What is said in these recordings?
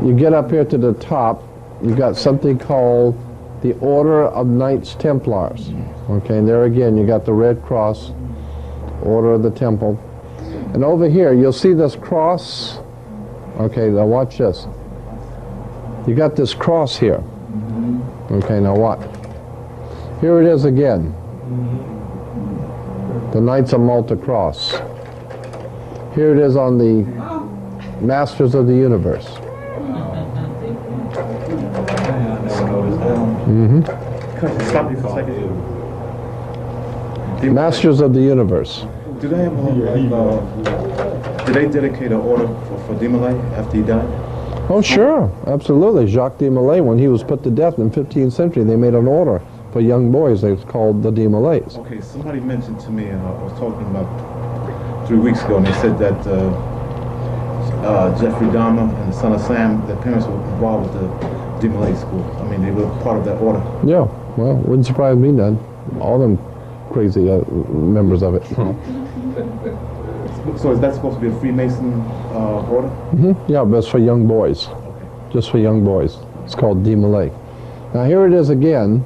you get up here to the top, you got something called the Order of Knights Templars. Okay, and there again, you got the Red Cross, Order of the Temple. And over here, you'll see this cross. Okay, now watch this. You got this cross here. Okay, now what? Here it is again. The Knights of Malta Cross. Here it is on the Masters of the Universe. Stop you for a second. Masters of the Universe. Do they have did they dedicate an order for Demolay after he died? Oh, sure, absolutely. Jacques de Molay, when he was put to death in the 15th century, they made an order for young boys. They was called the de Molays. Okay, somebody mentioned to me, I was talking about 3 weeks ago, and they said that Jeffrey Dahmer and the son of Sam, their parents were involved with the de Molay school. I mean, they were part of that order. Yeah, well, wouldn't surprise me none. All them crazy members of it. So is that supposed to be a Freemason order? Yeah, but it's for young boys. Okay. Just for young boys. It's called de Molay. Now here it is again.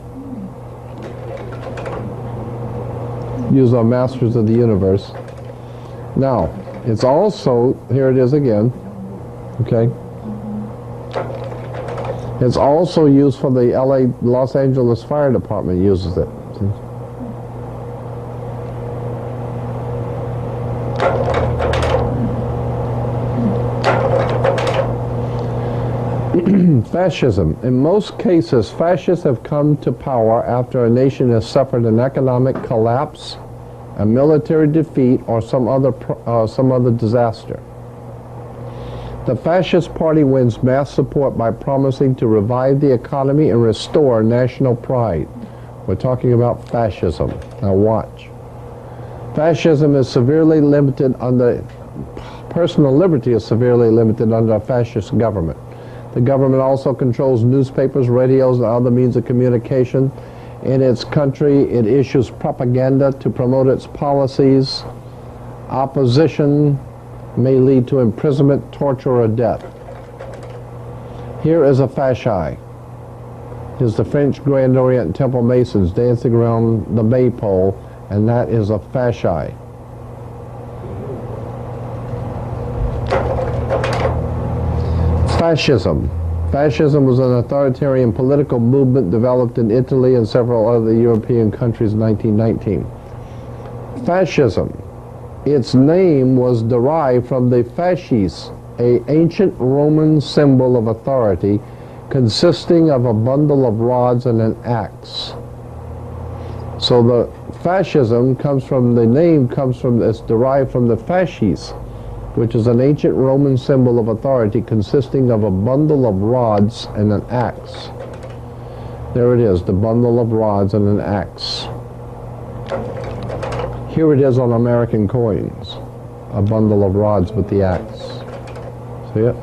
Use our Masters of the Universe. Now, it's also, here it is again, okay? It's also used for the Los Angeles Fire Department uses it. See? Fascism. In most cases, fascists have come to power after a nation has suffered an economic collapse, a military defeat, or some other disaster. The fascist party wins mass support by promising to revive the economy and restore national pride. We're talking about fascism. Now watch. Fascism is severely limited under, personal liberty is severely limited under a fascist government. The government also controls newspapers, radios, and other means of communication. In its country, it issues propaganda to promote its policies. Opposition may lead to imprisonment, torture, or death. Here is a fasci. Here's the French Grand Orient Temple Masons dancing around the maypole, and that is a fasci. Fascism. Fascism was an authoritarian political movement developed in Italy and several other European countries in 1919. Fascism. Its name was derived from the fasces, an ancient Roman symbol of authority consisting of a bundle of rods and an axe. So the fascism comes from, the name comes from, it's derived from the fasces, which is an ancient Roman symbol of authority consisting of a bundle of rods and an axe. There it is, the bundle of rods and an axe. Here it is on American coins, a bundle of rods with the axe. See it?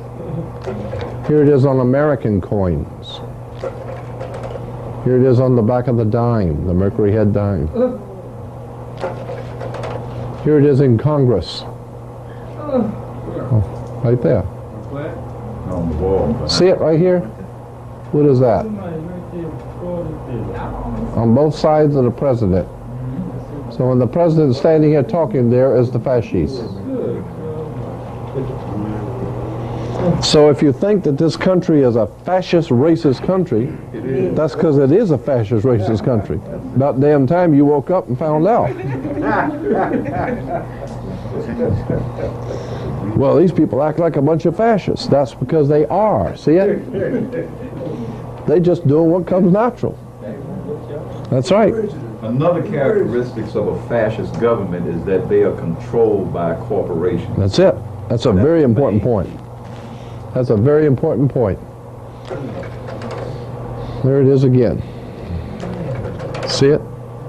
Here it is on American coins. Here it is on the back of the dime, the Mercury head dime. Here it is in Congress. Oh, right there. On the wall. See it right here? What is that? On both sides of the president. So when the president's standing here talking, there is the fasces. So if you think that this country is a fascist, racist country, that's because it is a fascist, racist country. About damn time you woke up and found out. Well, these people act like a bunch of fascists. That's because they are. See it? They just doing what comes natural. That's right. Another characteristic of a fascist government is that they are controlled by a corporation. That's it. That's a very important point. That's a very important point. There it is again. See it?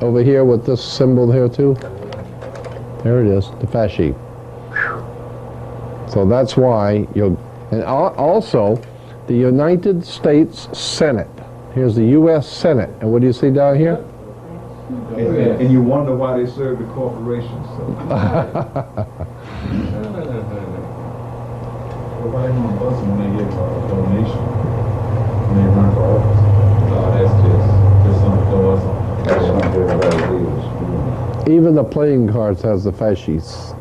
Over here with this symbol here too. There it is, the fasci. So that's why you'll, and also the United States Senate. Here's the U.S. Senate, and what do you see down here? And you wonder why they serve the corporations. So. Why they want to bust them when they give a donation? When they run for office? No, that's just something to throw us on. That's something everybody believes. Even the playing cards has the fasces.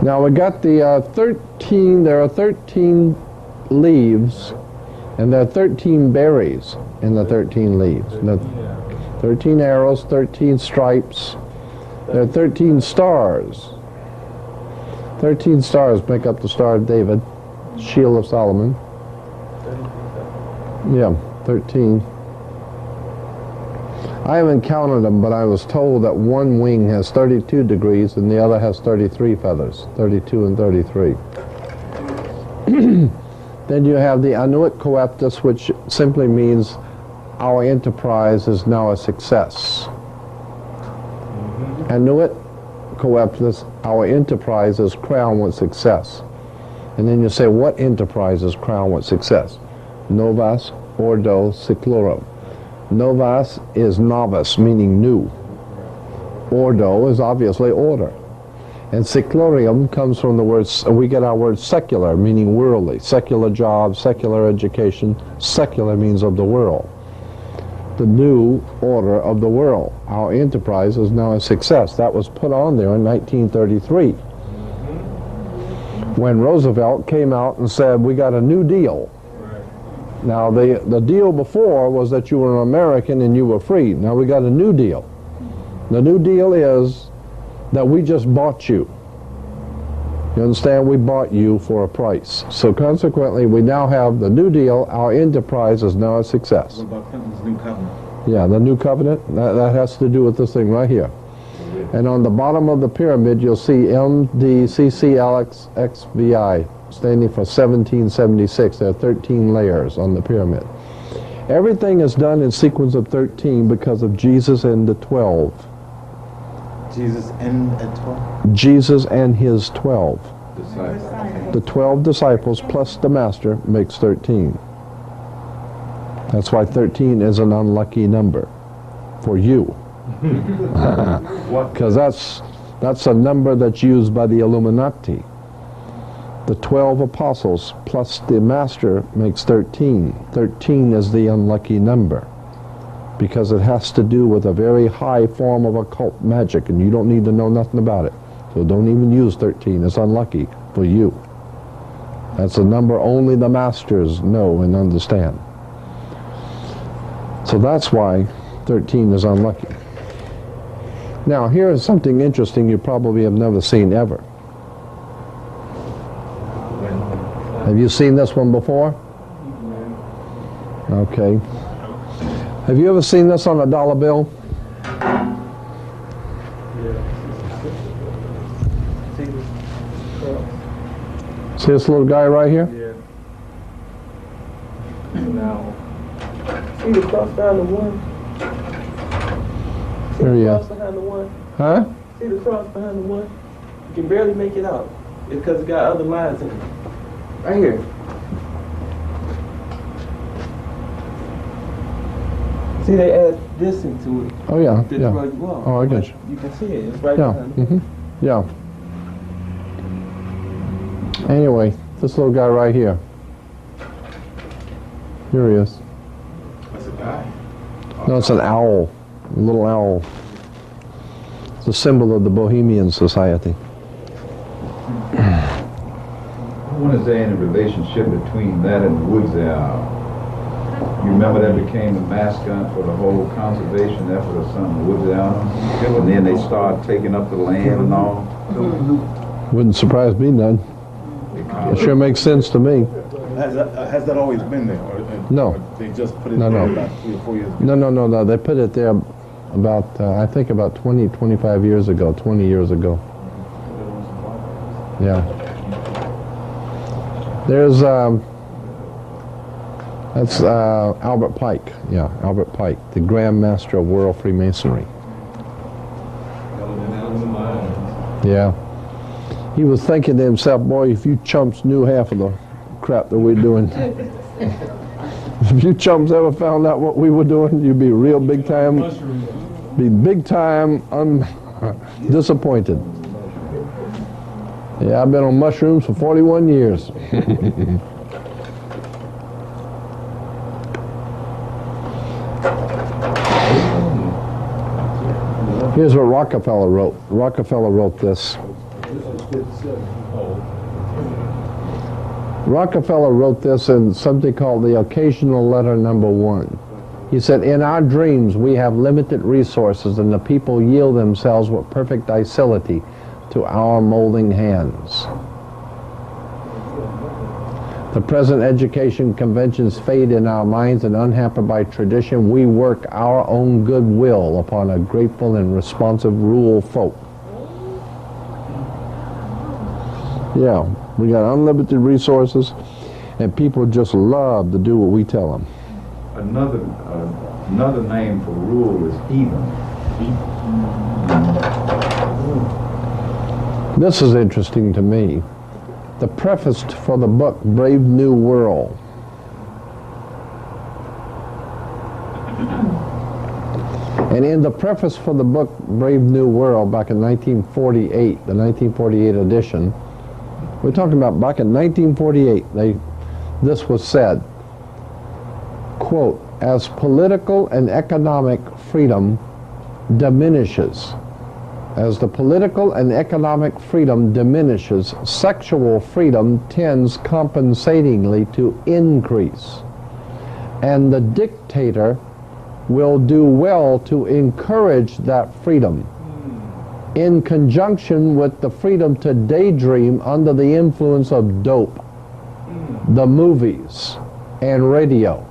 Now we got the 13, there are 13 leaves, and there are 13 berries in the 13 leaves. The 13 arrows, 13 stripes, there are 13 stars. 13 stars make up the Star of David, Shield of Solomon. Yeah, 13. I haven't counted them, but I was told that one wing has 32 degrees and the other has 33 feathers, 32 and 33. Then you have the Anuit Coeptus, which simply means our enterprise is now a success. Anuit Coeptus, our enterprise is crowned with success. And then you say, what enterprise is crowned with success? Novas Ordo Seclorum. Novas is novice, meaning new. Ordo is obviously order. And seclorium comes from the word, we get our word secular, meaning worldly. Secular job, secular education. Secular means of the world. The new order of the world. Our enterprise is now a success. That was put on there in 1933. When Roosevelt came out and said, we got a new deal. Now, the deal before was that you were an American and you were free. Now we got a new deal. The new deal is that we just bought you. You understand? We bought you for a price. So consequently, we now have the new deal. Our enterprise is now a success. What about Clinton's new covenant? Yeah, the new covenant, that has to do with this thing right here. And on the bottom of the pyramid, you'll see MDCCLXXVI, standing for 1776. There are 13 layers on the pyramid. Everything is done in sequence of 13 because of Jesus and the 12. Jesus and at 12? Jesus and his 12. Disciples. The 12 disciples plus the master makes 13. That's why 13 is an unlucky number for you. Because that's a number that's used by the Illuminati. The 12 apostles plus the master makes 13. 13 is the unlucky number because it has to do with a very high form of occult magic, and you don't need to know nothing about it. So don't even use 13. It's unlucky for you. That's a number only the masters know and understand. So that's why 13 is unlucky. Now, here is something interesting you probably have never seen ever. Have you seen this one before? Okay. Have you ever seen this on a dollar bill? See this little guy right here? Yeah. Now, see the cross behind the one? See There the you cross go. behind the one? Huh? See the cross behind the one? You can barely make it out. It's because it got other lines in it. Right here. See, they add this into it. Oh yeah, To yeah. throw you off. Oh, I But get you. You can see it. It's right Yeah, behind it. yeah. Anyway, this little guy right here. Here he is. That's a guy. No, it's an owl, a little owl. It's a symbol of the Bohemian Society. When is there any relationship between that and the woods owl? You remember that became the mascot for the whole conservation effort or something, the woods owl? And then they started taking up the land and all. Wouldn't surprise me none. It sure makes sense to me. Has that always been there? No. Or they just put it No, there no. about 3 or 4 years ago? No. They put it there about, I think about 20, 25 years ago, 20 years ago. Yeah. There's, that's Albert Pike. Yeah, Albert Pike, the Grand Master of World Freemasonry. Yeah. He was thinking to himself, boy, if you chumps knew half of the crap that we're doing. If you chumps ever found out what we were doing, you'd be real big time, disappointed. Yeah, I've been on mushrooms for 41 years. Here's what Rockefeller wrote. Rockefeller wrote this. Rockefeller wrote this in something called the Occasional Letter Number 1. He said, in our dreams we have limited resources and the people yield themselves with perfect docility to our molding hands. The present education conventions fade in our minds, and unhampered by tradition, we work our own goodwill upon a grateful and responsive rural folk. Yeah, we got unlimited resources, and people just love to do what we tell them. Another name for rule is heathen. This is interesting to me. The preface for the book, Brave New World. And in the preface for the book, Brave New World, back in 1948, the 1948 edition, we're talking about back in 1948, this was said, quote, as political and economic freedom diminishes, as the political and economic freedom diminishes, sexual freedom tends compensatingly to increase. And the dictator will do well to encourage that freedom in conjunction with the freedom to daydream under the influence of dope, the movies, and radio.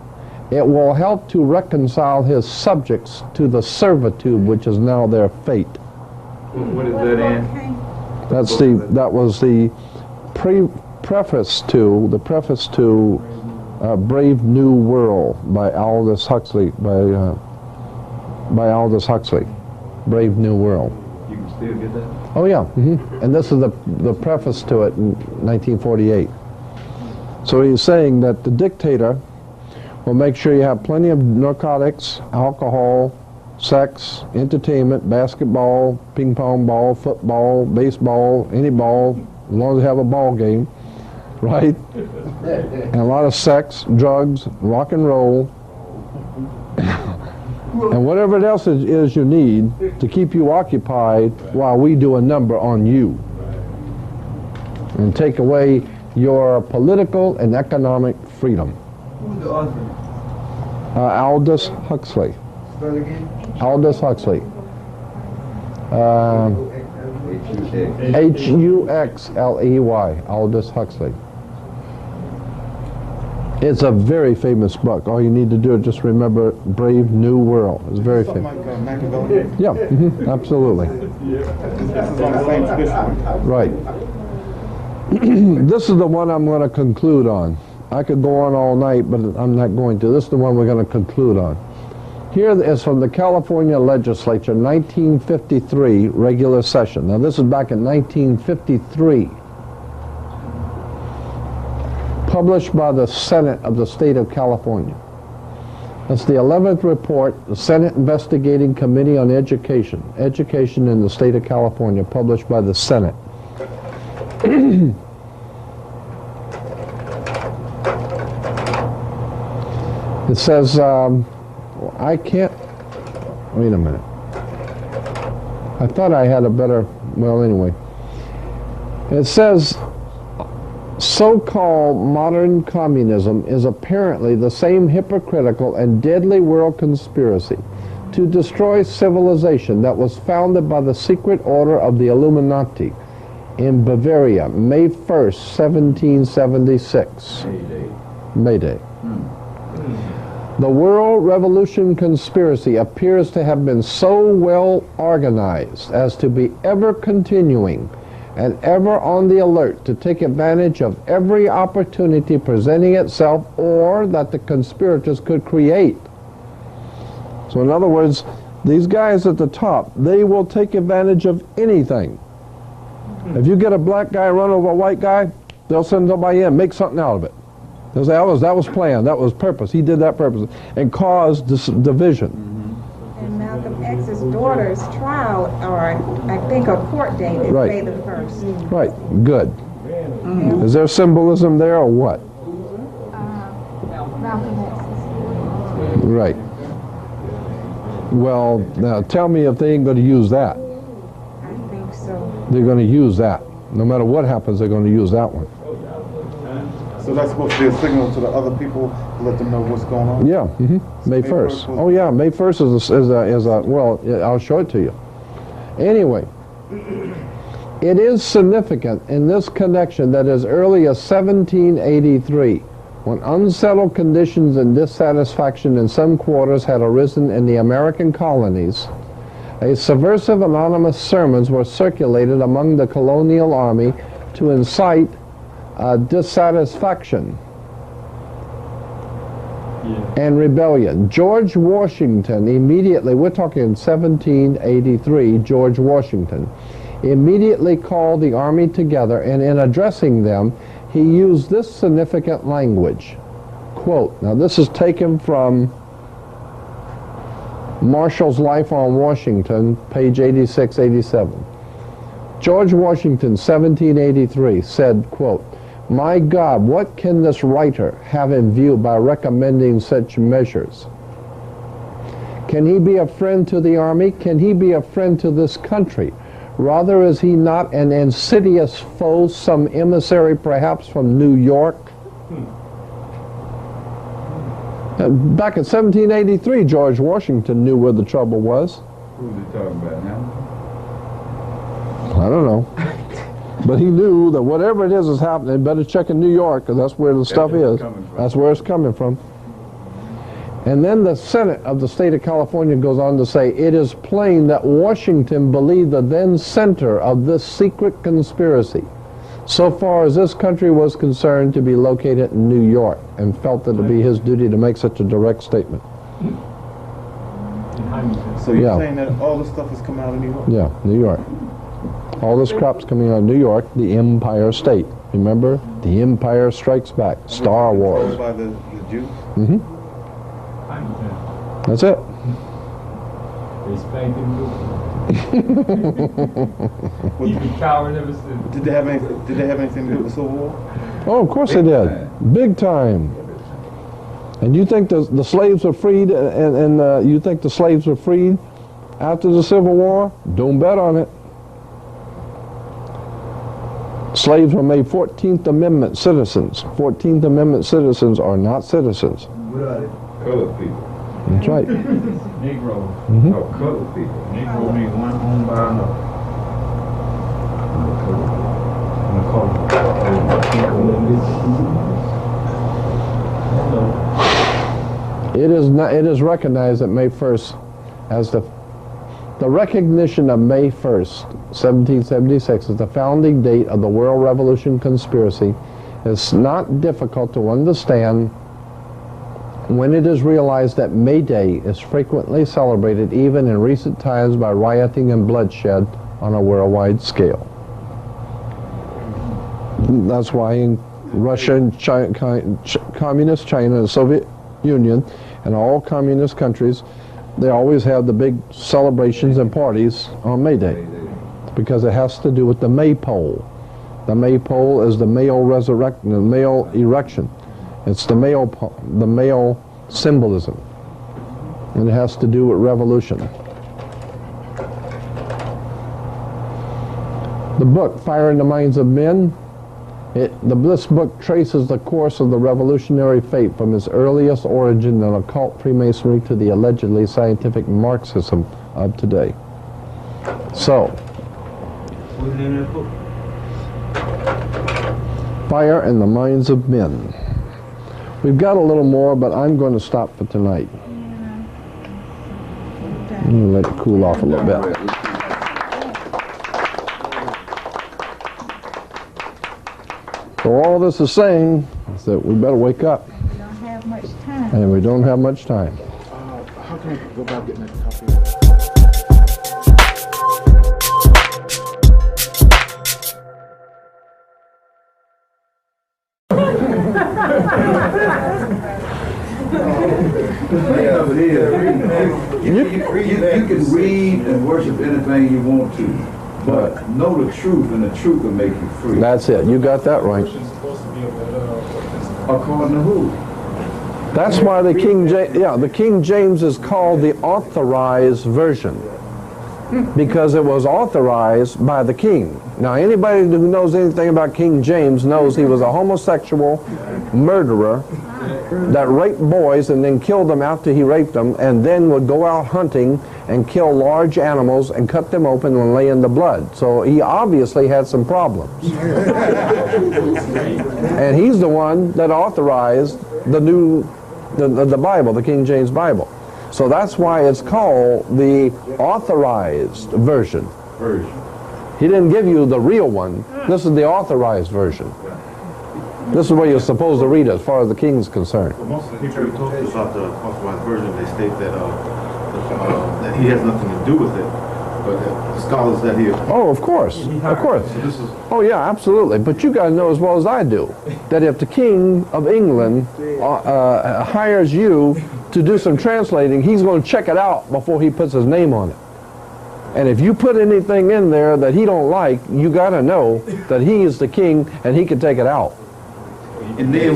It will help to reconcile his subjects to the servitude which is now their fate. What is that in? That was the preface to Brave New World by Aldous Huxley. By Aldous Huxley, Brave New World. You can still get that? Oh yeah, and this is the preface to it in 1948. So he's saying that the dictator will make sure you have plenty of narcotics, alcohol, sex, entertainment, basketball, ping pong ball, football, baseball, any ball, as long as you have a ball game, right? And a lot of sex, drugs, rock and roll, and whatever else is you need to keep you occupied while we do a number on you and take away your political and economic freedom. Who's the author? Aldous Huxley. Spell again? Aldous Huxley. Huxley. Aldous Huxley. It's a very famous book. All you need to do is just remember Brave New World. It's very famous. Like Machiavelli? Yeah, absolutely. This is on the same tradition. Right. This is the one I'm going to conclude on. I could go on all night, but I'm not going to. This is the one we're going to conclude on. Here is from the California Legislature, 1953 regular session. Now this is back in 1953. Published by the Senate of the state of California. That's the 11th report, the Senate Investigating Committee on Education. Education in the state of California, published by the Senate. It says, I can't, wait a minute. I thought I had a better, well anyway. It says, so-called modern communism is apparently the same hypocritical and deadly world conspiracy to destroy civilization that was founded by the secret order of the Illuminati in Bavaria, May 1st, 1776. Mayday. The World Revolution conspiracy appears to have been so well organized as to be ever continuing and ever on the alert to take advantage of every opportunity presenting itself or that the conspirators could create. So in other words, these guys at the top, they will take advantage of anything. If you get a black guy run over a white guy, they'll send somebody in, make something out of it. They'll say, that was planned, that was purpose, he did that purpose, and cause this division. And Malcolm X's daughter's trial, or I think her court date is Right. May the 1st. Right, good. Is there symbolism there or what? Right. Well, now tell me if they ain't going to use that. I think so. They're going to use that. No matter what happens, they're going to use that one. So that's supposed to be a signal to the other people to let them know what's going on? Yeah, May 1st. Oh yeah, May 1st is a well, I'll show it to you. Anyway, it is significant in this connection that as early as 1783, when unsettled conditions and dissatisfaction in some quarters had arisen in the American colonies, a subversive anonymous sermons were circulated among the colonial army to incite dissatisfaction and rebellion. George Washington immediately, we're talking 1783, George Washington immediately called the army together, and in addressing them, he used this significant language. Quote, now this is taken from Marshall's Life on Washington, page 86, 87. George Washington, 1783, said, quote, "My God, what can this writer have in view by recommending such measures? Can he be a friend to the army? Can he be a friend to this country? Rather, is he not an insidious foe, some emissary perhaps from New York?" Back in 1783, George Washington knew where the trouble was. Who's he talking about now? I don't know. But he knew that whatever it is happening, better check in New York, because that's where the stuff is. That's where it's coming from. And then the Senate of the state of California goes on to say, it is plain that Washington believed the then center of this secret conspiracy, so far as this country was concerned, to be located in New York, and felt it to be his duty to make such a direct statement. So you're Yeah. saying that all this stuff is coming out of New York? Yeah, New York. All this crap's coming out of New York, the Empire State. Remember? The Empire Strikes Back. Star Wars. Controlled by the Jews? Mm-hmm. That's it. They spanked him. He's been coward ever since. Did they have anything to do with the Civil War? Oh, of course they did. Big time. And you think the slaves were freed, and you think the slaves were freed after the Civil War? Don't bet on it. Slaves were made 14th Amendment citizens. 14th Amendment citizens are not citizens. What are they? Colored people. That's right. Negro. No, colored people. Negro means one owned by another. It is recognized that May 1st as the recognition of May 1st, 1776 as the founding date of the World Revolution conspiracy is not difficult to understand when it is realized that May Day is frequently celebrated even in recent times by rioting and bloodshed on a worldwide scale. That's why in Russia and China, Communist China, the Soviet Union, and all communist countries, they always have the big celebrations and parties on May Day, because it has to do with the maypole. The maypole is the male resurrection, the male erection. It's the male symbolism, and it has to do with revolution. The book, Fire in the Minds of Men, this book traces the course of the revolutionary fate from its earliest origin in occult Freemasonry to the allegedly scientific Marxism of today. So, What's the name of that book? Fire in the Minds of Men. We've got a little more, but I'm going to stop for tonight. I'm going to let it cool off a little bit. So all this is saying is that we better wake up, We don't have much time. and we don't have much time. How can I go about getting that copy? The thing of it is, you can read and worship anything you want to, but know the truth, and the truth will make you free. That's it. You got that right. It's supposed to be a better. According to who? That's why the King James is called the authorized version, because it was authorized by the king. Now, anybody who knows anything about King James knows he was a homosexual murderer that raped boys and then killed them after he raped them, and then would go out hunting and kill large animals and cut them open and lay in the blood. So he obviously had some problems. And he's the one that authorized the Bible, the King James Bible. So that's why it's called the authorized version. He didn't give you the real one. This is the authorized version. This is what you're supposed to read as far as the king's concerned. Most of the people who talk about the authorized version, they state that he has nothing to do with it, but the scholars that he... Oh, of course, of course. So this is... Oh, yeah, absolutely. But you got to know as well as I do that if the King of England hires you to do some translating, he's going to check it out before he puts his name on it. And if you put anything in there that he don't like, you got to know that he is the king and he can take it out. And then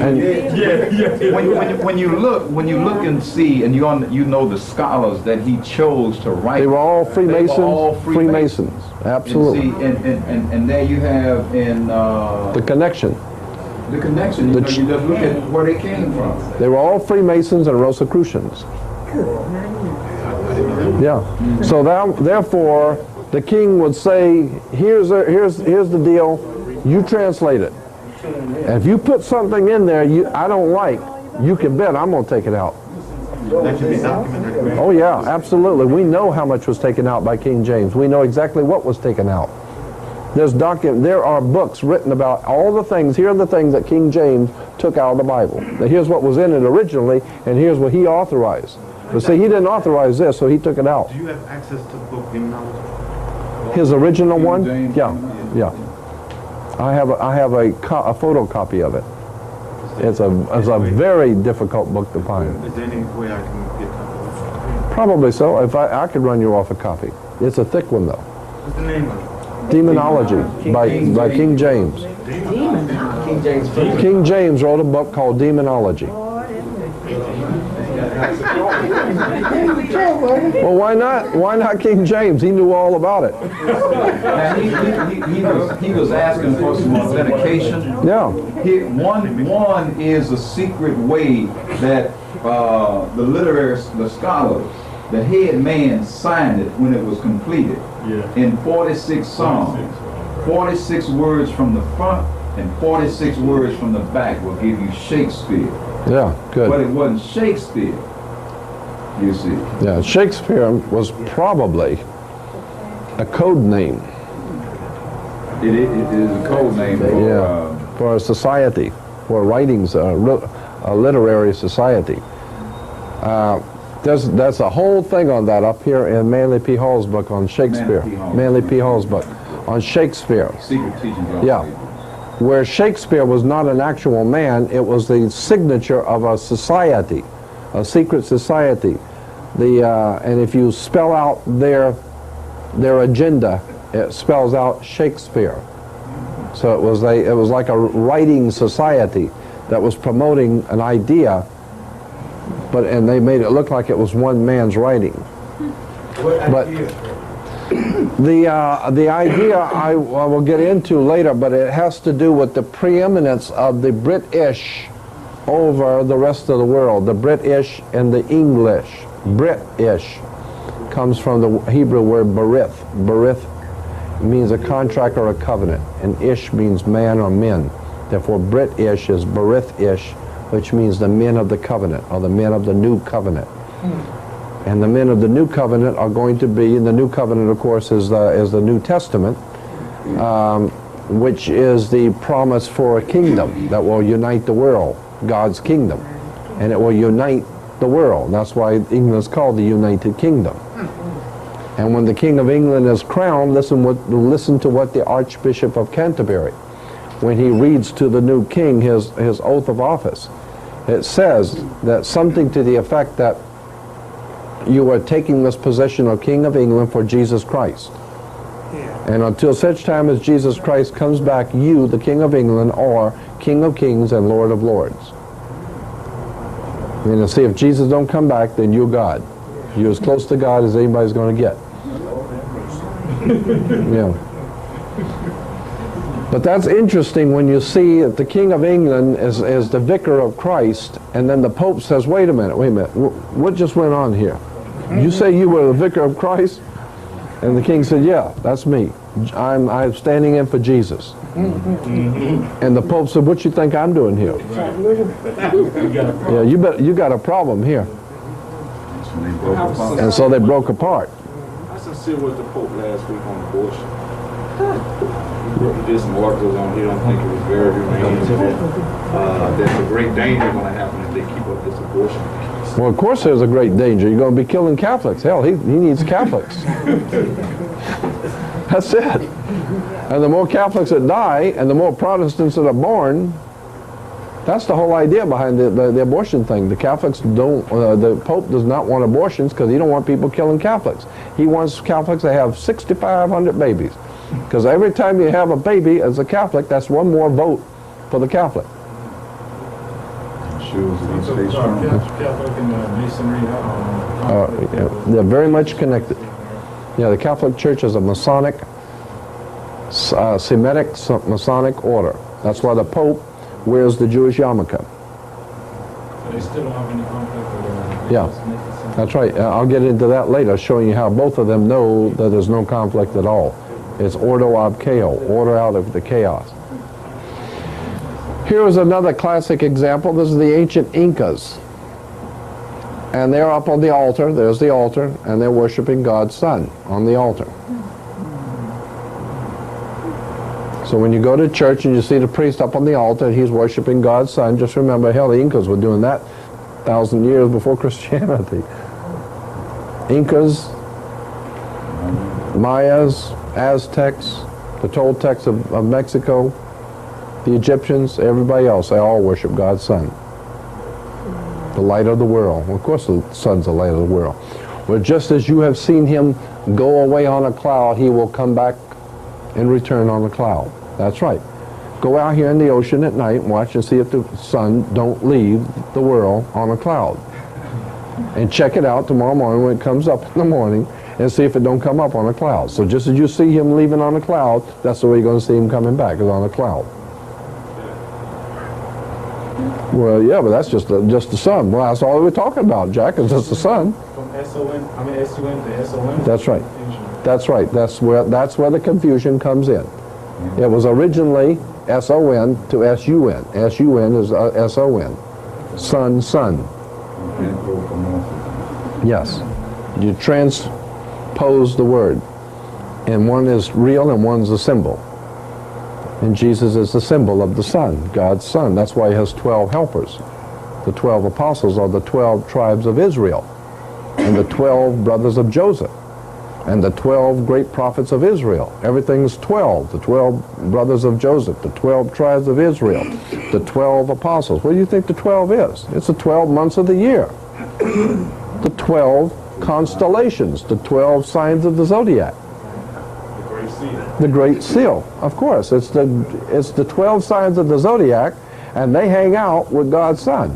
when you look and see, and you know the scholars that he chose to write. They were all Freemasons. They were all Freemasons. Absolutely. And, see, and there you have in the connection. The connection. You just look at where they came from. They were all Freemasons and Rosicrucians. Yeah. So therefore, the king would say, "Here's the deal. You translate it. And if you put something in there I don't like, you can bet I'm going to take it out." That should be documented. Oh yeah, absolutely. We know how much was taken out by King James. We know exactly what was taken out. There are books written about all the things. Here are the things that King James took out of the Bible. Now here's what was in it originally, and here's what he authorized. But see, he didn't authorize this, so he took it out. Do you have access to the book Demonology? His original King one? James, Yeah. I have a photocopy of it. It's a very difficult book to find. Is there any way I can get that? Probably so. If I could run you off a copy. It's a thick one though. What's the name of it? Demonology by King James. King James Version. King James wrote a book called Demonology. Well, why not? Why not King James? He knew all about it. And he was asking for some authentication. Yeah. One is a secret way that the scholars, the head man signed it when it was completed. Yeah. In 46 songs. 46 words from the front and 46 words from the back will give you Shakespeare. Yeah, good. But it wasn't Shakespeare, you see. Yeah, Shakespeare was probably a code name. It is a code name For a society, for writings, a literary society. There's a whole thing on that up here in Manly P. Hall's book on Shakespeare. Manly P. Hall's book on Shakespeare. Secret teachings. Yeah. Where Shakespeare was not an actual man, it was the signature of a society, a secret society. And if you spell out their agenda, it spells out Shakespeare. So it was like a writing society that was promoting an idea, and they made it look like it was one man's writing. But the idea I will get into later, but it has to do with the preeminence of the British over the rest of the world. The British and the English. British comes from the Hebrew word berith. Berith means a contract or a covenant, and ish means man or men. Therefore, British is berith-ish, which means the men of the covenant, or the men of the new covenant. And the men of the new covenant are going to be, and the new covenant, of course, is the New Testament, which is the promise for a kingdom that will unite the world, God's kingdom. And it will unite the world. That's why England is called the United Kingdom. And when the King of England is crowned, listen to what the Archbishop of Canterbury, when he reads to the new king his oath of office, It says that something to the effect that you are taking this position of King of England for Jesus Christ. And until such time as Jesus Christ comes back, you, the King of England, are King of Kings and Lord of Lords. And see, if Jesus don't come back, then you're God. You're as close to God as anybody's going to get. Yeah. But that's interesting when you see that the King of England is the vicar of Christ, and then the Pope says, wait a minute, what just went on here? You say you were the vicar of Christ? And the king said, yeah, that's me. I'm standing in for Jesus. And the Pope said, what you think I'm doing here? Yeah, you got a problem here. And so they broke apart. I sincere with the Pope last week on abortion. He did some articles on, he don't think it was very humane. There's a great danger going to happen if they keep up this abortion. Well, of course there's a great danger. You're going to be killing Catholics. Hell, he needs Catholics. That's it. And the more Catholics that die, and the more Protestants that are born, that's the whole idea behind the abortion thing. The Catholics don't, the Pope does not want abortions because he don't want people killing Catholics. He wants Catholics to have 6,500 babies. Because every time you have a baby as a Catholic, that's one more vote for the Catholic. Catholic and Masonry. Yeah, they're very much connected. Yeah, the Catholic Church is a Masonic, Semitic Masonic order. That's why the Pope wears the Jewish yarmulke. So they still don't have any conflict? Yeah, that's right. I'll get into that later, showing you how both of them know that there's no conflict at all. It's ordo ab chaos, order out of the chaos. Here is another classic example. This is the ancient Incas. And they're up on the altar, there's the altar, and they're worshiping God's Son on the altar. So when you go to church and you see the priest up on the altar and he's worshiping God's Son, just remember, hell, the Incas were doing that 1,000 years before Christianity. Incas, Mayas, Aztecs, the Toltecs of Mexico, the Egyptians, everybody else, they all worship God's Son. The light of the world. Well, of course the Son's the light of the world. Well, just as you have seen him go away on a cloud, he will come back and return on a cloud. That's right. Go out here in the ocean at night and watch and see if the sun don't leave the world on a cloud. And check it out tomorrow morning when it comes up in the morning and see if it don't come up on a cloud. So just as you see him leaving on a cloud, that's the way you're going to see him coming back, is on a cloud. Well, yeah, but that's just the sun. Well, that's all we're talking about, Jack, is just the sun. From S-O-N, S-U-N to S-O-N? That's right. That's right. That's where the confusion comes in. It was originally S-O-N to S-U-N. S-U-N is S-O-N. Sun, sun. Yes. You transpose the word. And one is real and one's a symbol. And Jesus is the symbol of the Son, God's Son. That's why he has 12 helpers. The 12 apostles are the 12 tribes of Israel, and the 12 brothers of Joseph, and the 12 great prophets of Israel. Everything's 12. The 12 brothers of Joseph, the 12 tribes of Israel, the 12 apostles. What do you think the 12 is? It's the 12 months of the year. The 12 constellations, the 12 signs of the zodiac. The Great Seal, of course. It's the 12 signs of the zodiac, and they hang out with God's Son.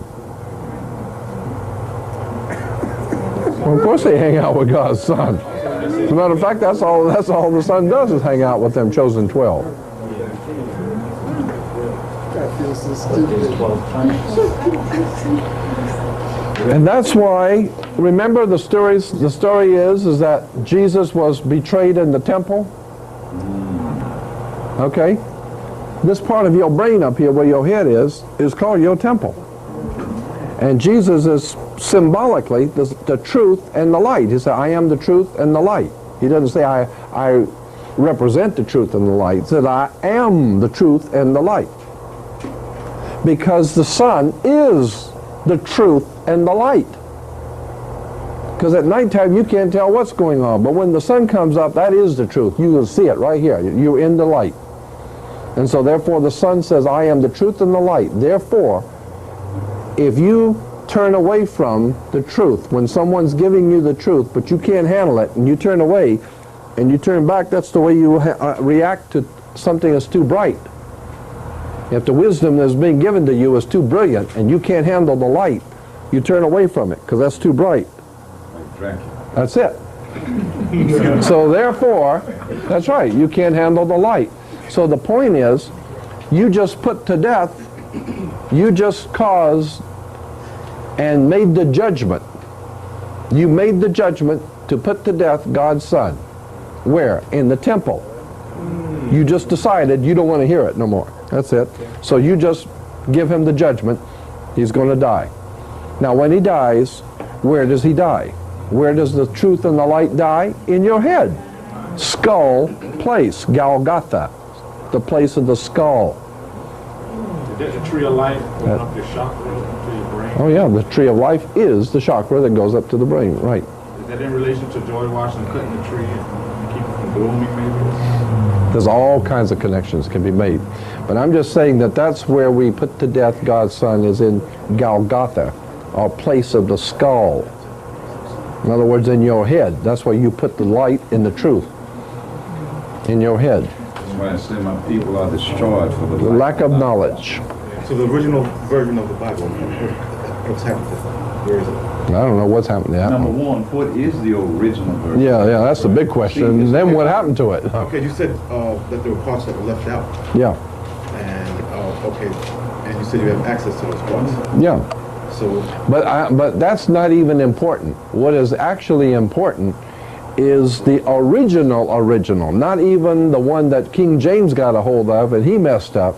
Well, of course they hang out with God's Son. As a matter of fact, that's all the Son does is hang out with them chosen 12. And that's why, remember the story is that Jesus was betrayed in the temple. Okay? This part of your brain up here where your head is called your temple. And Jesus is symbolically the truth and the light. He said, I am the truth and the light. He doesn't say, I represent the truth and the light. He said, I am the truth and the light. Because the Son is the truth and the light. Because at nighttime you can't tell what's going on. But when the sun comes up, that is the truth. You will see it right here. You're in the light. And so therefore the Son says, I am the truth and the light. Therefore, if you turn away from the truth, when someone's giving you the truth, but you can't handle it, and you turn away, and you turn back, that's the way you react to something that's too bright. If the wisdom that's being given to you is too brilliant, and you can't handle the light, you turn away from it, because that's too bright. Like Dracula. That's it. So therefore, that's right, you can't handle the light. So the point is, you just put to death, you just caused and made the judgment. You made the judgment to put to death God's Son. Where? In the temple. You just decided you don't want to hear it no more. That's it. So you just give him the judgment. He's going to die. Now when he dies, where does he die? Where does the truth and the light die? In your head. Skull place, Golgotha, the place of the skull. Is that the tree of life going up your chakra to your brain? Oh yeah, the tree of life is the chakra that goes up to the brain, right. Is that in relation to George Washington cutting the tree and keep it from blooming maybe? There's all kinds of connections can be made. But I'm just saying that that's where we put to death God's Son, is in Golgotha, or place of the skull. In other words, in your head. That's where you put the light and the truth. In your head. That's why I say my people are destroyed for the The lack of knowledge. So the original version of the Bible, what's happened to it? Where is it? I don't know what's happened to that Number one. one, what is the original version? Yeah, that's the big question. And then what happened to it? Okay, you said that there were parts that were left out. Yeah, And, okay, and you said you have access to those parts. yeah. So, But that's not even important. What is actually important is the original, not even the one that King James got a hold of and he messed up,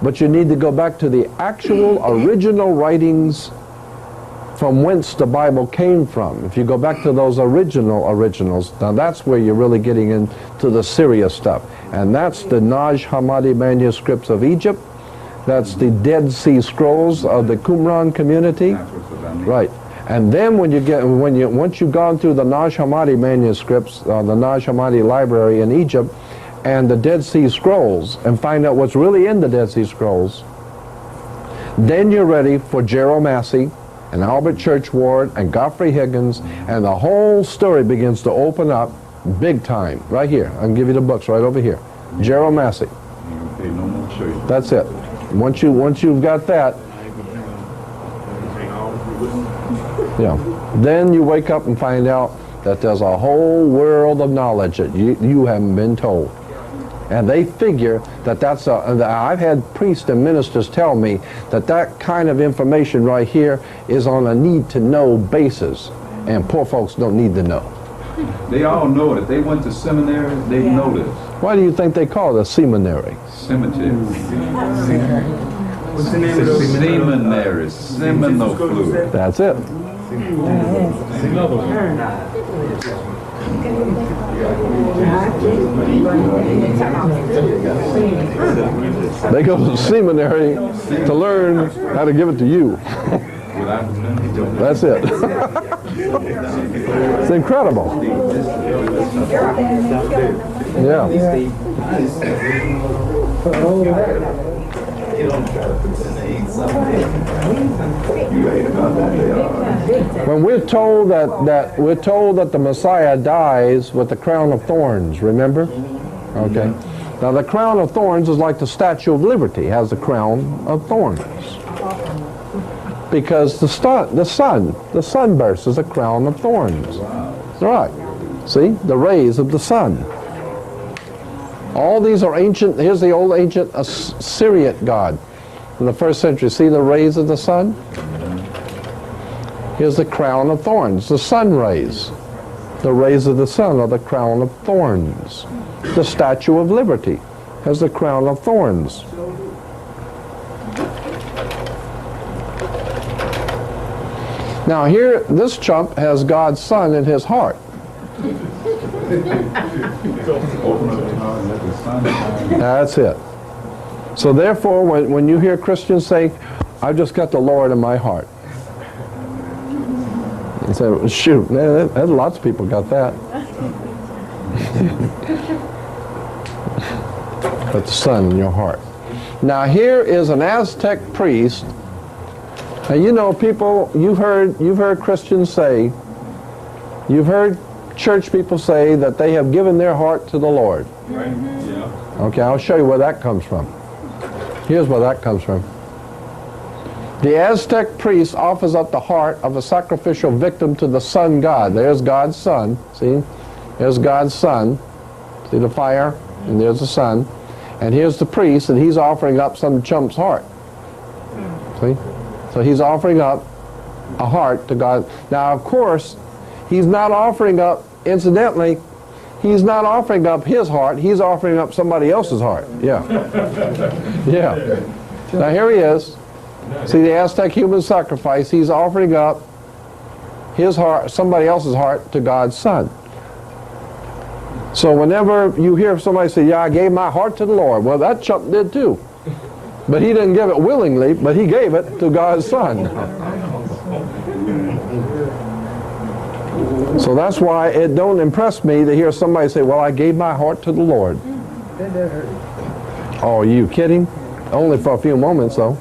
but you need to go back to the actual original writings from whence the Bible came from. If you go back to those originals, now that's where you're really getting into the serious stuff. And that's the Nag Hammadi manuscripts of Egypt. That's the Dead Sea Scrolls of the Qumran community. Right. And then once you've gone through the Nag Hammadi manuscripts, the Nag Hammadi library in Egypt, and the Dead Sea Scrolls, and find out what's really in the Dead Sea Scrolls, then you're ready for Gerald Massey and Albert Churchward and Godfrey Higgins, and the whole story begins to open up big time. Right here. I can give you the books right over here. Gerald Massey. That's it. Once you've got that, yeah, then you wake up and find out that there's a whole world of knowledge that you haven't been told. And they figure that I've had priests and ministers tell me that kind of information right here is on a need-to-know basis, and poor folks don't need to know. They all know it. If they went to seminary, they know this. Why do you think they call it a seminary? Cemetery. What's the name of those? Seminary. Seminal fluid. That's it. They go to the seminary to learn how to give it to you. That's it. It's incredible. Yeah. When we're told that the Messiah dies with the crown of thorns, remember? Okay. Now the crown of thorns is like the Statue of Liberty has the crown of thorns. Because the sunburst is a crown of thorns. Right. See? The rays of the sun. All these are ancient. Here's the old ancient Assyrian god in the 1st century. See the rays of the sun? Here's the crown of thorns, the sun rays. The rays of the sun are the crown of thorns. The Statue of Liberty has the crown of thorns. Now here, this chump has God's Son in his heart. That's it. So therefore, when you hear Christians say, I've just got the Lord in my heart. You say, well, shoot, man, lots of people got that. But the Son in your heart. Now here is an Aztec priest And you know, people, you've heard Christians say, you've heard church people say that they have given their heart to the Lord. Right? Yeah. Okay, I'll show you where that comes from. Here's where that comes from. The Aztec priest offers up the heart of a sacrificial victim to the sun god. There's God's sun. See? There's God's sun. See the fire? And there's the sun. And here's the priest, and he's offering up some chump's heart. See? So he's offering up a heart to God. Now, of course, he's not offering up, incidentally, he's not offering up his heart. He's offering up somebody else's heart. Yeah. Yeah. Now, here he is. See the Aztec human sacrifice. He's offering up his heart, somebody else's heart, to God's Son. So whenever you hear somebody say, yeah, I gave my heart to the Lord, well, that chump did too. But he didn't give it willingly, but he gave it to God's Son. So that's why it don't impress me to hear somebody say, well, I gave my heart to the Lord. Oh, are you kidding? Only for a few moments, though.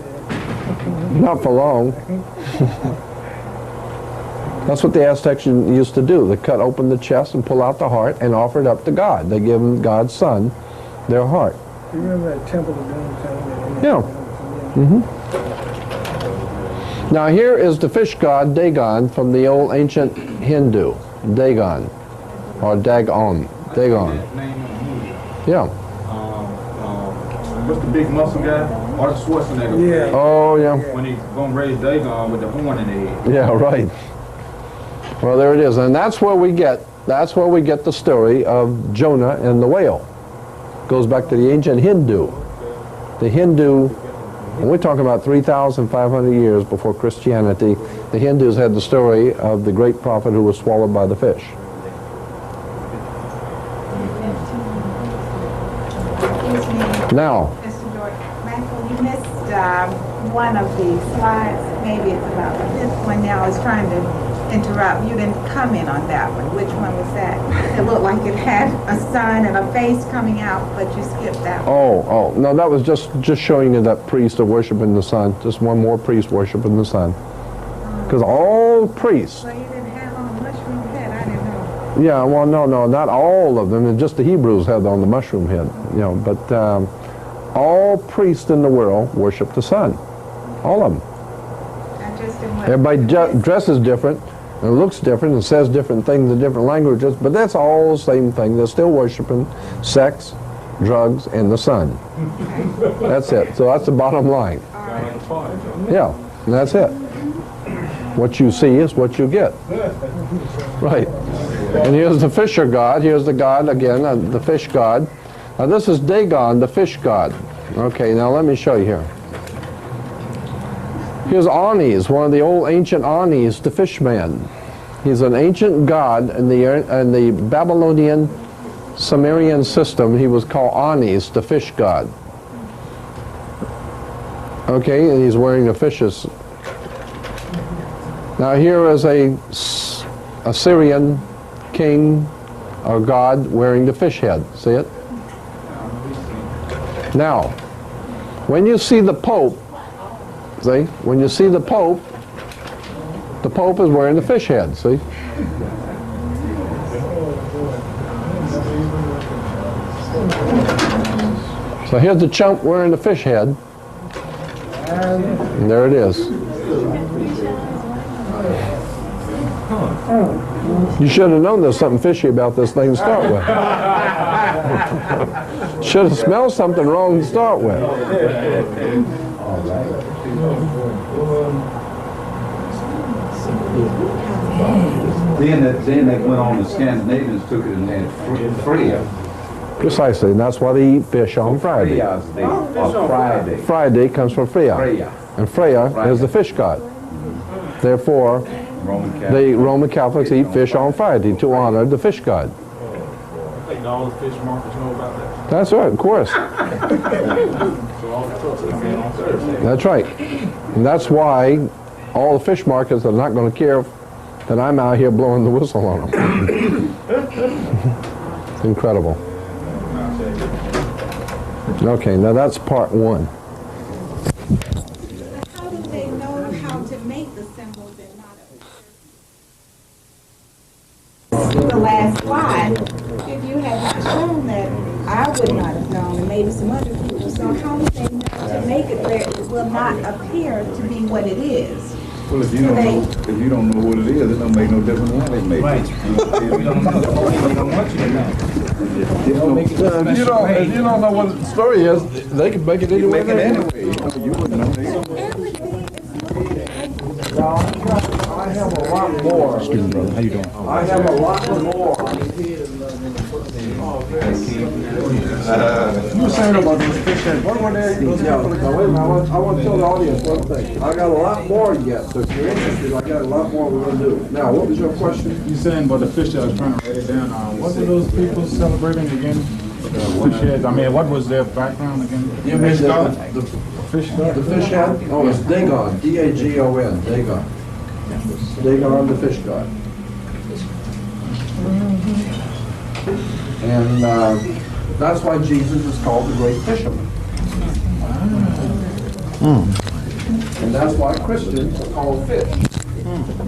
Not for long. That's what the Aztecs used to do. They cut open the chest and pull out the heart and offer it up to God. They give God's Son their heart. You remember that Temple of Doom thing? Yeah. Mm-hmm. Now here is the fish god Dagon from the old ancient Hindu. Dagon. Or Dagon. Dagon. Yeah. What's the big muscle guy? Arnold Schwarzenegger. Yeah. Oh, yeah. When he's gonna raise Dagon with the horn in the head. Yeah, right. Well, there it is. And that's where we get the story of Jonah and the whale. Goes back to the ancient Hindu. The Hindu, and we're talking about 3,500 years before Christianity, the Hindus had the story of the great prophet who was swallowed by the fish. Now, Mr. George, Maxwell, you missed one of the slides. Maybe it's about the fifth one now. I was trying to interrupt. You didn't comment on that one. Which one was that? It looked like it had a sun and a face coming out, but you skipped that one. oh, no, that was just showing you that priest of worshiping the sun. Just one more priest worshiping the sun. Because all priests. So you didn't have on a mushroom head. I didn't know. Yeah, well, no, not all of them. Just the Hebrews had on the mushroom head. You know, but all priests in the world worship the sun. All of them. I just didn't want Everybody dresses different, and looks different, and says different things in different languages, but that's all the same thing. They're still worshiping sex, drugs, and the sun. That's it. So that's the bottom line. Yeah, and that's it. What you see is what you get. Right. And here's the fisher god. Here's the god again, the fish god. Now this is Dagon, the fish god. Okay, now let me show you here. Here's Anis, one of the old ancient Anis, the fish man. He's an ancient god in the Babylonian Sumerian system. He was called Anis, the fish god. Okay, and he's wearing the fishes. Now here is a Assyrian king or god wearing the fish head. See it? Now, when you see the Pope, see, when you see the Pope is wearing the fish head, see? So here's the chump wearing the fish head. And there it is. You should have known there's something fishy about this thing to start with. Should have smelled something wrong to start with. Then they went on, the Scandinavians took it and they had Freya. Precisely, and that's why they eat fish on Friday. Freya's day, on Friday. Friday comes from Freya. Freya. And Freya is the fish god. Therefore, the Roman Catholics eat fish on Friday to honor the fish god. I think all the fish markets know about that. That's right, of course. So all the trucks are coming on Thursday. That's right. And that's why all the fish markets are not going to care that I'm out here blowing the whistle on them. Incredible. Okay, now that's part one. How do they know how to make the symbols and not the last slide, if you had not shown that, I would not have known, and maybe some other people. So how would they know to make it where it will not appear to be what it is? Well, if you don't know what it is, it don't make no difference how they make it. We don't know. We don't want you to know. If you don't know what the story is, they can make it anyway. You wouldn't know. I have a lot more. Student brother, how you doing? I have a lot more. You were saying about those fish heads, what were they? Yeah, now wait a minute, I want to tell the audience one thing. I got a lot more yet, so if you're interested, I got a lot more we're going to do. Now, what was your question? You saying about the fish head? I was trying to write it down. What were those people celebrating again? The fish heads. I mean, what was their background again? You mean the Fish god? fish head? Oh, it's Dagon, D-A-G-O-N, Dagon. Dagon, the fish god. And that's why Jesus is called the great fisherman. And that's why Christians are called fish.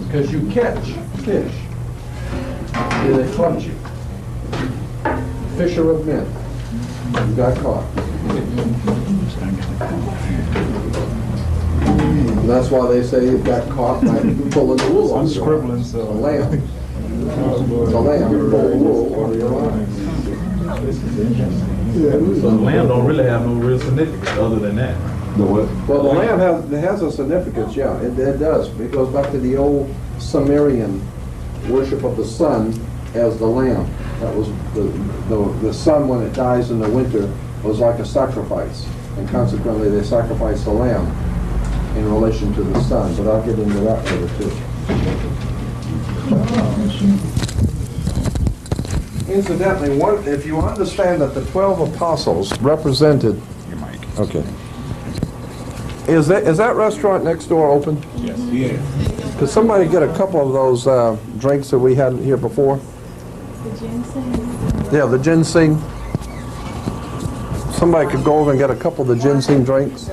Because you catch fish. And they clutch you. Fisher of men. You got caught. And that's why they say you got caught by pulling the wool off your eyes. The lamb. The lamb pulled the wool over your eyes. So the lamb don't really have no real significance other than that. The what? Well, the lamb has a significance, yeah, it does. It goes back to the old Sumerian worship of the sun as the lamb. That was the sun, when it dies in the winter, was like a sacrifice, and consequently they sacrificed the lamb in relation to the sun. But I'll get into that later too. Incidentally, if you understand that the 12 apostles represented, okay. Is that restaurant next door open? Yes. Could somebody get a couple of those drinks that we had here before? The ginseng? Yeah, the ginseng. Somebody could go over and get a couple of the ginseng drinks.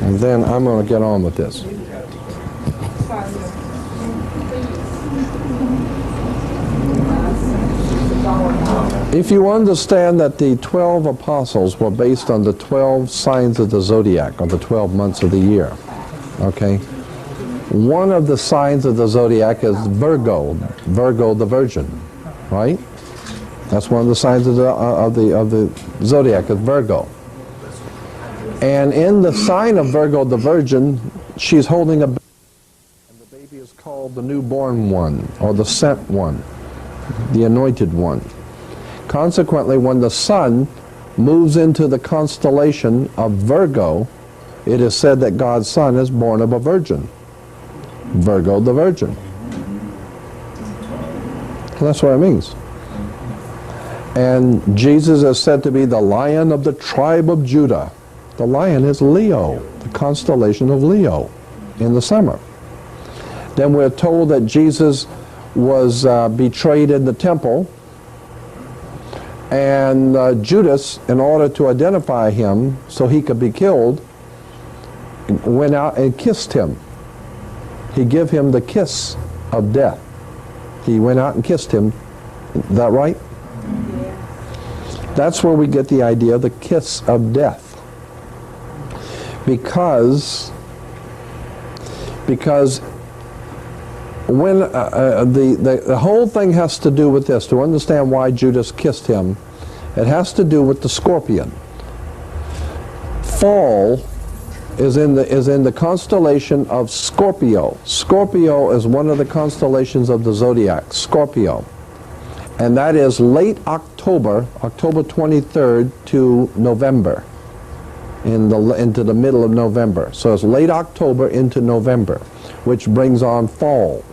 And then I'm going to get on with this. If you understand that the 12 apostles were based on the 12 signs of the zodiac, or the 12 months of the year, okay? One of the signs of the zodiac is Virgo, Virgo the Virgin, right? That's one of the signs of the zodiac is Virgo. And in the sign of Virgo the Virgin, she's holding a baby, and the baby is called the newborn one, or the sent one, the anointed one. Consequently, when the sun moves into the constellation of Virgo, it is said that God's son is born of a virgin. Virgo the Virgin. That's what it means. And Jesus is said to be the Lion of the tribe of Judah. The lion is Leo, the constellation of Leo in the summer. Then we're told that Jesus was betrayed in the temple, and Judas, in order to identify him so he could be killed, went out and kissed him. He gave him the kiss of death. He went out and kissed him. Is that right? Yeah. That's where we get the idea of the kiss of death. Because when the whole thing has to do with this, to understand why Judas kissed him, it has to do with the scorpion. Fall is in the constellation of Scorpio. Scorpio is one of the constellations of the zodiac, Scorpio. And that is late October, October 23rd to November, into the middle of November. So it's late October into November, which brings on fall.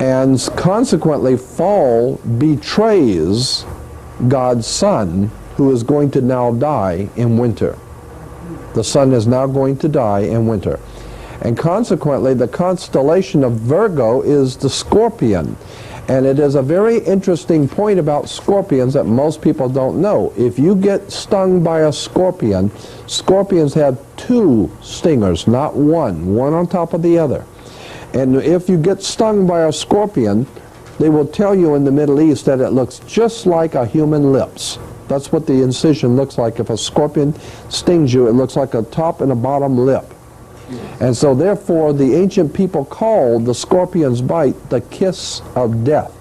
And consequently, fall betrays God's son, who is going to now die in winter. The sun is now going to die in winter. And consequently, the constellation of Virgo is the scorpion. And it is a very interesting point about scorpions that most people don't know. If you get stung by a scorpion, scorpions have 2 stingers, not one on top of the other. And if you get stung by a scorpion, they will tell you in the Middle East that it looks just like a human lips. That's what the incision looks like. If a scorpion stings you, it looks like a top and a bottom lip. And so therefore the ancient people called the scorpion's bite the kiss of death.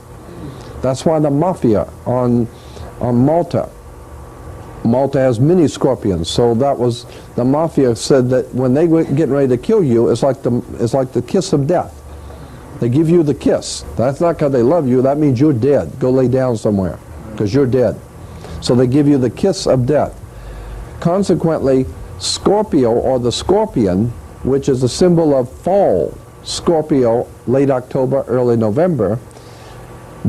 That's why the mafia on Malta has many scorpions. So that was, the mafia said that when they were getting ready to kill you, it's like the kiss of death. They give you the kiss. That's not because they love you, that means you're dead. Go lay down somewhere because you're dead. So they give you the kiss of death. Consequently, Scorpio, or the scorpion, which is a symbol of fall, Scorpio, late October, early November,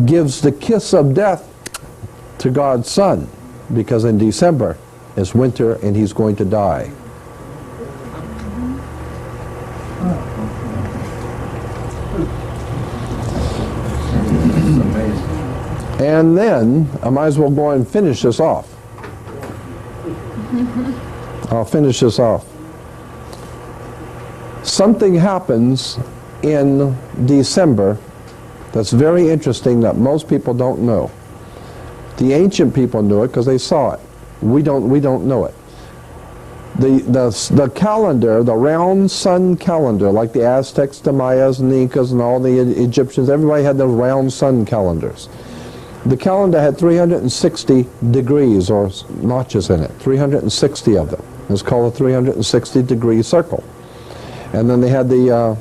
gives the kiss of death to God's Son, because in December is winter and he's going to die. And then, I might as well go and finish this off. I'll finish this off. Something happens in December that's very interesting that most people don't know. The ancient people knew it because they saw it. We don't know it. The calendar, the round sun calendar, like the Aztecs, the Mayas, and the Incas, and all the Egyptians, everybody had those round sun calendars. The calendar had 360 degrees or notches in it, 360 of them. It was called a 360-degree circle. And then they had the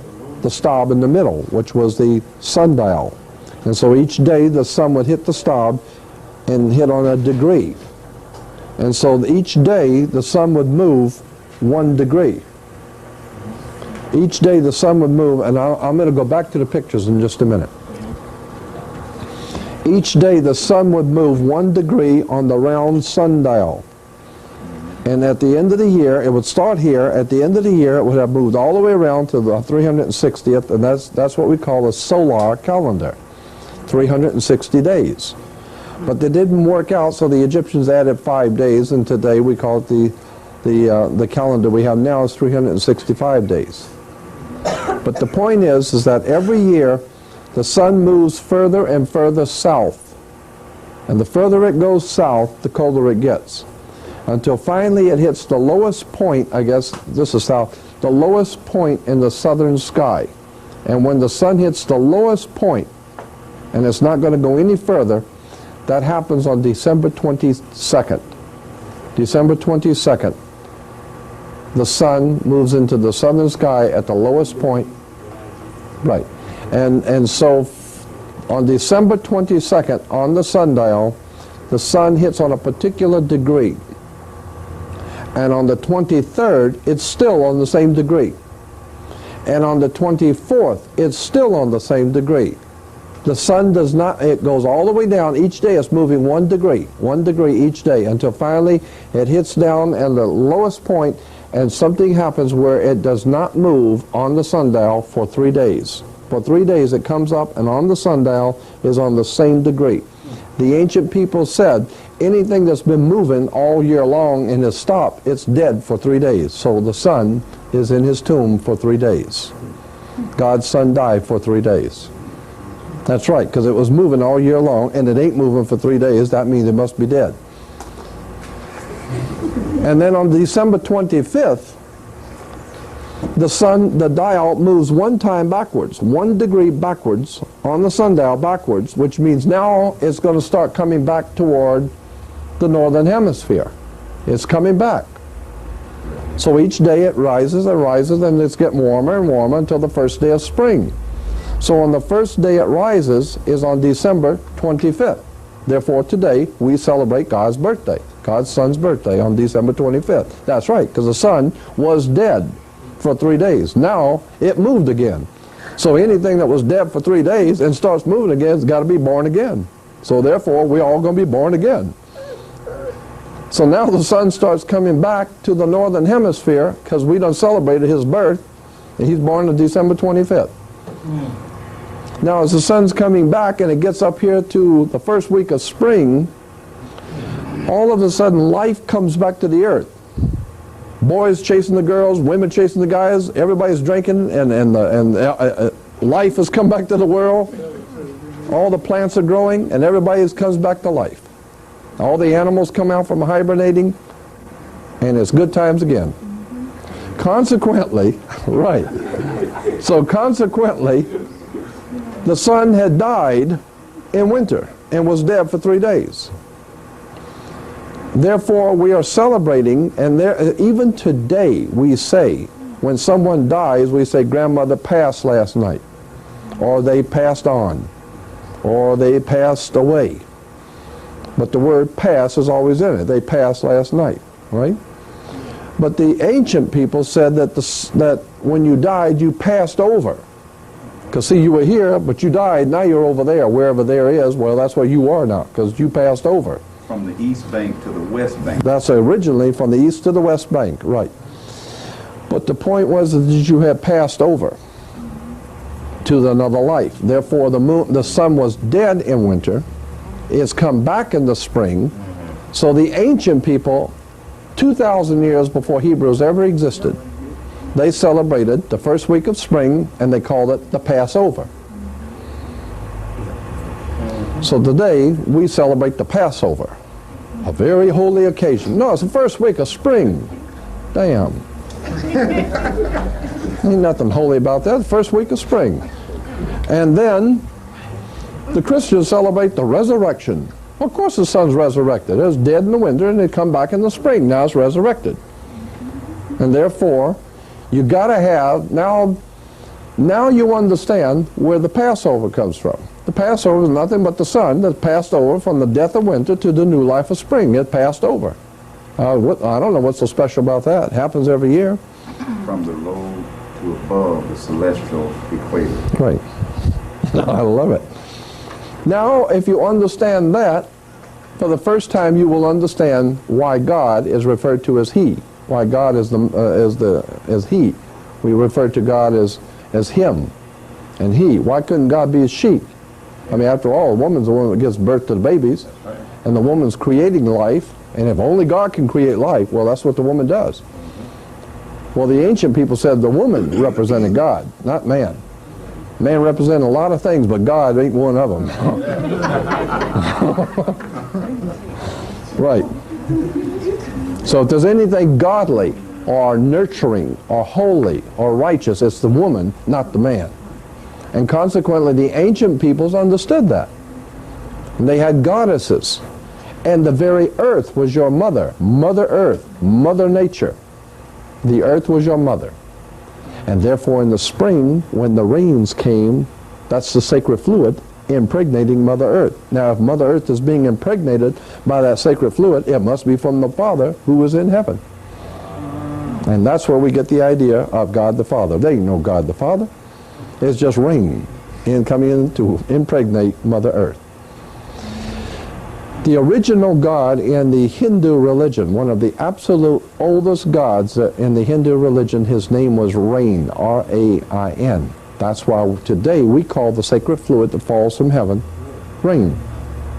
stab in the middle, which was the sundial. And so each day the sun would hit the stab and hit on a degree. And so each day the sun would move 1 degree. Each day the sun would move, and I'm going to go back to the pictures in just a minute. Each day the sun would move 1 degree on the round sundial. And at the end of the year, it would start here. At the end of the year, it would have moved all the way around to the 360th, and that's what we call a solar calendar, 360 days. But they didn't work out, so the Egyptians added 5 days, and today we call it the calendar we have now is 365 days. But the point is that every year the sun moves further and further south, and the further it goes south, the colder it gets, until finally it hits the lowest point, I guess this is south, the lowest point in the southern sky. And when the sun hits the lowest point, and it's not going to go any further, that happens on December 22nd. December 22nd, the sun moves into the southern sky at the lowest point. Right. And so on December 22nd, on the sundial, the sun hits on a particular degree. And on the 23rd, it's still on the same degree. And on the 24th, it's still on the same degree. The sun does not, it goes all the way down. Each day it's moving 1 degree each day, until finally it hits down at the lowest point, and something happens where it does not move on the sundial for 3 days. For 3 days it comes up, and on the sundial is on the same degree. The ancient people said anything that's been moving all year long and has stopped, it's dead for 3 days. So the sun is in his tomb for 3 days. God's Son died for 3 days. That's right, because it was moving all year long, and it ain't moving for 3 days. That means it must be dead. And then on December 25th, the dial moves 1 time backwards, 1 degree backwards on the sundial backwards, which means now it's going to start coming back toward the northern hemisphere. It's coming back. So each day it rises and rises, and it's getting warmer and warmer until the first day of spring. So on the first day it rises is on December 25th. Therefore today we celebrate God's birthday, God's Son's birthday on December 25th. That's right, because the sun was dead for 3 days. Now it moved again. So anything that was dead for 3 days and starts moving again has got to be born again. So therefore we're all going to be born again. So now the sun starts coming back to the northern hemisphere because we done celebrated his birth, and he's born on December 25th. Now, as the sun's coming back and it gets up here to the first week of spring, all of a sudden life comes back to the earth. Boys chasing the girls, women chasing the guys, everybody's drinking, and life has come back to the world. All the plants are growing, and everybody comes back to life. All the animals come out from hibernating, and it's good times again. Consequently, right. So consequently, the sun had died in winter and was dead for 3 days. Therefore, we are celebrating, and even today we say, when someone dies, we say, grandmother passed last night, or they passed on, or they passed away. But the word pass is always in it. They passed last night, right? But the ancient people said that, that when you died, you passed over. Because see, you were here, but you died, now you're over there, wherever there is. Well, that's where you are now, because you passed over. From the east bank to the west bank. That's originally from the east to the west bank, right. But the point was that you had passed over to another life. Therefore, the sun was dead in winter. It's come back in the spring. So the ancient people, 2,000 years before Hebrews ever existed, they celebrated the first week of spring, and they called it the Passover. So today, we celebrate the Passover, a very holy occasion. No, it's the first week of spring. Damn. Ain't nothing holy about that. The first week of spring. And then, the Christians celebrate the resurrection. Of course the sun's resurrected. It was dead in the winter, and it come back in the spring. Now it's resurrected. And therefore, you got to have, now you understand where the Passover comes from. The Passover is nothing but the sun that passed over from the death of winter to the new life of spring. It passed over. I don't know what's so special about that. It happens every year. From the low to above the celestial equator. Right. I love it. Now, if you understand that, for the first time you will understand why God is referred to as He. Why God is He. We refer to God as Him and He. Why couldn't God be a she? I mean, after all, a woman's the one that gives birth to the babies, and the woman's creating life, and if only God can create life, well, that's what the woman does. Well, the ancient people said the woman represented God, not man. Man represented a lot of things, but God ain't one of them. Right. So if there's anything godly or nurturing or holy or righteous, it's the woman, not the man. And consequently, the ancient peoples understood that. And they had goddesses. And the very earth was your mother. Mother Earth, Mother Nature. The earth was your mother. And therefore in the spring, when the rains came, that's the sacred fluid impregnating Mother Earth. Now if Mother Earth is being impregnated by that sacred fluid, it must be from the Father who is in heaven. And that's where we get the idea of God the Father. There ain't no God the Father. It's just rain coming in to impregnate Mother Earth. The original God in the Hindu religion, one of the absolute oldest gods in the Hindu religion, his name was Rain, R-A-I-N. That's why today we call the sacred fluid that falls from heaven rain.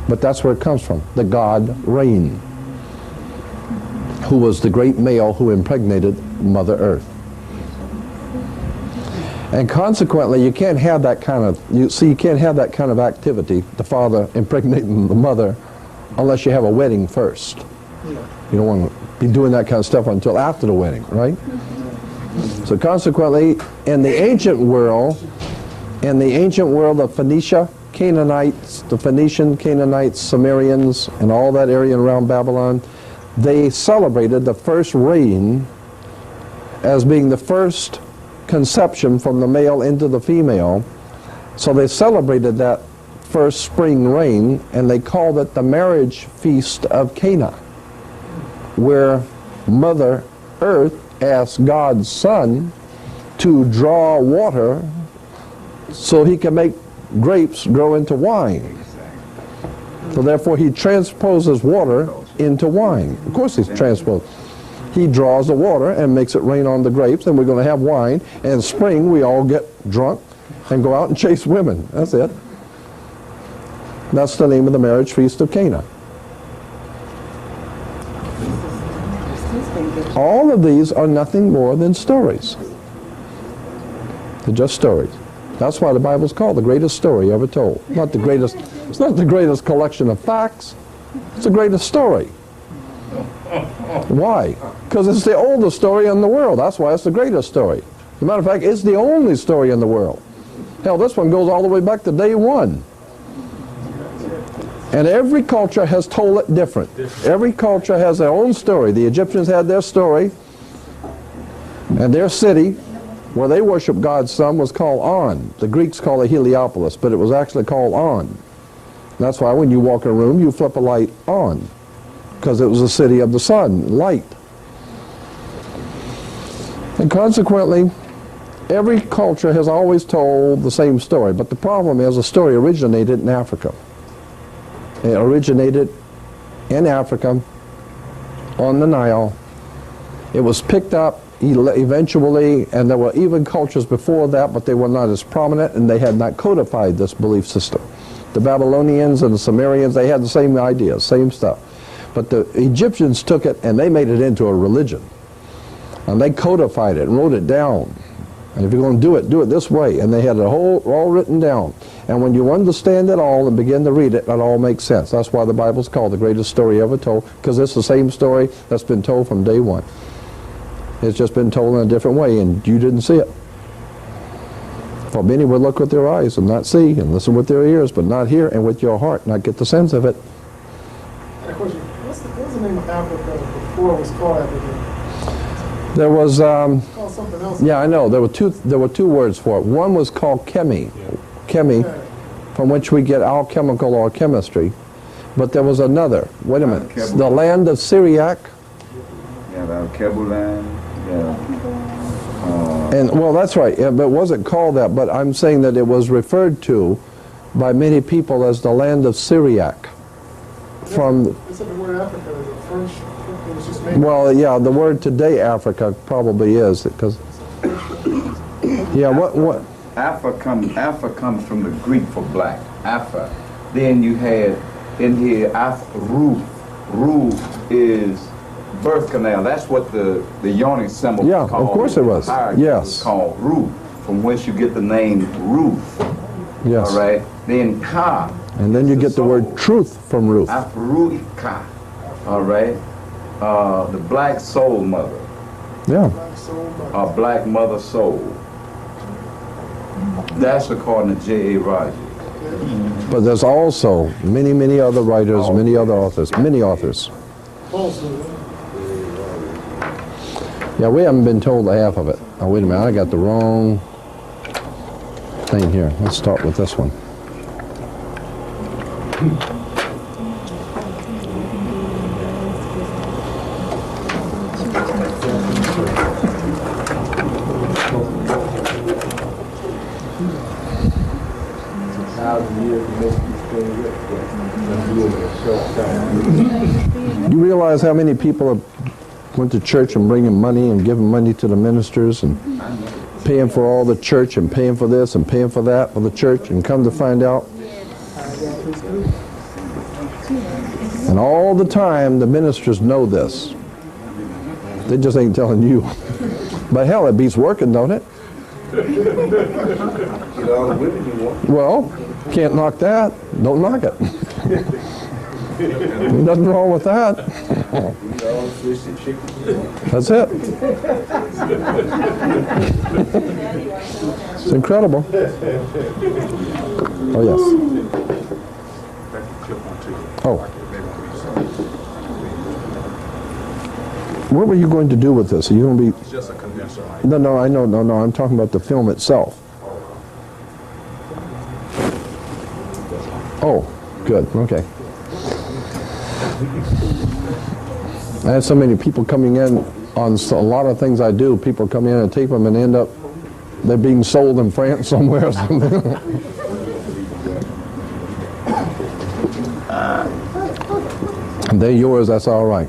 But that's where it comes from, the god Rain, who was the great male who impregnated Mother Earth. And consequently, you can't have that kind of, you can't have that kind of activity, the father impregnating the mother, unless you have a wedding first. You don't want to be doing that kind of stuff until after the wedding, right? So consequently, in the ancient world of Phoenicia, Canaanites, the Phoenician, Canaanites, Sumerians, and all that area around Babylon, they celebrated the first rain as being the first conception from the male into the female. So they celebrated that first spring rain, and they called it the marriage feast of Cana, where Mother Earth asked God's Son to draw water so he can make grapes grow into wine. So therefore he transposes water into wine. Of course he's transposed. He draws the water and makes it rain on the grapes, and we're going to have wine. And in spring we all get drunk and go out and chase women. That's it. That's the name of the marriage feast of Cana. All of these are nothing more than stories. They're just stories. That's why the Bible's called the greatest story ever told. Not the greatest, it's not the greatest collection of facts. It's the greatest story. Why? Because it's the oldest story in the world. That's why it's the greatest story. As a matter of fact, it's the only story in the world. Hell, this one goes all the way back to day one. And every culture has told it different. Every culture has their own story. The Egyptians had their story, and their city, where they worship God's sun, was called On. The Greeks call it Heliopolis, but it was actually called On. That's why when you walk in a room, you flip a light on, because it was the city of the sun, light. And consequently, every culture has always told the same story, but the problem is the story originated in Africa. It originated in Africa, on the Nile. It was picked up eventually, and there were even cultures before that, but they were not as prominent, and they had not codified this belief system. The Babylonians and the Sumerians, they had the same ideas, same stuff. But the Egyptians took it and they made it into a religion. And they codified it and wrote it down. And if you're going to do it this way. And they had it all written down. And when you understand it all and begin to read it, it all makes sense. That's why the Bible's called the greatest story ever told, because it's the same story that's been told from day one. It's just been told in a different way, and you didn't see it. For many would look with their eyes and not see, and listen with their ears, but not hear, and with your heart not get the sense of it. What's the name of Africa before it was called Africa? There was, Called something else. yeah, I know. There were two words for it. One was called Chemi, from which we get alchemical or chemistry. But there was another. Wait a minute. The land of Syriac. Yeah, the Kebulan. Yeah. And well, that's right. Yeah, but it wasn't called that. But I'm saying that it was referred to by many people as the land of Syriac. From They said the word Africa is a French. It was just made. well, yeah, the word today Africa probably is because. Yeah. What? Alpha comes from the Greek for black. Alpha. Then you had in here Ruth. Ruth is birth canal. That's what the yawning symbol was called. Yeah, of course it was. Yes. It was called Ruth, from whence you get the name Ruth. Yes. All right. Then Ka. And then you get the word truth from Ruth. Afruika. All right. The black soul mother. Yeah. Black mother soul. That's according to J.A. Rogers. But there's also many, many other writers, many other authors, many authors. Yeah, we haven't been told the half of it. Oh, wait a minute, I got the wrong thing here. Let's start with this one. You realize how many people have went to church and bringing money and giving money to the ministers and paying for all the church and paying for this and paying for that for the church, and come to find out, and all the time the ministers know this. They just ain't telling you. But hell, it beats working, don't it? Well, can't knock that. Don't knock it. Nothing wrong with that. That's it. It's incredible. Oh, yes. Oh. What were you going to do with this? Are you going to be... It's just a condenser. No, I know, no, I'm talking about the film itself. Oh, good, okay. I had so many people coming in on a lot of things I do. People come in and tape them and end up, they're being sold in France somewhere or something. And they're yours, that's all right.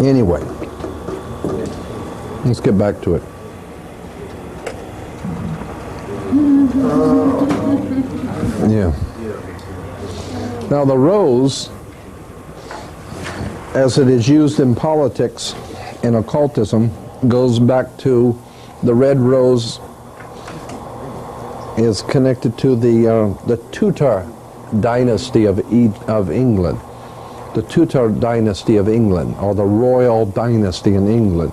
Anyway, Let's get back to it. Yeah. Now the rose, as it is used in politics and occultism, goes back to the red rose is connected to the Tudor dynasty of England. The Tudor dynasty of England, or the royal dynasty in England.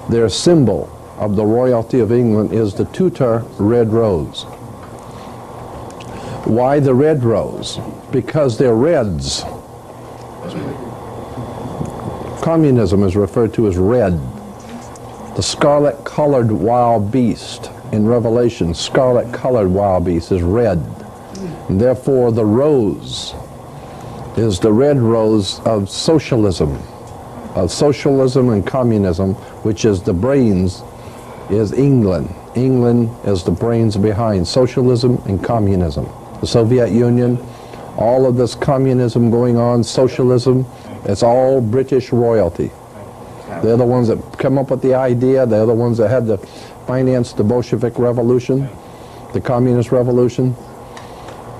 Their symbol of the royalty of England is the Tudor red rose. Why the red rose? Because they're reds. Communism is referred to as red. The scarlet-colored wild beast in Revelation, scarlet-colored wild beast is red. And therefore the rose is the red rose of socialism and communism, which is the brains, is England. England is the brains behind socialism and communism. The Soviet Union, all of this communism going on, socialism, it's all British royalty. They're the ones that come up with the idea. They're the ones that had to finance the Bolshevik Revolution, the Communist Revolution.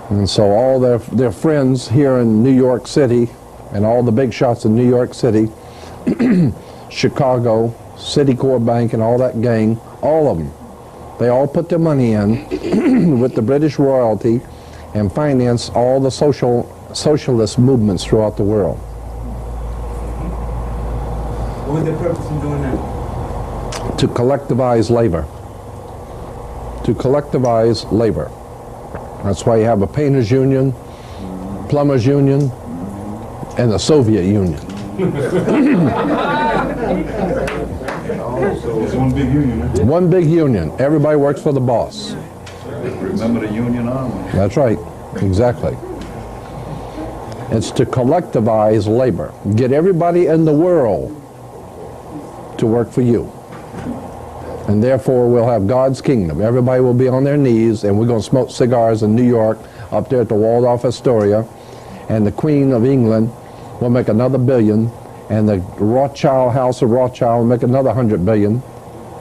And so all their friends here in New York City, and all the big shots in New York City, Chicago, Citicorp Bank, and all that gang, all of them, they all put their money in with the British royalty and finance all the socialist movements throughout the world. What was the purpose in doing that? To collectivize labor. To collectivize labor. That's why you have a painters union, plumbers union, and the Soviet Union. It's one big union, huh? One big union. Everybody works for the boss. Remember the Union Army? That's right. Exactly. It's to collectivize labor. Get everybody in the world to work for you. And therefore we'll have God's kingdom. Everybody will be on their knees, and we're going to smoke cigars in New York up there at the Waldorf Astoria, and the Queen of England will make another billion, and the Rothschild House of Rothschild will make another 100 billion,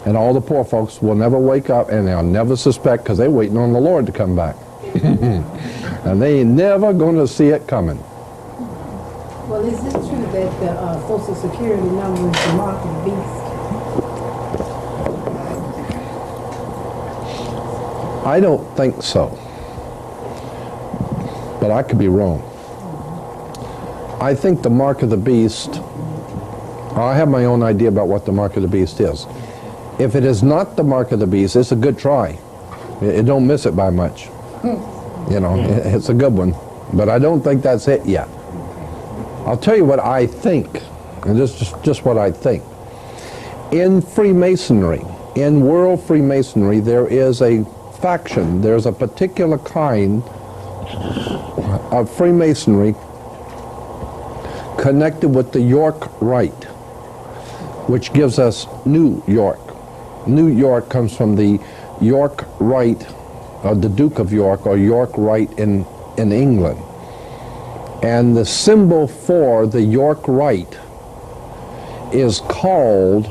and all the poor folks will never wake up, and they'll never suspect, because they're waiting on the Lord to come back. And they ain't never going to see it coming. Well, is it true that the Social Security number is the mark of the beast? I don't think so, but I could be wrong. I think the mark of the beast, I have my own idea about what the mark of the beast is. If it is not the mark of the beast, it's a good try. It don't miss it by much. You know, it's a good one, but I don't think that's it yet. I'll tell you what I think, and this is just what I think. In Freemasonry, in world Freemasonry, there is a faction, there's a particular kind of Freemasonry connected with the York Rite, which gives us New York. New York comes from the York Rite, or the Duke of York, or York Rite in England. And the symbol for the York Rite is called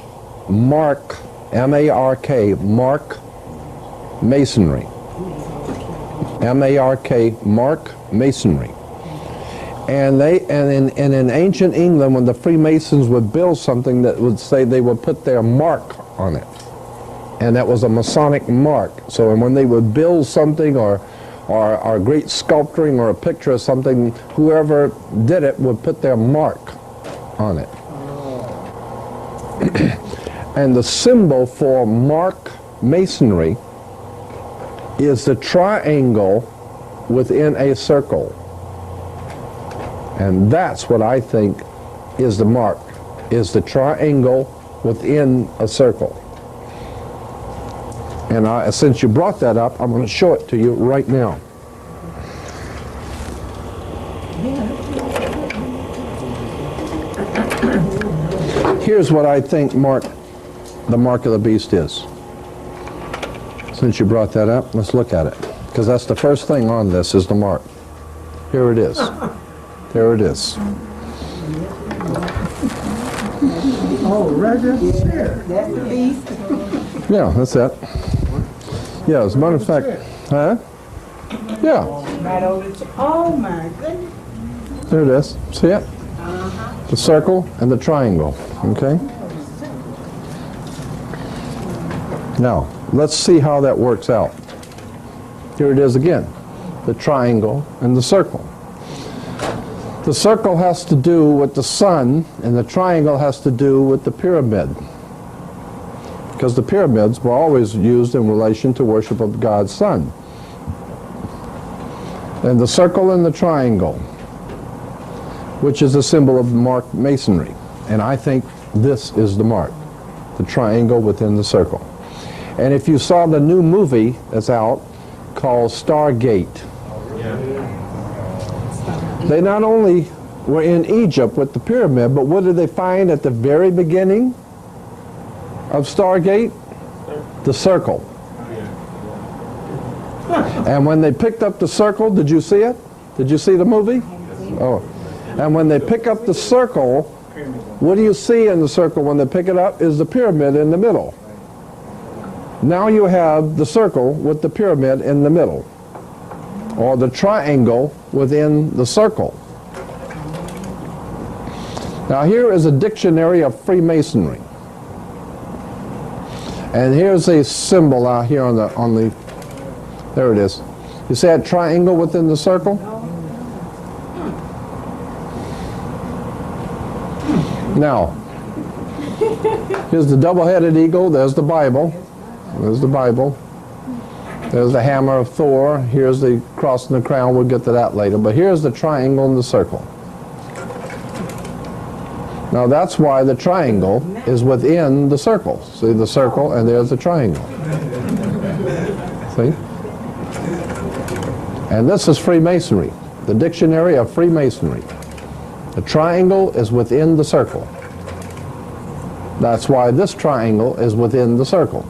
Mark, M-A-R-K, Mark Masonry. M-A-R-K, Mark Masonry. And in ancient England, when the Freemasons would build something, that would say they would put their mark on it. And that was a Masonic mark. So when they would build something or great sculpturing or a picture of something, whoever did it would put their mark on it. And the symbol for Mark Masonry is the triangle within a circle. And that's what I think is the mark, is the triangle within a circle. And since you brought that up, I'm going to show it to you right now. Here's what I think the mark of the beast is. Since you brought that up, let's look at it. Because that's the first thing on this is the mark. Here it is. There it is. Oh, right there. That's the beast. Yeah, that's it. Yeah, as a matter of fact, huh? Yeah, Right over the, oh my goodness. there it is. See it? The circle and the triangle, okay? Now, let's see how that works out. Here it is again, the triangle and the circle. The circle has to do with the sun, and the triangle has to do with the pyramid. Because the pyramids were always used in relation to worship of God's sun. And the circle and the triangle, which is a symbol of marked masonry. And I think this is the mark, the triangle within the circle. And if you saw the new movie that's out called Stargate, they not only were in Egypt with the pyramid, but what did they find at the very beginning of Stargate? The circle. And when they picked up the circle, did you see it? Did you see the movie? Oh. And when they pick up the circle, what do you see in the circle when they pick it up? Is the pyramid in the middle. Now you have the circle with the pyramid in the middle, or the triangle within the circle. Now here is a dictionary of Freemasonry. And here's a symbol out here on the there it is. You see that triangle within the circle? Now, here's the double-headed eagle, there's the Bible. There's the Bible. There's the hammer of Thor. Here's the cross and the crown. We'll get to that later. But here's the triangle and the circle. Now that's why the triangle is within the circle. See the circle, and there's the triangle. See? And this is Freemasonry, the dictionary of Freemasonry. The triangle is within the circle. That's why this triangle is within the circle.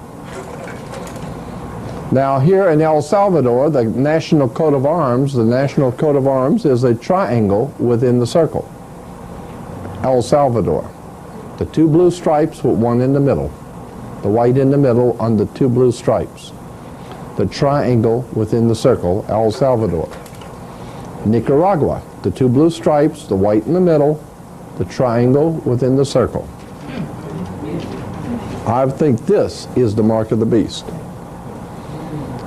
Now here in El Salvador, the national coat of arms, is a triangle within the circle. El Salvador. The two blue stripes with one in the middle. The white in the middle on the two blue stripes. The triangle within the circle, El Salvador. Nicaragua, the two blue stripes, the white in the middle, the triangle within the circle. I think this is the mark of the beast.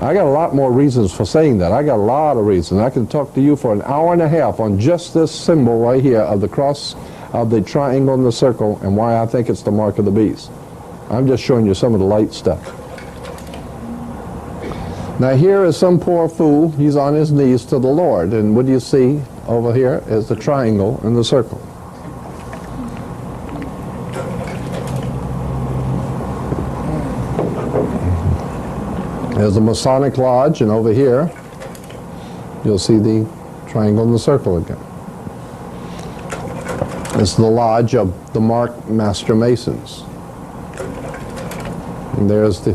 I got a lot more reasons for saying that. I got a lot of reasons. I can talk to you for an hour and a half on just this symbol right here of the cross, of the triangle and the circle, and why I think it's the mark of the beast. I'm just showing you some of the light stuff. Now here is some poor fool. He's on his knees to the Lord. And what do you see over here is the triangle and the circle. There's the Masonic Lodge, and over here you'll see the triangle and the circle again. It's the lodge of the Mark Master Masons. And there's the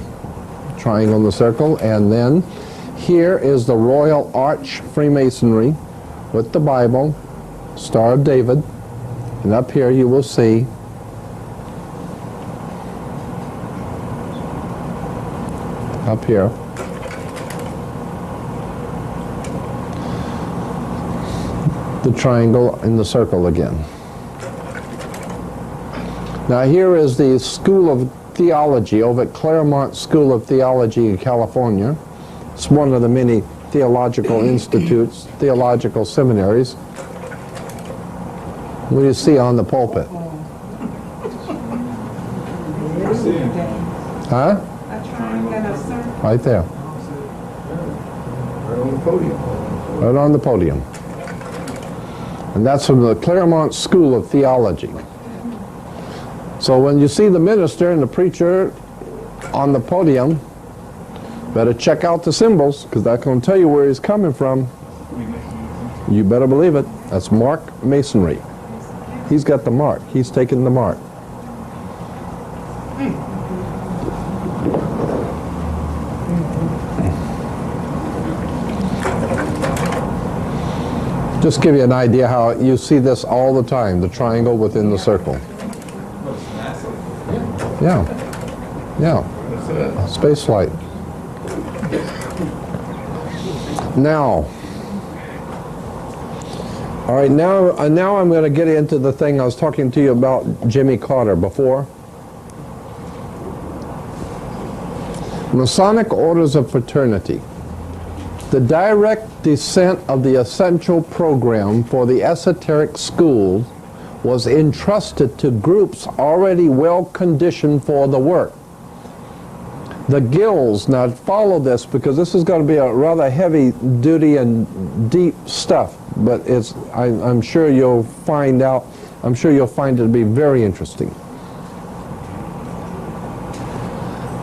triangle and the circle, and then here is the Royal Arch Freemasonry with the Bible, Star of David, and up here you will see up here the triangle and the circle again. Now here is the School of Theology over at Claremont School of Theology in California. It's one of the many theological institutes, theological seminaries. What do you see on the pulpit? Huh? Right there. Right on the podium. Right on the podium. And that's from the Claremont School of Theology. So when you see the minister and the preacher on the podium, better check out the symbols, because that's going to tell you where he's coming from. You better believe it. That's Mark Masonry. He's got the mark. He's taken the mark. Just give you an idea how you see this all the time, the triangle within the circle. Yeah. Yeah. Space flight. Now, all right, now I'm going to get into the thing I was talking to you about Jimmy Carter before. Masonic orders of fraternity. The direct descent of the essential program for the esoteric schools was entrusted to groups already well conditioned for the work. The guilds, now follow this because this is going to be a rather heavy duty and deep stuff, but I'm sure you'll find out, I'm sure you'll find it to be very interesting.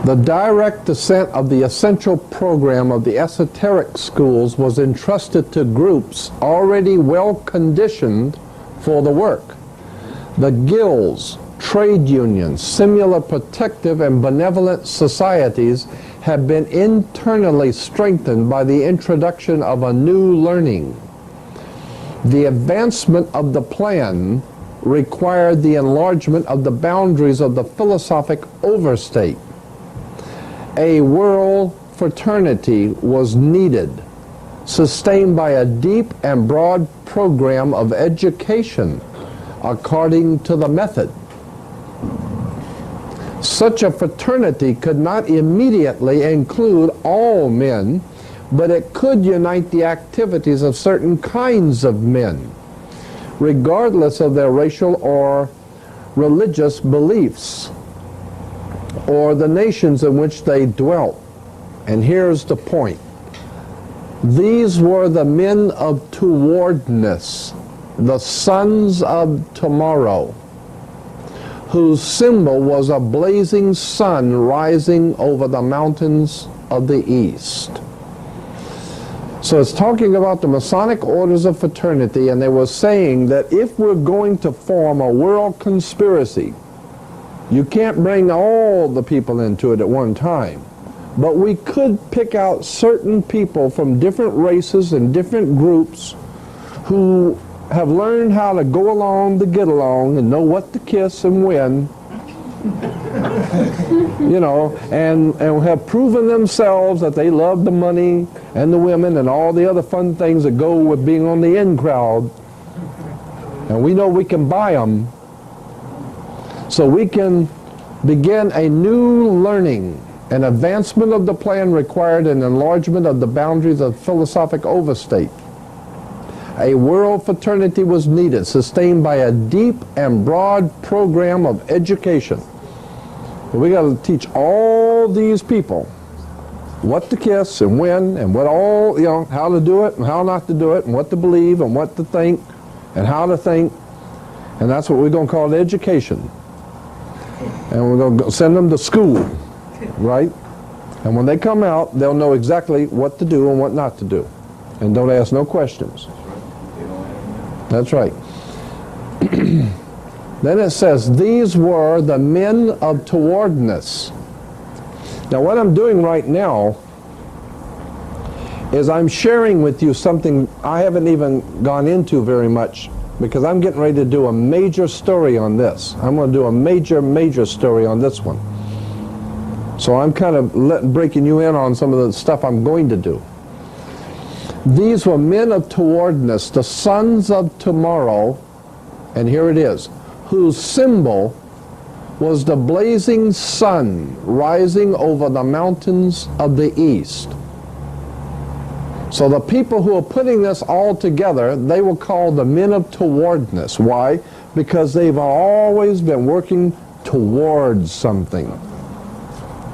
The direct descent of the essential program of the esoteric schools was entrusted to groups already well conditioned for the work. The guilds, trade unions, similar protective and benevolent societies have been internally strengthened by the introduction of a new learning. The advancement of the plan required the enlargement of the boundaries of the philosophic overstate. A world fraternity was needed, sustained by a deep and broad program of education according to the method. Such a fraternity could not immediately include all men, but it could unite the activities of certain kinds of men, regardless of their racial or religious beliefs, or the nations in which they dwelt. And here's the point. These were the men of towardness, the sons of tomorrow, whose symbol was a blazing sun rising over the mountains of the east. So it's talking about the Masonic orders of fraternity, and they were saying that if we're going to form a world conspiracy, you can't bring all the people into it at one time, but we could pick out certain people from different races and different groups who have learned how to go along to get along and know what to kiss and when, you know, and have proven themselves that they love the money and the women and all the other fun things that go with being on the in crowd. And we know we can buy them. So we can begin a new learning. An advancement of the plan required an enlargement of the boundaries of philosophic overstate. A world fraternity was needed, sustained by a deep and broad program of education. We got to teach all these people what to kiss and when and what all, you know, how to do it and how not to do it and what to believe and what to think and how to think. And that's what we're going to call it, education. And we're going to send them to school, right? And when they come out, they'll know exactly what to do and what not to do. And don't ask no questions. That's right. Then it says, these were the men of towardness. Now what I'm doing right now is I'm sharing with you something I haven't even gone into very much, because I'm getting ready to do a major story on this. I'm going to do a major story on this one. So I'm kind of breaking you in on some of the stuff I'm going to do. These were men of towardness, the sons of tomorrow, and here it is, whose symbol was the blazing sun rising over the mountains of the east. So the people who are putting this all together, they were called the men of towardness. Why? Because they've always been working towards something.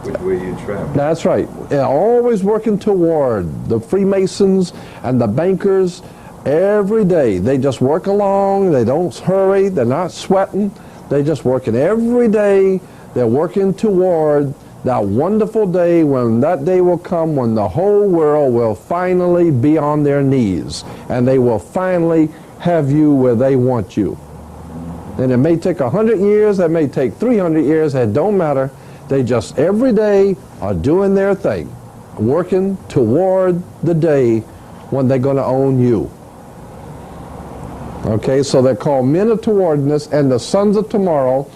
Which way you travel. That's right. Yeah, always working toward. The Freemasons and the bankers, every day, they just work along, they don't hurry, they're not sweating, they're just working every day, they're working toward that wonderful day when that day will come when the whole world will finally be on their knees and they will finally have you where they want you. And it may take 100 years, it may take 300 years, it don't matter. They just every day are doing their thing, working toward the day when they're going to own you. Okay, so they're called men of towardness and the sons of tomorrow,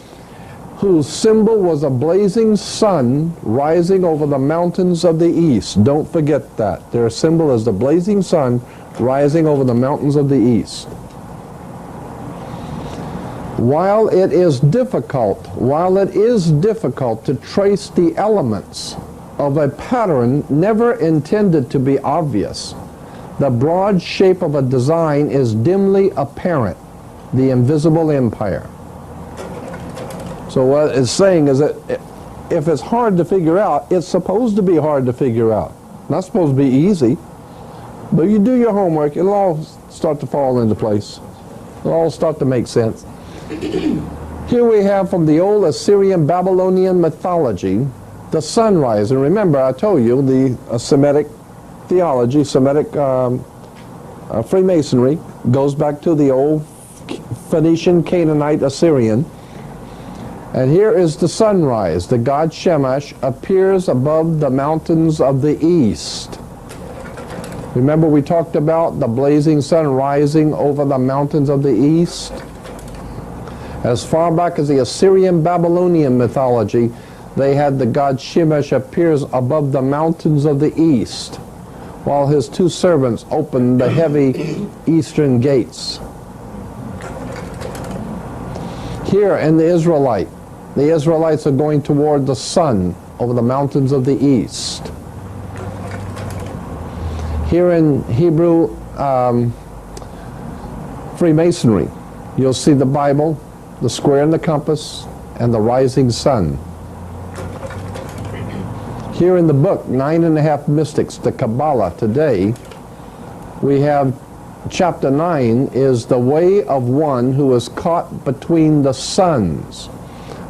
whose symbol was a blazing sun rising over the mountains of the east. Don't forget that. Their symbol is the blazing sun rising over the mountains of the east. While it is difficult to trace the elements of a pattern never intended to be obvious, the broad shape of a design is dimly apparent, the invisible empire. So what it's saying is that if it's hard to figure out, it's supposed to be hard to figure out. Not supposed to be easy. But you do your homework, it'll all start to fall into place. It'll all start to make sense. Here we have from the old Assyrian Babylonian mythology, the sunrise. And remember, I told you, the Semitic theology, Semitic Freemasonry, goes back to the old Phoenician, Canaanite, Assyrian. And here is the sunrise. The god Shamash appears above the mountains of the east. Remember we talked about the blazing sun rising over the mountains of the east? As far back as the Assyrian Babylonian mythology, they had the god Shamash appears above the mountains of the east, while his two servants opened the heavy eastern gates. Here in the Israelites are going toward the sun over the mountains of the east. Here in Hebrew Freemasonry, you'll see the Bible, the square and the compass, and the rising sun. Here in the book, 9.5 Mystics, the Kabbalah, today, we have chapter 9 is the way of one who is caught between the suns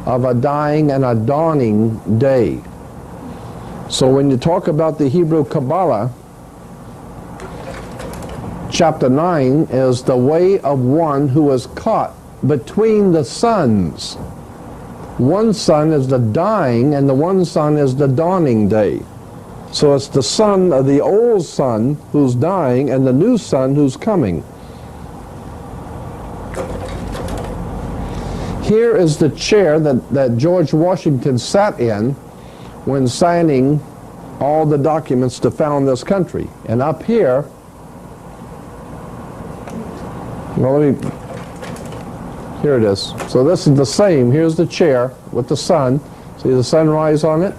of a dying and a dawning day. So when you talk about the Hebrew Kabbalah, chapter 9 is the way of one who is caught between the suns. One sun is the dying and the one sun is the dawning day. So it's the sun of the old sun who's dying and the new sun who's coming. Here is the chair that George Washington sat in when signing all the documents to found this country. And up here, well, here it is. So this is the same. Here's the chair with the sun. See the sunrise on it?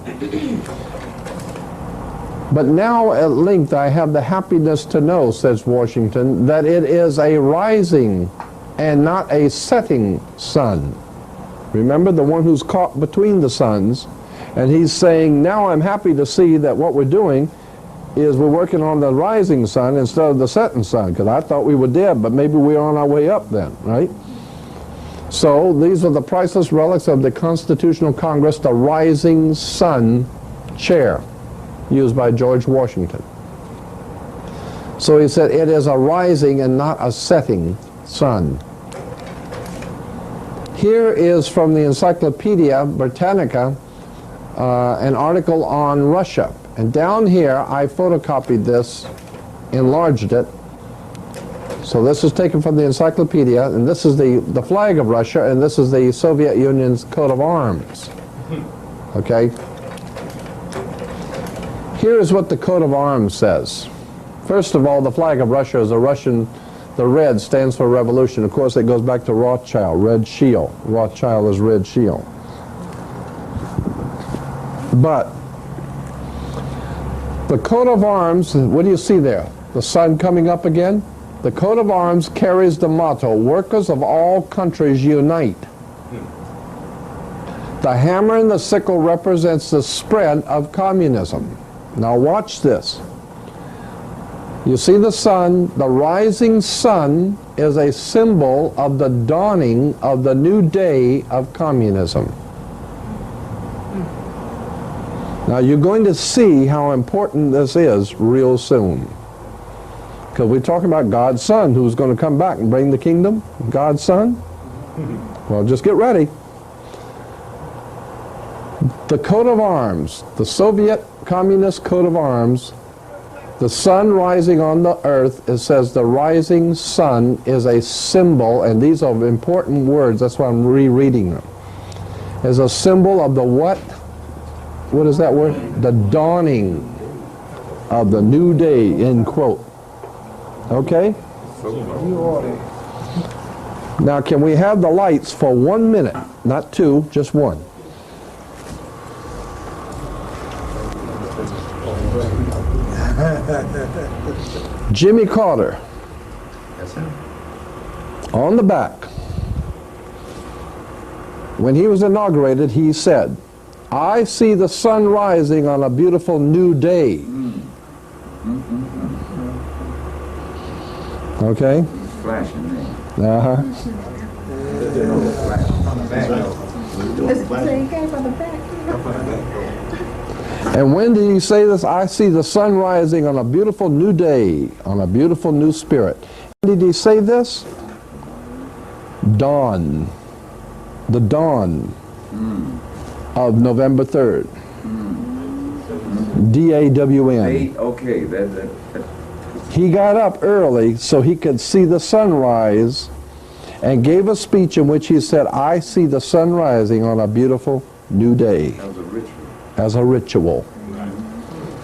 But now at length I have the happiness to know, says Washington, that it is a rising and not a setting sun. Remember, the one who's caught between the suns. And he's saying, now I'm happy to see that what we're doing is we're working on the rising sun instead of the setting sun, because I thought we were dead, but maybe we're on our way up then, right? So these are the priceless relics of the Constitutional Congress, the rising sun chair, used by George Washington. So he said it is a rising and not a setting sun. Here is from the Encyclopedia Britannica an article on Russia. And down here I photocopied this, enlarged it. So this is taken from the encyclopedia, and this is the flag of Russia, and this is the Soviet Union's coat of arms. Okay? Here is what the coat of arms says. First of all, the flag of Russia is a Russian, the red stands for revolution. Of course, it goes back to Rothschild, red shield. Rothschild is red shield. But the coat of arms, what do you see there? The sun coming up again? The coat of arms carries the motto, workers of all countries unite. The hammer and the sickle represents the spread of communism. Now watch this. You see the sun, the rising sun is a symbol of the dawning of the new day of communism. Now you're going to see how important this is real soon. Because we're talking about God's Son who's going to come back and bring the kingdom. God's Son. Well, just get ready. The coat of arms, the Soviet Communist coat of arms, The sun rising on the earth, it says the rising sun is a symbol, and these are important words, that's why I'm rereading them, is a symbol of the what? What is that word? The dawning of the new day, end quote. Okay? Now can we have the lights for 1 minute? Not two, just one. Jimmy Carter. On the back. When he was inaugurated, he said, "I see the sun rising on a beautiful new day." Okay? Flashing there. Uh-huh. So you came from the back. And when did he say this? "I see the sun rising on a beautiful new day, on a beautiful new spirit." When did he say this? Dawn. The dawn of November 3rd. D-A-W-N. Okay, that. He got up early so he could see the sunrise and gave a speech in which he said, "I see the sun rising on a beautiful new day." That was a ritual. As a ritual.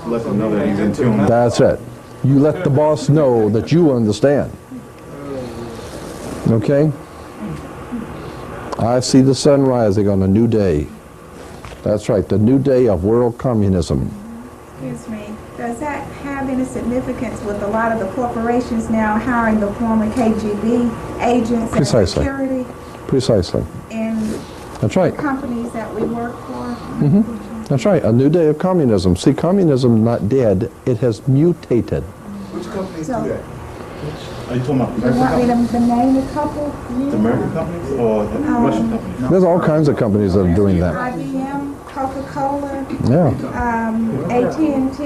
Let them know that he's in tune. That's it. You let the boss know that you understand. Okay? I see the sun rising on a new day. That's right, the new day of world communism. Excuse me. Does that have any significance with a lot of the corporations now hiring the former KGB agents and Precisely. security Precisely. in That's right. companies that we work for? That's right, a new day of communism. See, communism is not dead, it has mutated. Which companies So- do that? Are you talking about You want me to name a couple? the American companies or the Russian companies? There's all kinds of companies that are doing that. IBM, Coca-Cola, Yeah, AT&T,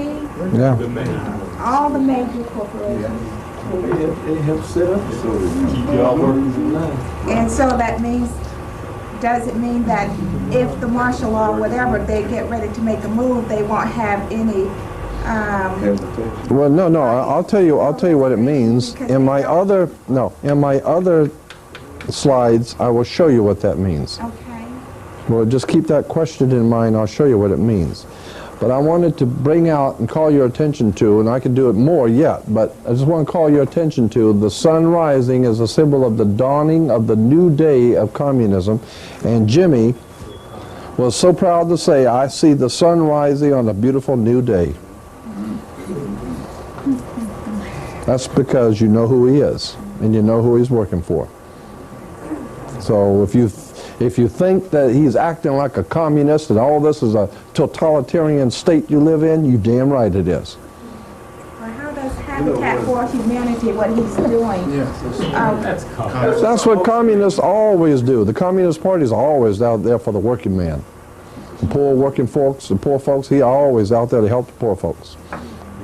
yeah. all the major corporations. They help set up the And so that means, does it mean that if the martial law, whatever, they get ready to make a move, they won't have any, Well, no, I'll tell you what it means. In my other slides, I will show you what that means. okay. Well, just keep that question in mind. I'll show you what it means. But I wanted to bring out and call your attention to, and I can do it more yet, but I just want to call your attention to the sun rising as a symbol of the dawning of the new day of communism. And Jimmy was so proud to say, "I see the sun rising on a beautiful new day." That's because you know who he is, and you know who he's working for. So if you think that he's acting like a communist and all this is a totalitarian state you live in, you damn right it is. Well, how does Habitat for Humanity, what he's doing? That's what communists always do. The Communist Party is always out there for the working man. The poor working folks, the poor folks, he always out there to help the poor folks.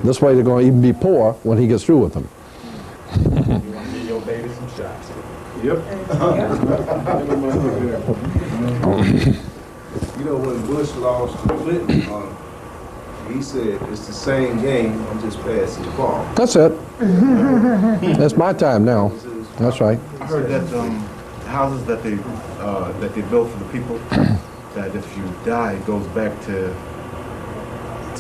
This way they're going to even be poor when he gets through with them. Yep. You know, when Bush lost to Clinton, he said, "It's the same game, I'm just passing the ball." That's it. That's my time now. That's right. I heard that houses that they built for the people, that if you die, it goes back to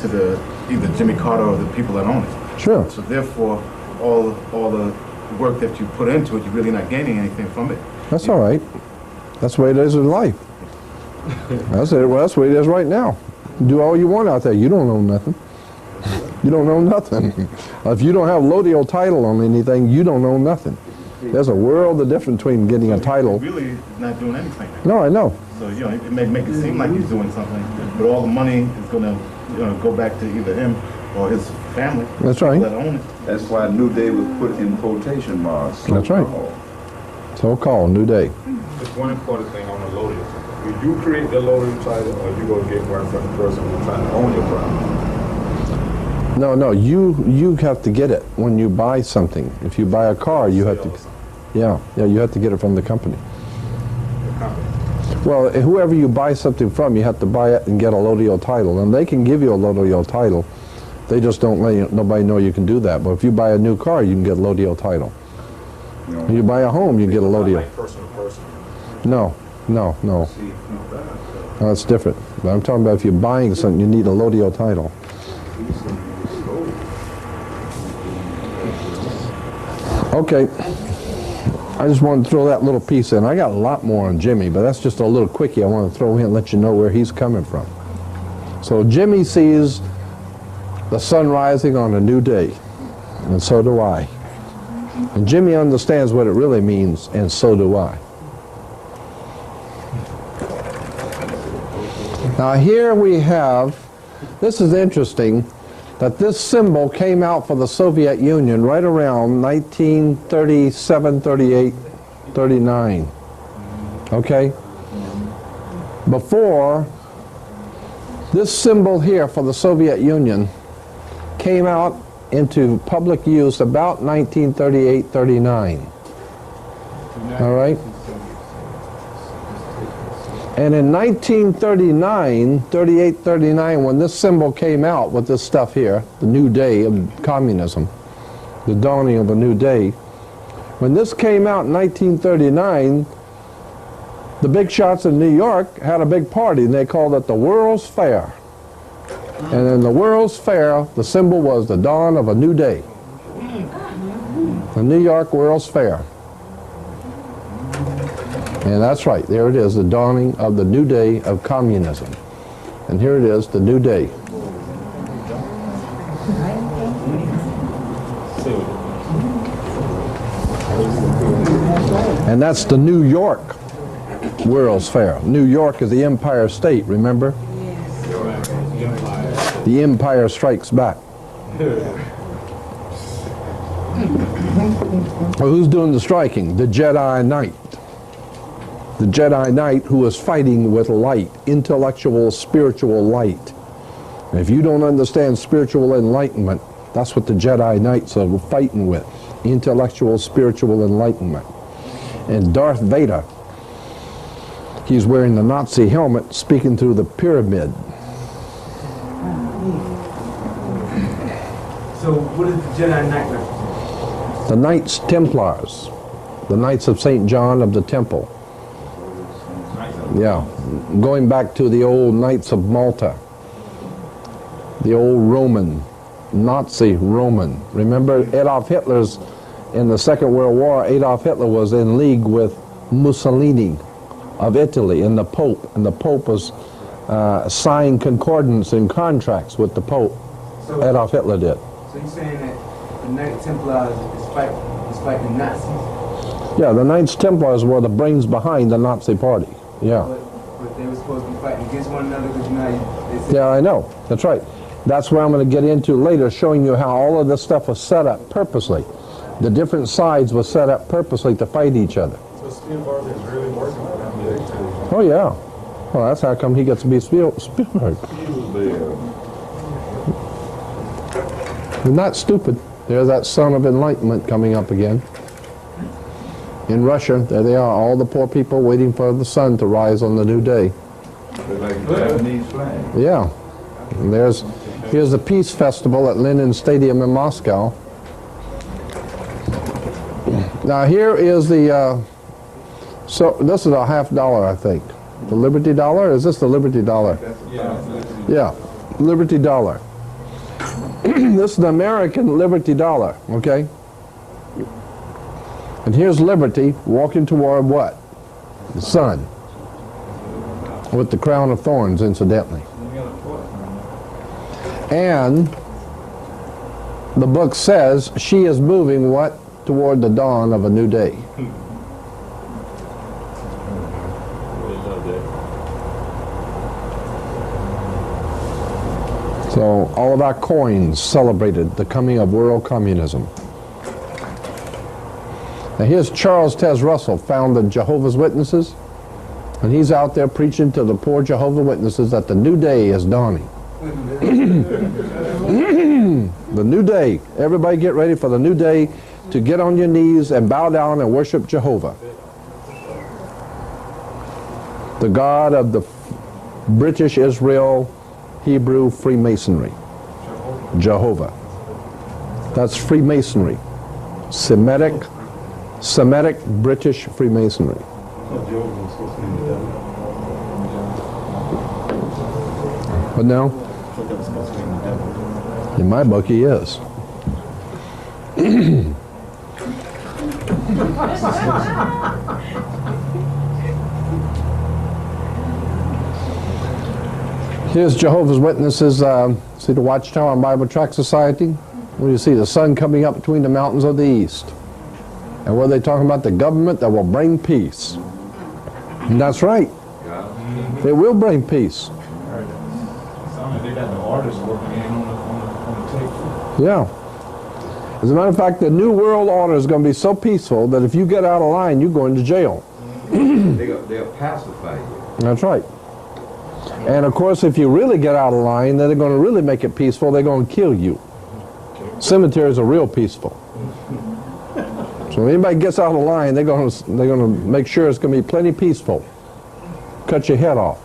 the either Jimmy Carter or the people that own it. Sure. So therefore, all the work that you put into it, you're really not gaining anything from it. That's all right. That's the way it is in life. That's it. Well, that's the way it is right now. Do all you want out there. You don't own nothing. You don't own nothing. If you don't have Lodial title on anything, you don't own nothing. There's a world of difference between getting a title. You're really not doing anything. No, I know. So it may make it seem like he's doing something, but all the money is going to go back to either him or his family. That's right. That own it. That's why New Day was put in quotation marks. That's right. So-called New Day. Just one important thing on the loading. Do you create the loading title, or you go get one from the person who's trying to own your property? No, you have to get it when you buy something. If you buy a car, you have to, yeah, you have to get it from the company. Well, whoever you buy something from, you have to buy it and get a Lodial title, and they can give you a Lodial title, They just don't let nobody know you can do that. But if you buy a new car, you can get a low-deal title. If you buy a home, you get a low-deal. Like person to person. No. That's different. But I'm talking about if you're buying something, you need a low-deal title. Okay. I just wanted to throw that little piece in. I got a lot more on Jimmy, but that's just a little quickie I want to throw in and let you know where he's coming from. So Jimmy sees the sun rising on a new day, and so do I. And Jimmy understands what it really means, and so do I. Now here we have, this is interesting, that this symbol came out for the Soviet Union right around 1937, 38, 39. Okay? Before, this symbol here for the Soviet Union came out into public use about 1938, 39. All right? And in 1939, 38, 39, when this symbol came out with this stuff here, the new day of communism, the dawning of a new day, when this came out in 1939, the big shots in New York had a big party, and they called it the World's Fair. And in the World's Fair, the symbol was the dawn of a new day. The New York World's Fair. And that's right, there it is, the dawning of the new day of communism. And here it is, the new day. And that's the New York World's Fair. New York is the Empire State, remember? The Empire Strikes Back. Well, who's doing the striking? The Jedi Knight. The Jedi Knight who is fighting with light, intellectual, spiritual light. And if you don't understand spiritual enlightenment, that's what the Jedi Knights are fighting with, intellectual, spiritual enlightenment. And Darth Vader, he's wearing the Nazi helmet, speaking through the pyramid. So what is the Jedi Knight represent? The Knights Templars, the Knights of St. John of the Temple. Yeah, going back to the old Knights of Malta, the old Roman, Nazi Roman. Remember Adolf Hitler's, in the Second World War, Adolf Hitler was in league with Mussolini of Italy and the Pope was signed concordance and contracts with the Pope. So, Adolf Hitler did. So you're saying that the Knight Templars is fighting Nazis? Yeah, the Knights Templars were the brains behind the Nazi party. Yeah. But they were supposed to be fighting against one another because now Yeah, I know. That's right. That's where I'm going to get into later, showing you how all of this stuff was set up purposely. The different sides were set up purposely to fight each other. So Spielberg is really working for them. Oh, yeah. Well, that's how come he gets to be Spielberg. They're not stupid. There's that son of enlightenment coming up again. In Russia, there they are, all the poor people waiting for the sun to rise on the new day. They're like the Japanese flag. Yeah. And here's the Peace Festival at Lenin Stadium in Moscow. Now here is the, so this is a $50, I think. The Liberty Dollar? Is this the Liberty Dollar? Yeah, Liberty Dollar. This is the American Liberty Dollar, okay? And here's Liberty walking toward what? The sun. With the crown of thorns, incidentally. And the book says she is moving what? Toward the dawn of a new day. So all of our coins celebrated the coming of world communism. Now here's Charles Tez Russell, founded Jehovah's Witnesses, and he's out there preaching to the poor Jehovah's Witnesses that the new day is dawning. The new day. Everybody get ready for the new day to get on your knees and bow down and worship Jehovah, the God of the British Israel Hebrew Freemasonry. Jehovah. That's Freemasonry. Semitic British Freemasonry. But now, in my book, he is. Here's Jehovah's Witnesses. See the Watchtower and Bible Tract Society? Where you see the sun coming up between the mountains of the east. And where they talking about the government that will bring peace. And that's right. It will bring peace. They got the artists working in on the tape. Yeah. As a matter of fact, the New World Order is going to be so peaceful that if you get out of line, you're going to jail. They'll pacify you. That's right. And of course, if you really get out of line, then they're going to really make it peaceful. They're going to kill you. Cemeteries are real peaceful. So if anybody gets out of line, they're going to make sure it's going to be plenty peaceful. Cut your head off.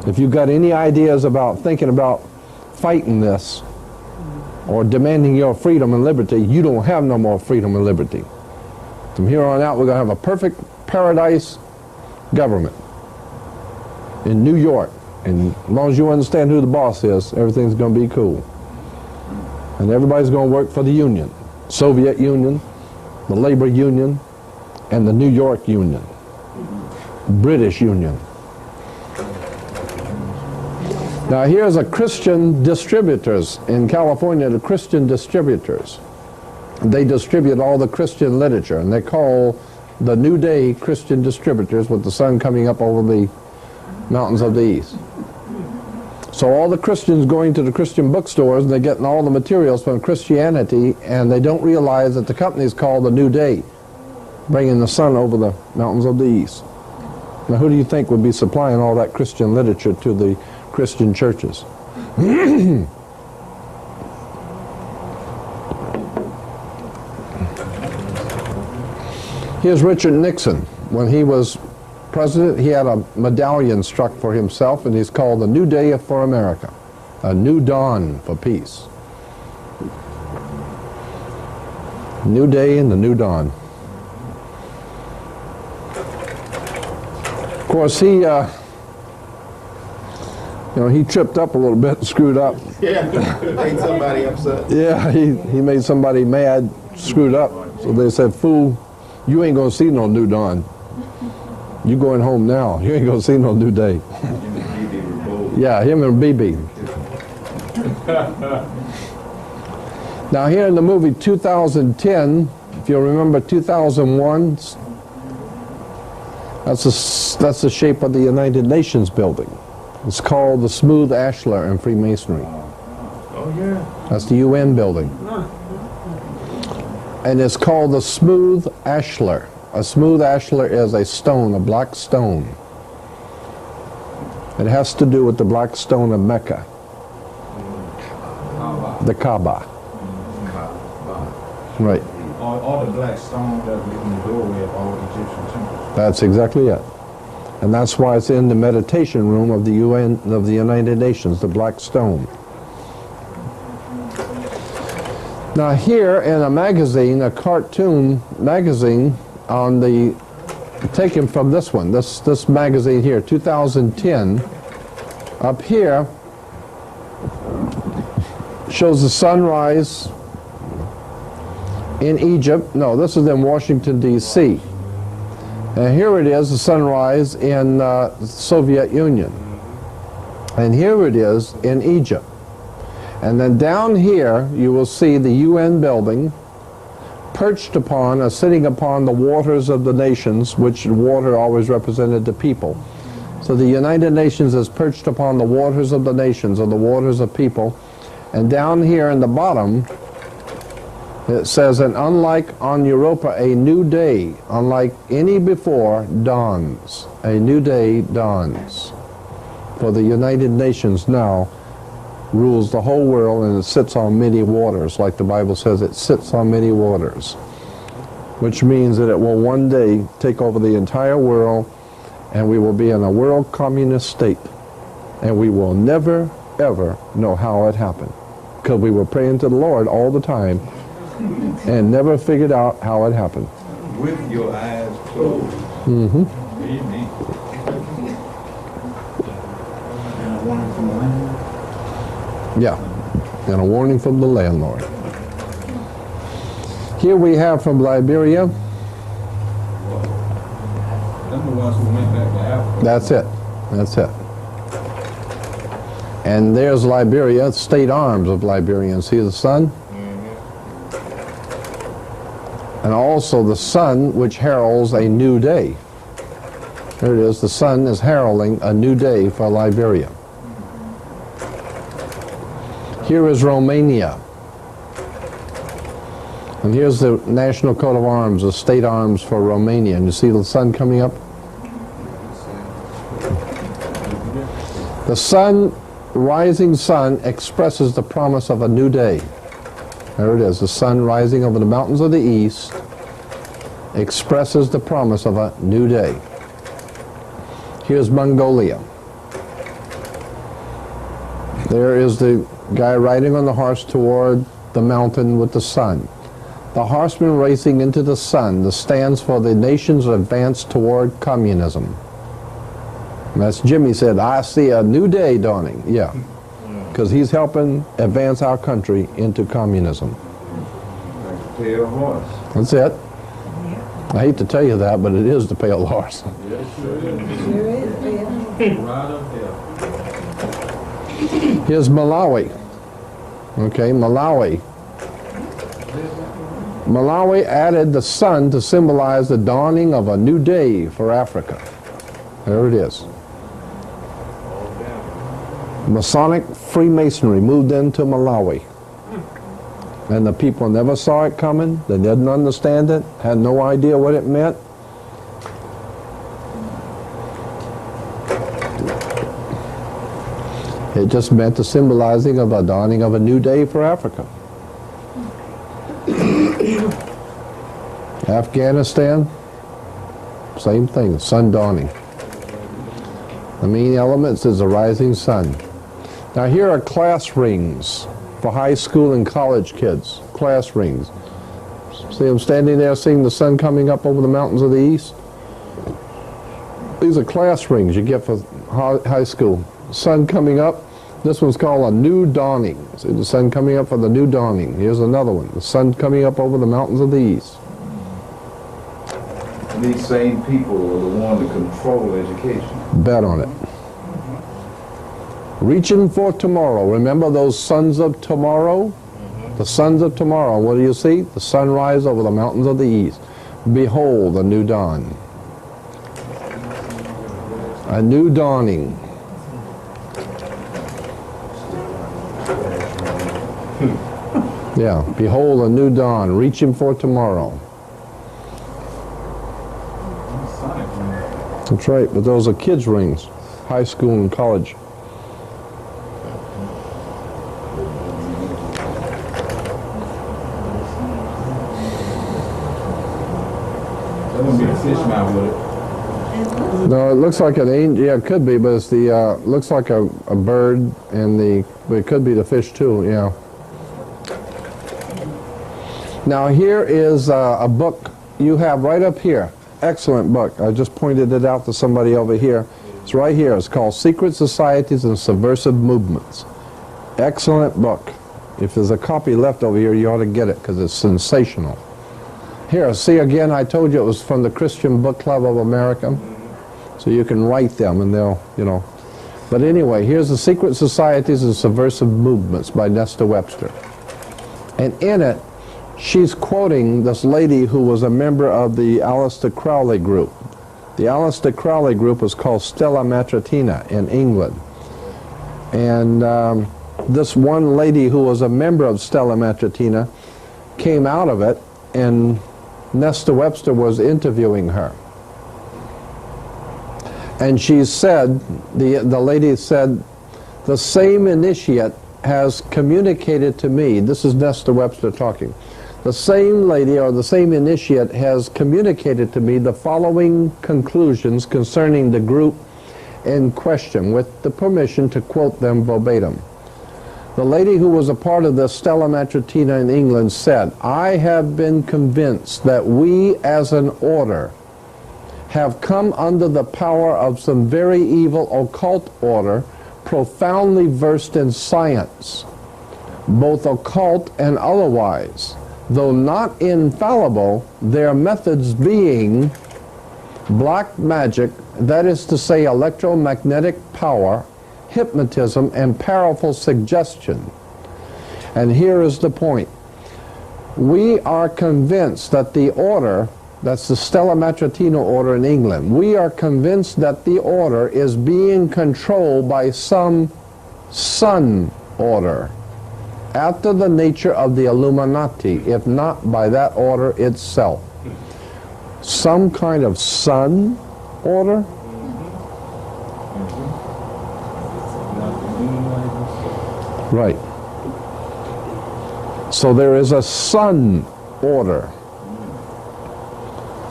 If you've got any ideas about thinking about fighting this or demanding your freedom and liberty, you don't have no more freedom and liberty. From here on out, we're going to have a perfect paradise government in New York. And as long as you understand who the boss is, everything's going to be cool. And everybody's going to work for the Union. Soviet Union, the Labor Union, and the New York Union. British Union. Now here's a Christian distributors in California, the Christian distributors. They distribute all the Christian literature, and they call the New Day Christian distributors with the sun coming up over the mountains of the east. So all the Christians going to the Christian bookstores, and they're getting all the materials from Christianity, and they don't realize that the company is called the New Day, bringing the sun over the mountains of the east. Now who do you think would be supplying all that Christian literature to the Christian churches? Here's Richard Nixon. When he was president, he had a medallion struck for himself, and he's called the New Day for America, a new dawn for peace. New day and the new dawn. Of course, he he tripped up a little bit and screwed up. Yeah, made somebody upset. Yeah, he made somebody mad, screwed up. So they said, "Fool, you ain't gonna see no new dawn. You going home now. You ain't gonna see no new day." Yeah, him and BB. Now here in the movie 2010, if you'll remember 2001, that's the shape of the United Nations building. It's called the Smooth Ashlar in Freemasonry. Oh yeah. That's the UN building. And it's called the Smooth Ashlar. A smooth ashlar is a stone, a black stone. It has to do with the black stone of Mecca. The Kaaba. Right. All the black stones that was in the doorway of all Egyptian temples. That's exactly it. And that's why it's in the meditation room of the UN, of the United Nations, the black stone. Now here in a magazine, a cartoon magazine, on the, taken from this one, this magazine here, 2010, up here shows the sunrise in Egypt. No, this is in Washington, D.C. And here it is, the sunrise in the Soviet Union. And here it is in Egypt. And then down here you will see the UN building perched upon, or sitting upon the waters of the nations, which the water always represented the people. So the United Nations is perched upon the waters of the nations, or the waters of people. And down here in the bottom, it says, "And unlike on Europa, a new day, unlike any before, dawns." A new day dawns. For the United Nations now rules the whole world, and it sits on many waters, like the Bible says, it sits on many waters, which means that it will one day take over the entire world, and we will be in a world communist state, and we will never, ever know how it happened, because we were praying to the Lord all the time and never figured out how it happened. With your eyes closed. Mm-hmm. Amen. Yeah, and a warning from the landlord. Here we have from Liberia. Them the ones who went back to Africa. That's it. That's it. And there's Liberia, state arms of Liberia. And see the sun? And also the sun, which heralds a new day. There it is. The sun is heralding a new day for Liberia. Here is Romania. And here's the national coat of arms, the state arms for Romania. And you see the sun coming up? The sun, rising sun, expresses the promise of a new day. There it is. The sun rising over the mountains of the east expresses the promise of a new day. Here's Mongolia. There is the guy riding on the horse toward the mountain with the sun. The horseman racing into the sun. This stands for the nation's advance toward communism. And that's Jimmy said, I see a new day dawning. Yeah, because he's helping advance our country into communism. Like the pale horse. That's it. I hate to tell you that, but it is the pale horse. Here's Malawi. Okay, Malawi. Malawi added the sun to symbolize the dawning of a new day for Africa. There it is. Masonic Freemasonry moved into Malawi. And the people never saw it coming. They didn't understand it, had no idea what it meant. It just meant the symbolizing of a dawning of a new day for Africa. Afghanistan, same thing, the sun dawning. The main elements is the rising sun. Now here are class rings for high school and college kids. Class rings. See them standing there seeing the sun coming up over the mountains of the east? These are class rings you get for high school. Sun coming up. This one's called a new dawning. See the sun coming up for the new dawning. Here's another one. The sun coming up over the mountains of the east. And these same people are the ones that control education. Bet on it. Reaching for tomorrow. Remember those sons of tomorrow? The sons of tomorrow. What do you see? The sunrise over the mountains of the east. Behold, a new dawn. A new dawning. Yeah, behold a new dawn, reaching for tomorrow. That's right, but those are kids' rings, high school and college. That wouldn't be the fish mouth, would it? No, it looks like an angel. Yeah, it could be, but it's the looks like a bird, and but it could be the fish too. Yeah. Now here is a book you have right up here. Excellent book. I just pointed it out to somebody over here. It's right here. It's called Secret Societies and Subversive Movements. Excellent book. If there's a copy left over here, you ought to get it because it's sensational. Here, see again, I told you it was from the Christian Book Club of America. So you can write them and they'll, you know. But anyway, here's the Secret Societies and Subversive Movements by Nesta Webster. And in it, she's quoting this lady who was a member of the Aleister Crowley group. The Aleister Crowley group was called Stella Matritina in England. And this one lady who was a member of Stella Matritina came out of it, and Nesta Webster was interviewing her. And she said, the lady said, the same initiate has communicated to me, this is Nesta Webster talking, the same lady or the same initiate has communicated to me the following conclusions concerning the group in question with the permission to quote them verbatim. The lady who was a part of the Stella Matritina in England said, "I have been convinced that we as an order have come under the power of some very evil occult order, profoundly versed in science, both occult and otherwise, though not infallible, their methods being black magic, that is to say electromagnetic power, hypnotism, and powerful suggestion." And here is the point. We are convinced that the order, that's the Stella Matritina order in England, we are convinced that the order is being controlled by some sun order, after the nature of the Illuminati, if not by that order itself. Some kind of sun order? Right. So there is a sun order.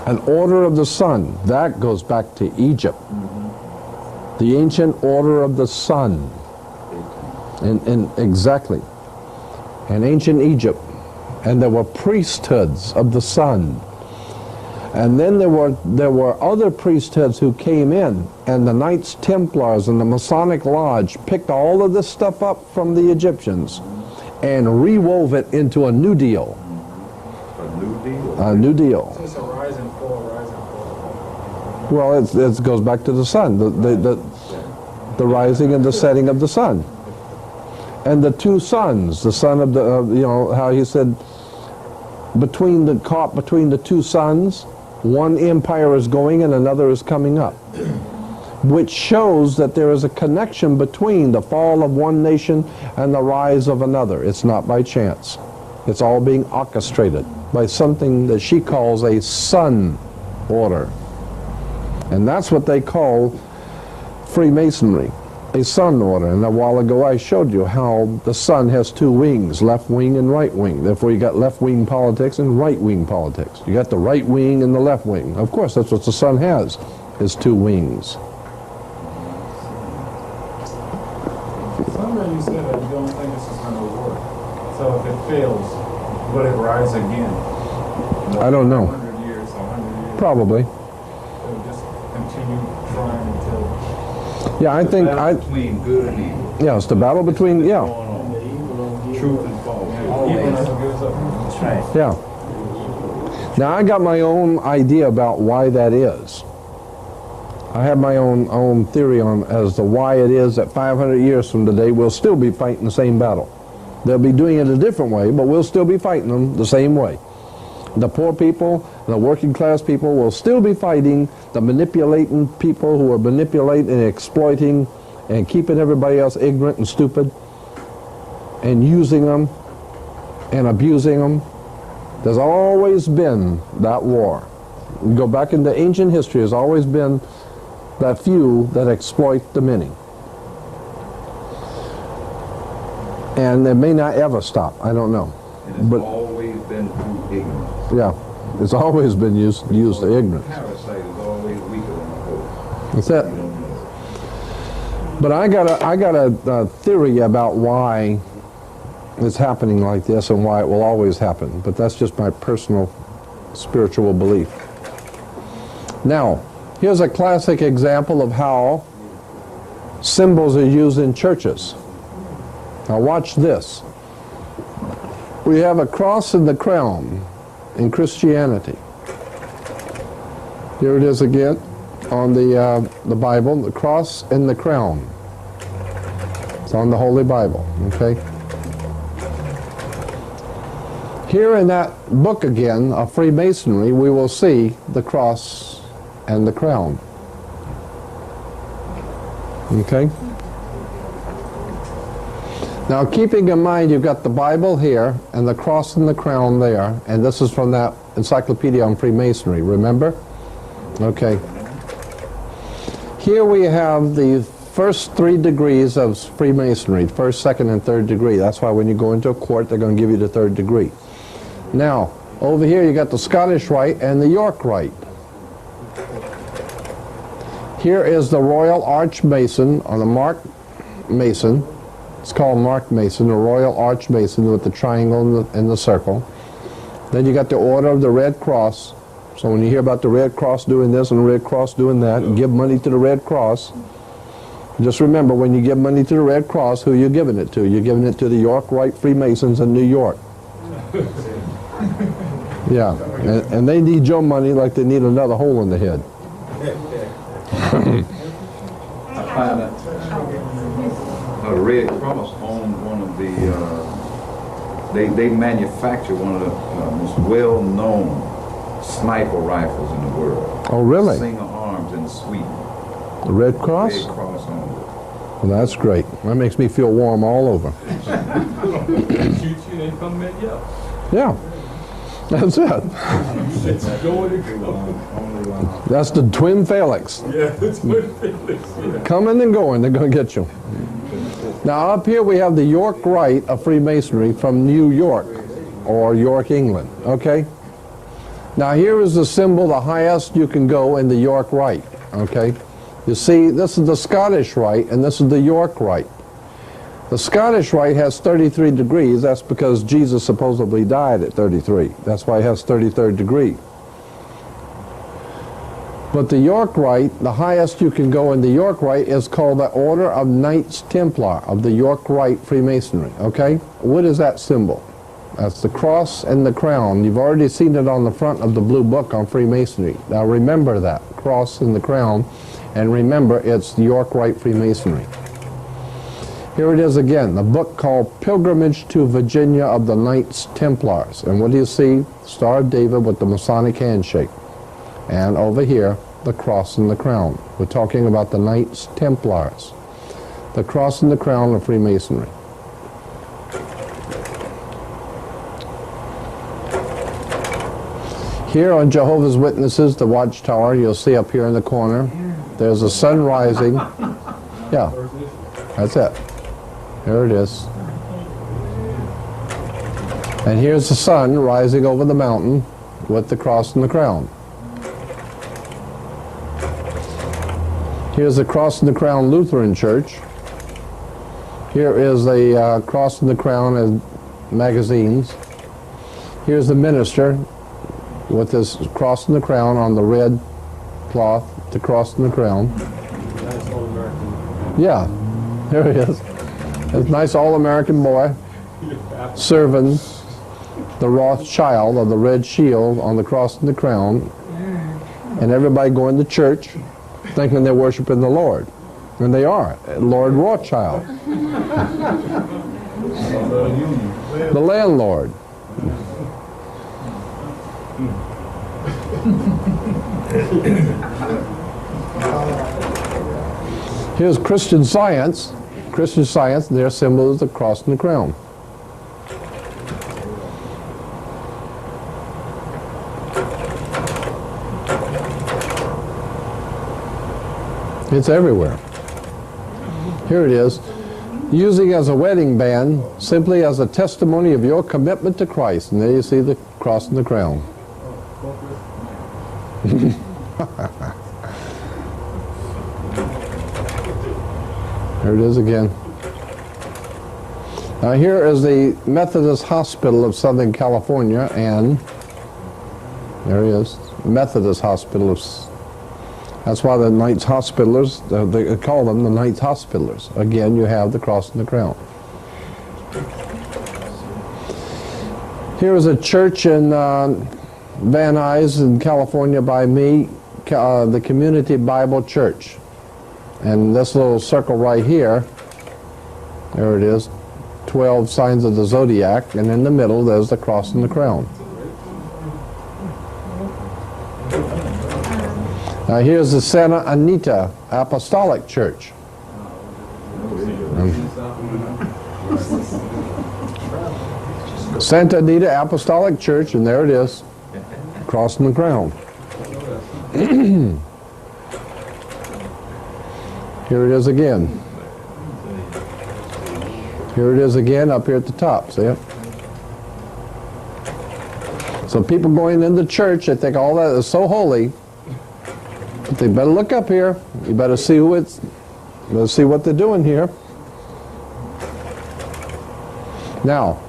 An order of the sun. That goes back to Egypt. The ancient order of the sun. Exactly. In ancient Egypt. And there were priesthoods of the sun. And then there were other priesthoods who came in, and the Knights Templars and the Masonic Lodge picked all of this stuff up from the Egyptians and rewove it into a new deal. A new deal? A new deal. So it's a rise and fall, rise and fall. Well, it goes back to the sun, the rising and the setting of the sun. And the two suns, the sun of the, you know, how he said, between the two suns, one empire is going and another is coming up, which shows that there is a connection between the fall of one nation and the rise of another. It's not by chance. It's all being orchestrated by something that she calls a sun order. And that's what they call Freemasonry, a sun order. And a while ago I showed you how the sun has two wings, left wing and right wing. Therefore you got left wing politics and right wing politics. You got the right wing and the left wing. Of course, that's what the sun has, is two wings. Somewhere you said that you don't think this is going to work. So if it fails, will it rise again? I don't know. 100 years, 100 years. Probably. It'll just continue trying until... Yeah, I think between good and evil. yeah, it's the battle between, yeah. Truth and false. That's right. Yeah. Now I got my own idea about why that is. I have my own theory on as to why it is that 500 years from today we'll still be fighting the same battle. They'll be doing it a different way, but we'll still be fighting them the same way. The poor people, the working class people will still be fighting the manipulating people who are manipulating and exploiting and keeping everybody else ignorant and stupid and using them and abusing them. There's always been that war. You go back into ancient history, there's always been that few that exploit the many. And it may not ever stop, I don't know. And it's always been through ignorance. Yeah, it's always been used to ignorance. Parasite is always weaker than the host. That's it. But I got a theory about why it's happening like this and why it will always happen. But that's just my personal spiritual belief. Now, here's a classic example of how symbols are used in churches. Now watch this. We have a cross and the crown in Christianity. Here it is again on the Bible, the cross and the crown. It's on the Holy Bible, okay? Here in that book again of Freemasonry, we will see the cross and the crown. Okay? Now, keeping in mind you've got the Bible here and the cross and the crown there, and this is from that encyclopedia on Freemasonry, remember? Okay. Here we have the first 3 degrees of Freemasonry, first, second, and third degree. That's why when you go into a court, they're going to give you the 3rd degree. Now, over here you got the Scottish Rite and the York Rite. Here is the Royal Archmason, or the Mark Mason, It's called an arch mason, a royal arch mason with the triangle and the circle. Then you got the Order of the Red Cross. So when you hear about the Red Cross doing this and the Red Cross doing that, and give money to the Red Cross, just remember, when you give money to the Red Cross, who you're giving it to? You're giving it to the York Rite Freemasons in New York. Yeah, and they need your money like they need another hole in the head. I find that the Red Cross owned one of the, they manufacture one of the most well-known sniper rifles in the world. Oh, really? Singer Arms in Sweden. The Red Cross? Red Cross owned it. Well, that's great. That makes me feel warm all over. Shoot you, they come back up. Yeah, that's it. Let's go to That's the twin Felix. Yeah, that's what it is. Yeah. Coming and going, they're going to get you. Now up here we have the York Rite of Freemasonry from New York, or York, England, okay? Now here is the symbol, the highest you can go in the York Rite, okay? You see, this is the Scottish Rite, and this is the York Rite. The Scottish Rite has 33 degrees. That's because Jesus supposedly died at 33. That's why it has 33rd degree. But the York Rite, the highest you can go in the York Rite, is called the Order of Knights Templar of the York Rite Freemasonry, okay? What is that symbol? That's the cross and the crown. You've already seen it on the front of the blue book on Freemasonry. Now remember that, cross and the crown, and remember it's the York Rite Freemasonry. Here it is again, the book called Pilgrimage to Virginia of the Knights Templars. And what do you see? Star of David with the Masonic handshake. And over here, the cross and the crown. We're talking about the Knights Templars. The cross and the crown of Freemasonry. Here on Jehovah's Witnesses, the Watchtower, you'll see up here in the corner, there's a sun rising. Yeah, that's it. There it is. And here's the sun rising over the mountain with the cross and the crown. Here's the Cross and the Crown Lutheran Church. Here is the Cross and the Crown and magazines. Here's the minister with this cross and the crown on the red cloth, the cross and the crown. Nice old American. Yeah, there he is. This nice all-American boy serving the Rothschild of the red shield on the cross and the crown, and everybody going to church thinking they're worshiping the Lord. And they are, Lord Rothschild. The landlord. Here's Christian Science. Christian Science, their symbol is the cross and the crown. It's everywhere. Here it is. Using as a wedding band, simply as a testimony of your commitment to Christ. And there you see the cross and the crown. Here it is again. Now here is the Methodist Hospital of Southern California, and there he is, Methodist Hospital of. That's why the Knights Hospitallers, they call them the Knights Hospitallers. Again, you have the cross and the crown. Here is a church in Van Nuys in California by me, the Community Bible Church. And this little circle right here, there it is, 12 signs of the zodiac, and in the middle there's the cross and the crown. Now here's the Santa Anita Apostolic Church. Santa Anita Apostolic Church, and there it is, cross and the crown. Here it is again. Here it is again up here at the top, see it? So people going into church, they think all that is so holy, but they better look up here. You better see who it's, better see what they're doing here. Now,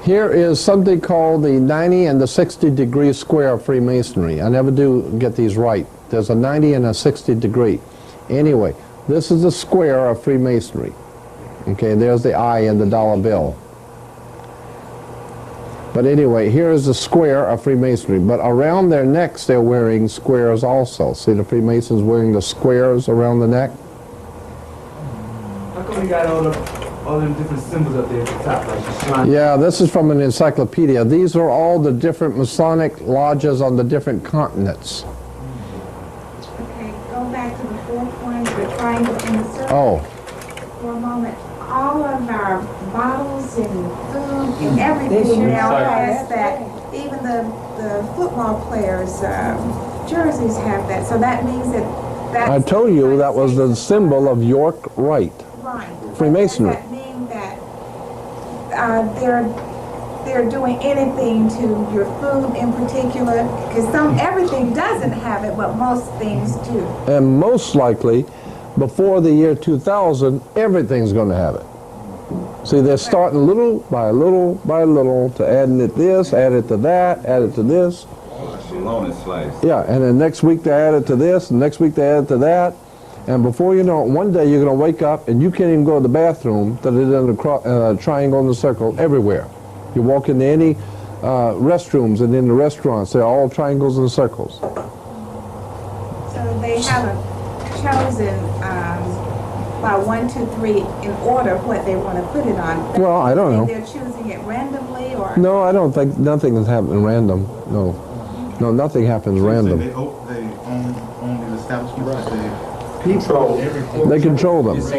here is something called the 90 and the 60 degree square of Freemasonry. I never do get these right. There's a 90 and a 60 degree. Anyway, this is the square of Freemasonry. Okay, there's the I in the dollar bill. But anyway, here is the square of Freemasonry. But around their necks, they're wearing squares also. See the Freemasons wearing the squares around the neck? How come we got all them different symbols up there at the top, like the shrine? Yeah, this is from an encyclopedia. These are all the different Masonic lodges on the different continents. Okay, go back to the fourth one, the triangle in the circle. Oh, For a moment, all of our bottles and food and everything now has that. Even the football players' jerseys have that. So that means that I told you that was the symbol of York Rite. Right. Freemasonry. Does that mean that they're doing anything to your food in particular? Because everything doesn't have it, but most things do. And most likely, before the year 2000, everything's going to have it. See, they're starting little by little by little to adding it this, add it to that, add it to this. Bologna slice. Yeah, and then next week they add it to this, and next week they add it to that. And before you know it, one day you're going to wake up and you can't even go to the bathroom that is in the triangle and the circle everywhere. You walk into any restrooms and in the restaurants, they're all triangles and circles. So they haven't chosen by 1, 2, 3 in order what they want to put it on. Well, I don't know. They're choosing it randomly, or No, I don't think nothing is happening random. No, no, nothing happens random. They own these establishments. They control them. If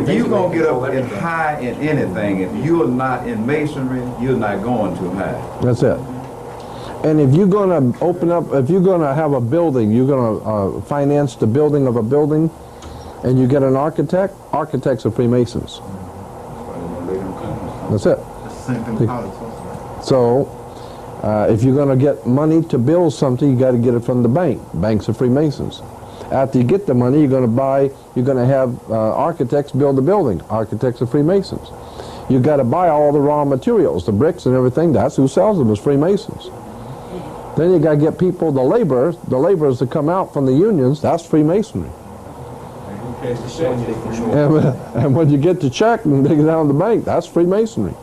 you're going to get up in high in anything, if you're not in masonry, you're not going too high. That's it. And if you're going to open up, if you're going to have a building, you're going to finance the building of a building, and you get an architect, architects are Freemasons. That's it. Same thing with politics also. So, if you're going to get money to build something, you got to get it from the bank. Banks are Freemasons. After you get the money, you're going to have architects build the building. Architects are Freemasons. You got to buy all the raw materials, the bricks and everything. That's who sells them, is Freemasons. Then you got to get people, the laborers that come out from the unions. That's Freemasonry. And when you get the check and take it down to the bank, that's Freemasonry.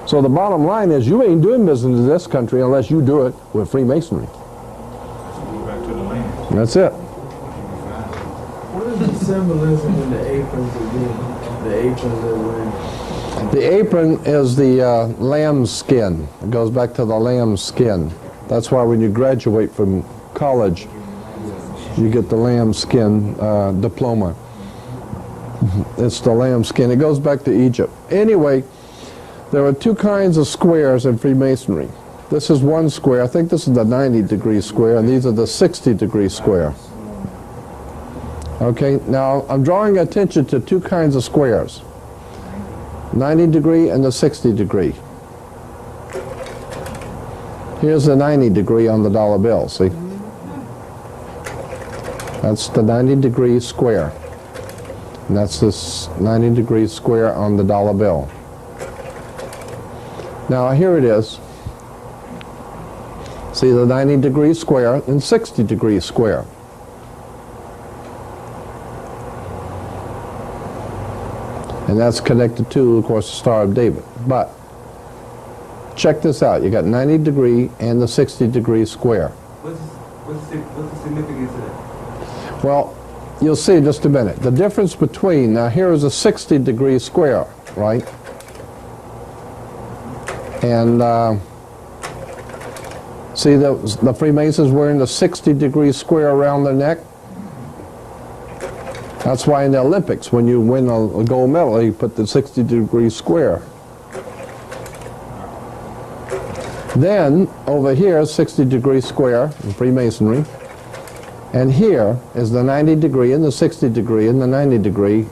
So the bottom line is, you ain't doing business in this country unless you do it with Freemasonry. That's it. What is the symbolism in the aprons again? The aprons they're wearing? The apron is the lamb's skin. It goes back to the lamb's skin. That's why when you graduate from college, you get the lamb's skin diploma. It's the lamb's skin. It goes back to Egypt. Anyway, there are two kinds of squares in Freemasonry. This is one square. I think this is the 90-degree square, and these are the 60-degree square. Okay, now I'm drawing attention to two kinds of squares. 90-degree and the 60-degree. Here's the 90-degree on the dollar bill, see? That's the 90-degree square. And that's this 90-degree square on the dollar bill. Now here it is. See the 90-degree square and 60-degree square. And that's connected to, of course, the Star of David. But check this out. You got 90-degree and the 60-degree square. What's the significance of that? Well, you'll see in just a minute. The difference between, now here is a 60-degree square, right? And see the Freemasons wearing the 60-degree square around their neck? That's why in the Olympics, when you win a gold medal, you put the 60-degree square. Then, over here, 60-degree square in Freemasonry. And here is the 90-degree and the 60-degree and the 90-degree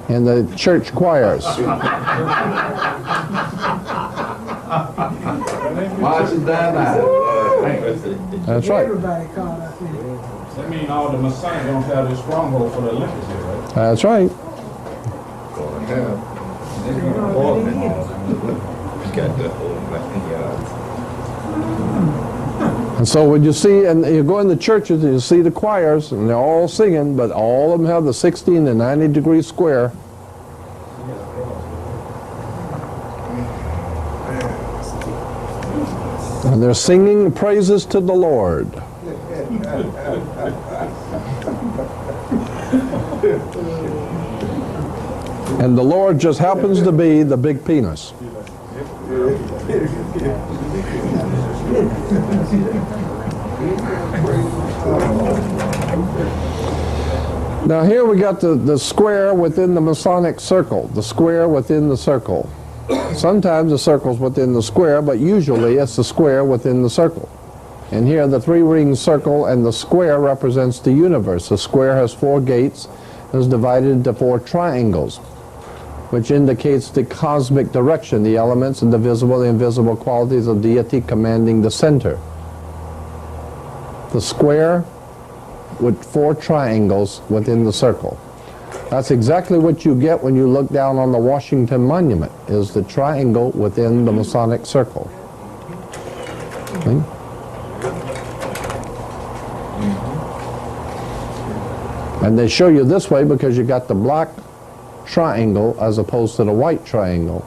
and the church choirs. Marching down now. That's right. Everybody called up here. That means all the Masonics don't have this stronghold for the Olympics here, right? That's right. And so when you see, and you go in the churches and you see the choirs, and they're all singing, but all of them have the 16 to 90 degree square. And they're singing praises to the Lord. And the Lord just happens to be the big penis. Now here we got the square within the Masonic circle, the square within the circle. Sometimes the circle's within the square, but usually it's the square within the circle. And here the three-ring circle and the square represents the universe. The square has 4 gates and is divided into 4 triangles, which indicates the cosmic direction, the elements and the visible and invisible qualities of deity commanding the center. The square with 4 triangles within the circle. That's exactly what you get when you look down on the Washington Monument, is the triangle within the Masonic circle. See? And they show you this way because you got the black triangle as opposed to the white triangle.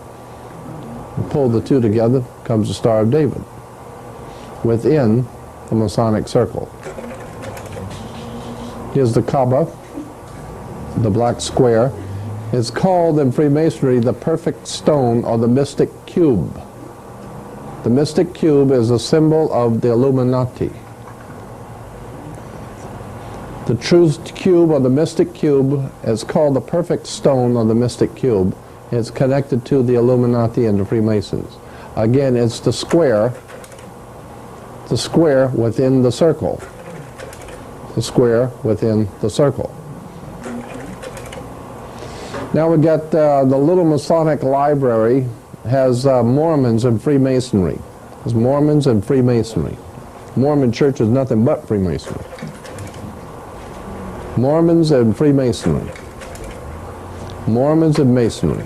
You pull the two together, comes the Star of David within the Masonic circle. Here's the Kaaba, the black square. It's called in Freemasonry the perfect stone or the mystic cube. The mystic cube is a symbol of the Illuminati. The truth cube or the mystic cube is called the perfect stone or the mystic cube. It's connected to the Illuminati and the Freemasons. Again, it's the square within the circle. The square within the circle. Now we got the little Masonic library has Mormons and Freemasonry. There's Mormons and Freemasonry. Mormon church is nothing but Freemasonry. Mormons and Freemasonry. Mormons and Masonry.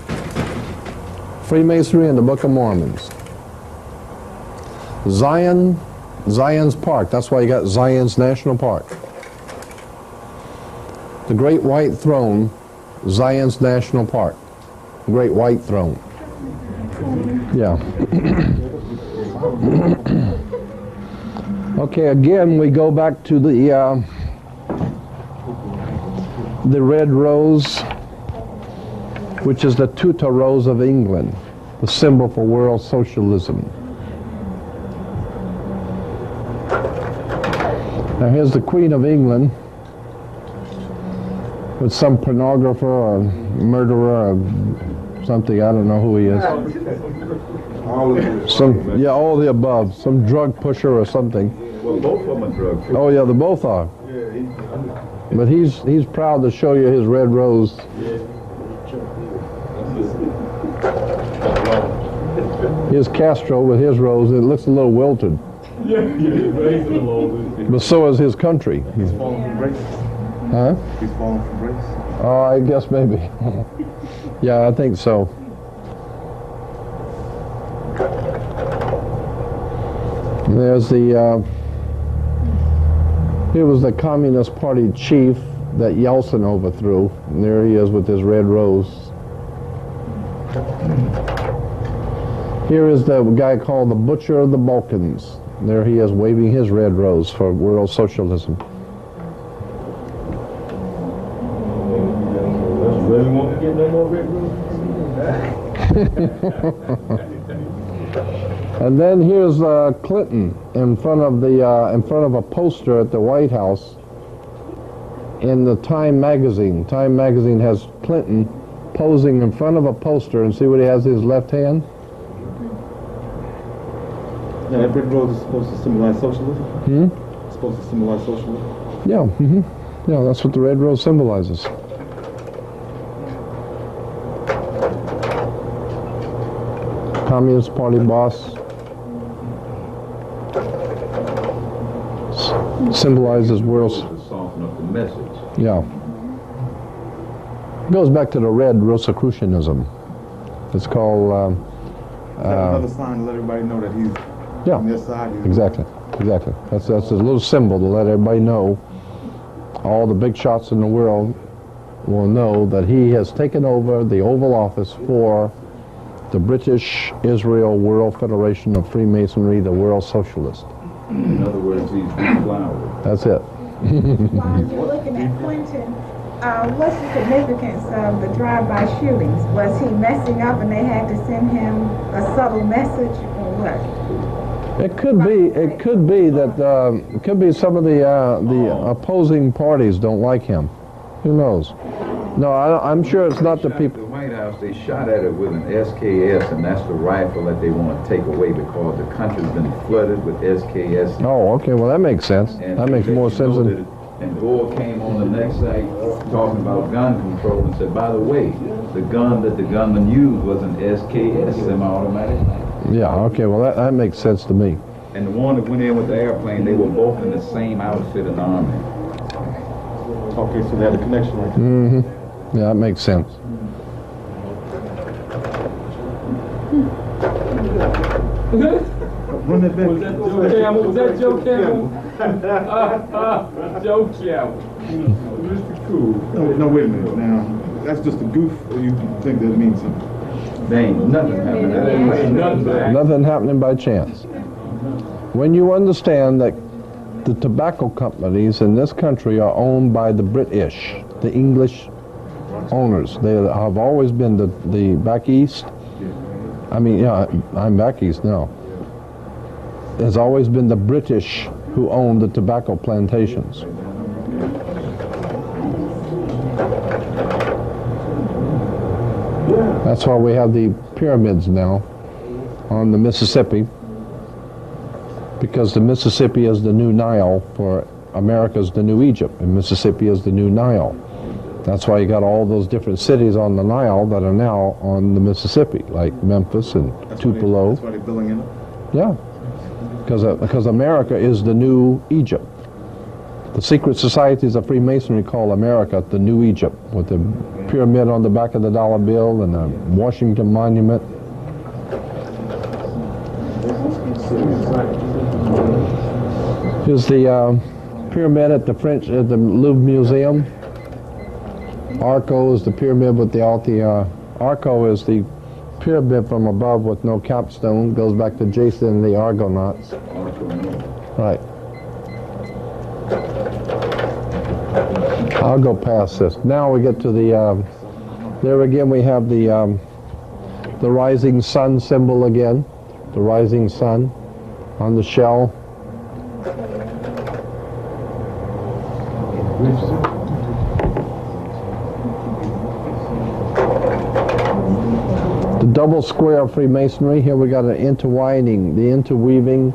Freemasonry and the Book of Mormons. Zion's Park. That's why you got Zion's National Park. The Great White Throne, Zion's National Park. The Great White Throne. Yeah. Okay, again we go back to the red rose, which is the Tuta rose of England, the symbol for world socialism. Now here's the Queen of England with some pornographer or murderer or something, I don't know who he is. Yeah, all the above. Some drug pusher or something. Well, both of them are drug pushers. Oh yeah, they both are. But he's proud to show you his red rose. Here's Castro with his rose. It looks a little wilted. Yeah, raised it a little bit. But so is his country. He's falling from grace. Huh? He's falling from grace. Oh, I guess maybe. Yeah, I think so. There's the, here was the Communist Party chief that Yeltsin overthrew. And there he is with his red rose. Here is the guy called the Butcher of the Balkans. There he is waving his red rose for world socialism. Really want to get no more red roses? And then here's Clinton in front of a poster at the White House in the Time magazine. Time magazine has Clinton posing in front of a poster, and see what he has in his left hand? Yeah, that red rose is supposed to symbolize socialism? Hmm? It's supposed to symbolize socialism? Yeah, yeah, that's what the red rose symbolizes. Communist Party boss. Symbolizes world. To soften up the message. Yeah. Goes back to the red Rosicrucianism. It's called. Another sign to let everybody know that he's Yeah. on their side. Exactly. exactly. That's a little symbol to let everybody know. All the big shots in the world will know that he has taken over the Oval Office for the British Israel World Federation of Freemasonry, the World Socialist. In other words, he's deflowered. That's it. While you're looking at Clinton, what's the significance of the drive-by shootings? Was he messing up and they had to send him a subtle message, or what? It could be. It could be that. It could be some of the opposing parties don't like him. Who knows? No, I'm sure it's not the people. The White House, they shot at it with an SKS, and that's the rifle that they want to take away because the country's been flooded with SKS. Oh, okay. Well, that makes sense. And that makes more sense than. And Gore came on the next site talking about gun control and said, by the way, the gun that the gunman used was an SKS, semi-automatic. Yeah. Okay. Well, that makes sense to me. And the one that went in with the airplane, they were both in the same outfit in the Army. Okay, so they had a connection right there. Mm-hmm. Yeah, that makes sense. Run that back. Was that Joe Camel? Was that Joe Camel? Joe Camel. Mr. Cool. No, wait a minute. Now, that's just a goof, or you think that means something? There ain't nothing happening. Nothing happening by chance. When you understand that the tobacco companies in this country are owned by the British, the English owners. They have always been the back east. I mean, yeah, I'm back east now. There's always been the British who own the tobacco plantations. That's why we have the pyramids now on the Mississippi, because the Mississippi is the new Nile for America's the new Egypt, and Mississippi is the new Nile. That's why you got all those different cities on the Nile that are now on the Mississippi, like Memphis and Tupelo. That's why they're building it up? Yeah, because America is the new Egypt. The secret societies of Freemasonry call America the new Egypt, with the pyramid on the back of the dollar bill and the Washington Monument. Here's the pyramid at the Louvre Museum. Arco is the pyramid with the Arco is the pyramid from above with no capstone. Goes back to Jason and the Argonauts. Right. I'll go past this. Now we get to the. There again we have the rising sun symbol again. The rising sun on the shell. The double square of Freemasonry. Here we got an intertwining, the interweaving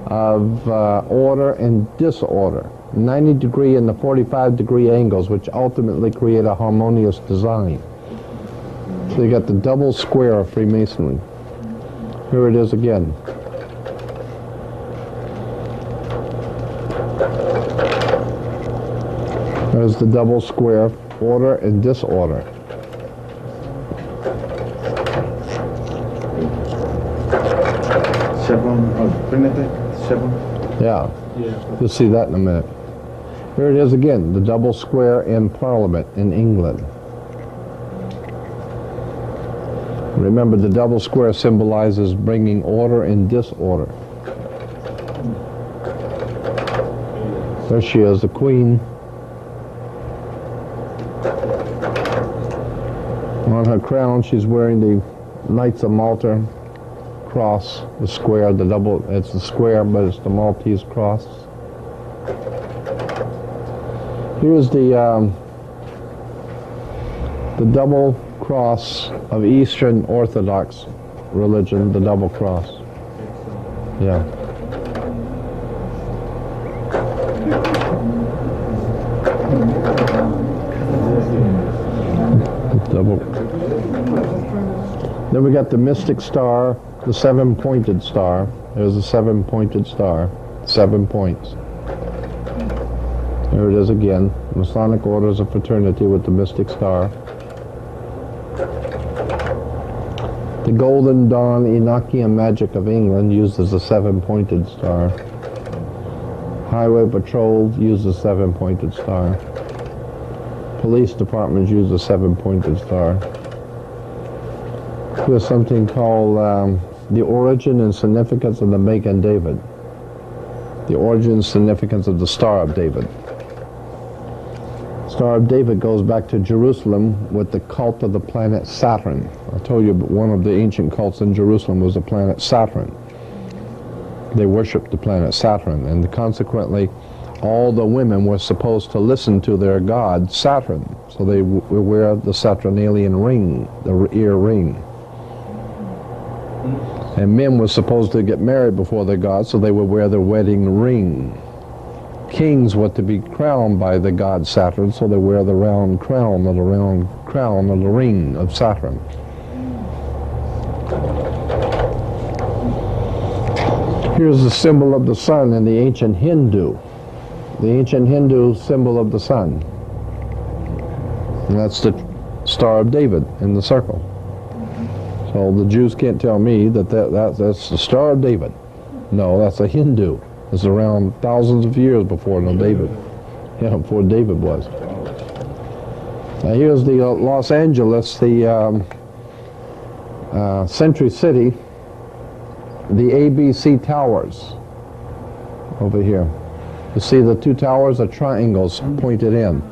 of order and disorder. 90-degree and the 45-degree angles, which ultimately create a harmonious design. So you got the double square of Freemasonry. Here it is again. There's the double square, order and disorder. Chevron, bring that back. Chevron. Yeah. You'll see that in a minute. Here it is again, the double square in Parliament in England. Remember, the double square symbolizes bringing order and disorder. There she is, the Queen. On her crown, she's wearing the Knights of Malta cross, the square, the double, it's the square, but it's the Maltese cross. Here's the double cross of Eastern Orthodox religion, the double cross. Yeah. Double. Then we got the mystic star, the seven-pointed star. There's a seven-pointed star, 7 points. There it is again, Masonic Orders of Fraternity with the mystic star. The Golden Dawn Enochian magic of England uses a seven-pointed star. Highway Patrol use a 7-pointed star. Police departments use a 7-pointed star. There's something called the origin and significance of the Magen David. The origin and significance of the Star of David. Star of David goes back to Jerusalem with the cult of the planet Saturn. I told you one of the ancient cults in Jerusalem was the planet Saturn. They worshipped the planet Saturn, and consequently all the women were supposed to listen to their god Saturn. So they wear the Saturnalian ring, the ear ring. And men were supposed to get married before their god, so they would wear their wedding ring. Kings were to be crowned by the god Saturn, so they wear the round crown of the ring of Saturn. Here's the symbol of the sun in the ancient Hindu. The ancient Hindu symbol of the sun. And that's the Star of David in the circle. So the Jews can't tell me that that's the Star of David. No, that's a Hindu. It's around thousands of years before David. Yeah, before David was. Now here's the Los Angeles, the Century City, the ABC Towers over here. You see the two towers are triangles pointed in.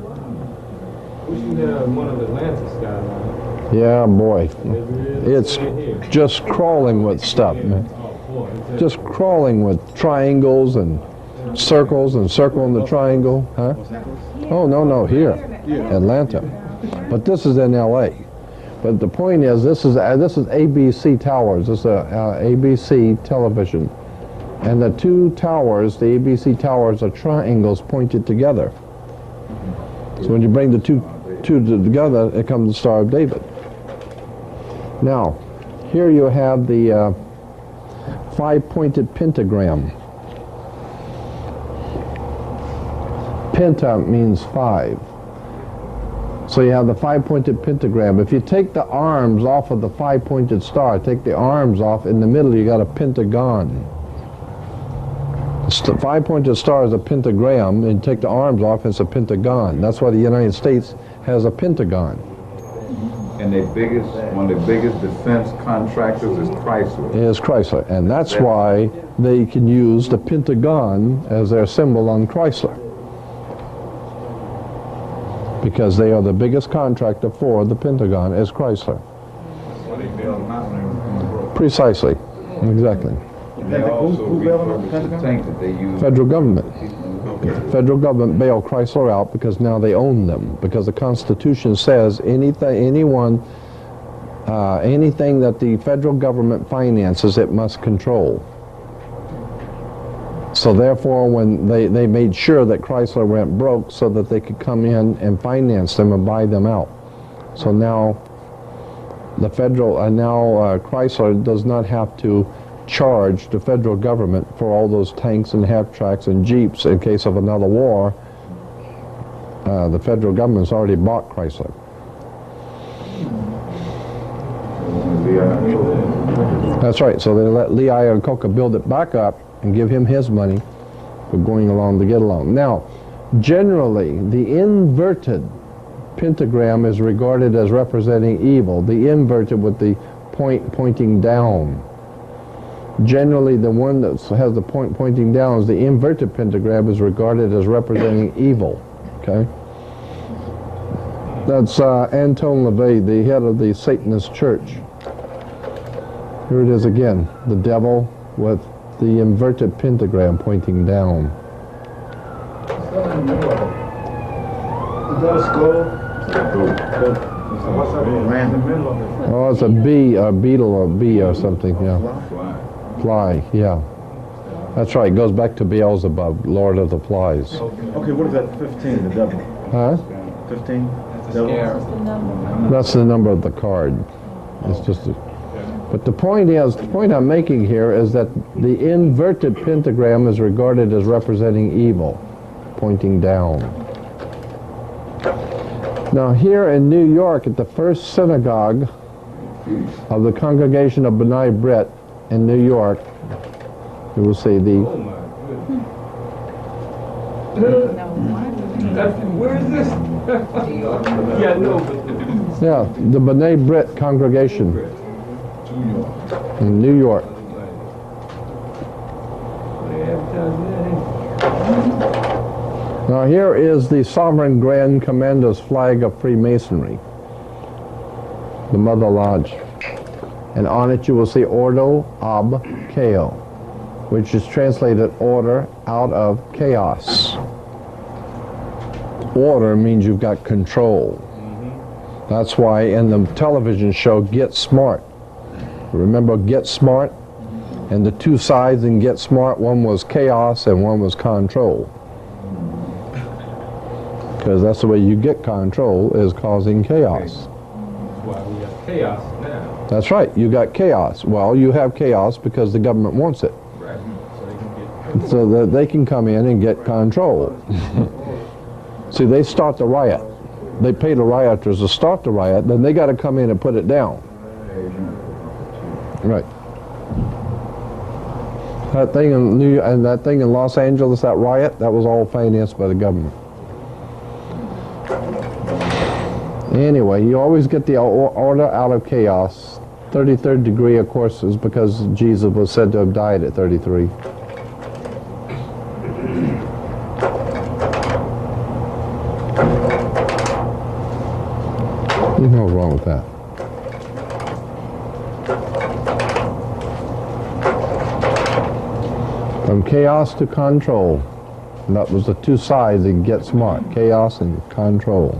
We should have one of the Atlantis skyline. Yeah, boy. It's just crawling with stuff, man. Just crawling with triangles and circles and circling the triangle. Huh? Oh, no, here. Atlanta. But this is in L.A. But the point is, this is ABC Towers. This is ABC television. And the two towers, the ABC towers, are triangles pointed together. So when you bring the two together, it comes the Star of David. Now, here you have the 5-pointed pentagram. Penta means 5. So you have the 5-pointed pentagram. If you take the arms off of the 5-pointed star, take the arms off, in the middle you got a pentagon. The 5-pointed star is a pentagram, and take the arms off, it's a pentagon. That's why the United States has a pentagon. And one of the biggest defense contractors is Chrysler. Is Chrysler, and that's why they can use the pentagon as their symbol on Chrysler. Because they are the biggest contractor for the Pentagon is Chrysler. Precisely, exactly. Federal government. Federal government bailed Chrysler out because now they own them. Because the Constitution says anything that the federal government finances, it must control. So therefore, when they made sure that Chrysler went broke so that they could come in and finance them and buy them out. So now the Chrysler does not have to charge the federal government for all those tanks and half-tracks and jeeps in case of another war. The federal government's already bought Chrysler. That's right. So they let Lee Iacocca build it back up and give him his money for going along to get along. Now, generally, the inverted pentagram is regarded as representing evil. The inverted with the point pointing down. Generally, the one that has the point pointing down is the inverted pentagram is regarded as representing evil. Okay? That's Anton LaVey, the head of the Satanist church. Here it is again, the devil with the inverted pentagram pointing down. Is that a skull? Oh, it's a bee, a beetle, or bee or something, yeah. Fly, yeah. That's right, it goes back to Beelzebub, Lord of the Flies. Okay, what is that, 15, the devil? Huh? 15? That's the number of the card. It's just but the point I'm making here is that the inverted pentagram is regarded as representing evil, pointing down. Now here in New York, at the first synagogue of the Congregation of B'nai B'rith in New York, you will see Where is this? Yeah, no, but Yeah, the B'nai Brit congregation in New York. Now here is the Sovereign Grand Commander's flag of Freemasonry, the Mother Lodge. And on it you will see Ordo Ab Chao, which is translated order out of chaos. Order means you've got control. That's why in the television show Get Smart, remember Get Smart? And the two sides in Get Smart, one was chaos and one was control. Because that's the way you get control, is causing chaos. that's why we have chaos now. That's right, you got chaos. Well, you have chaos because the government wants it. Right. So they can get So that they can come in and get control. See, they start the riot. They pay the rioters to start the riot, then they got to come in and put it down. Right. That thing in that thing in Los Angeles, that riot, that was all financed by the government. Anyway, you always get the order out of chaos. 33rd degree, of course, is because Jesus was said to have died at 33. There's no wrong with that. From chaos to control. And that was the two sides in Get Smart. Chaos and control.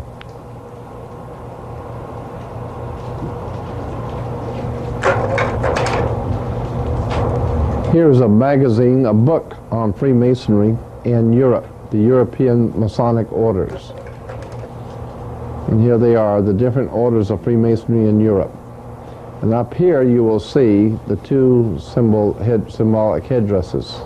Here's a magazine, a book on Freemasonry in Europe, the European Masonic orders. And here they are, the different orders of Freemasonry in Europe. And up here you will see the two symbolic headdresses.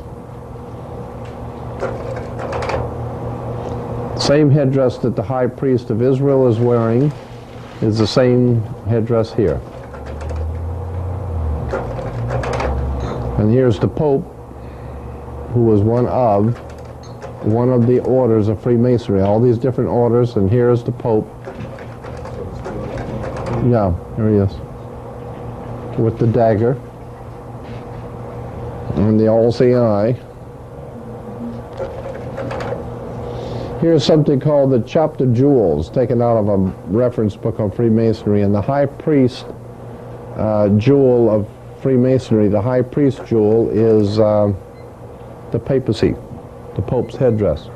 Same headdress that the high priest of Israel is wearing is the same headdress here. And here's the Pope, who was one of the orders of Freemasonry, all these different orders, and here's the Pope. Yeah, here he is. With the dagger and the all-seeing eye. Here's something called the Chapter Jewels, taken out of a reference book on Freemasonry, and the high priest jewel of Freemasonry, the high priest jewel, is the papacy, the Pope's headdress.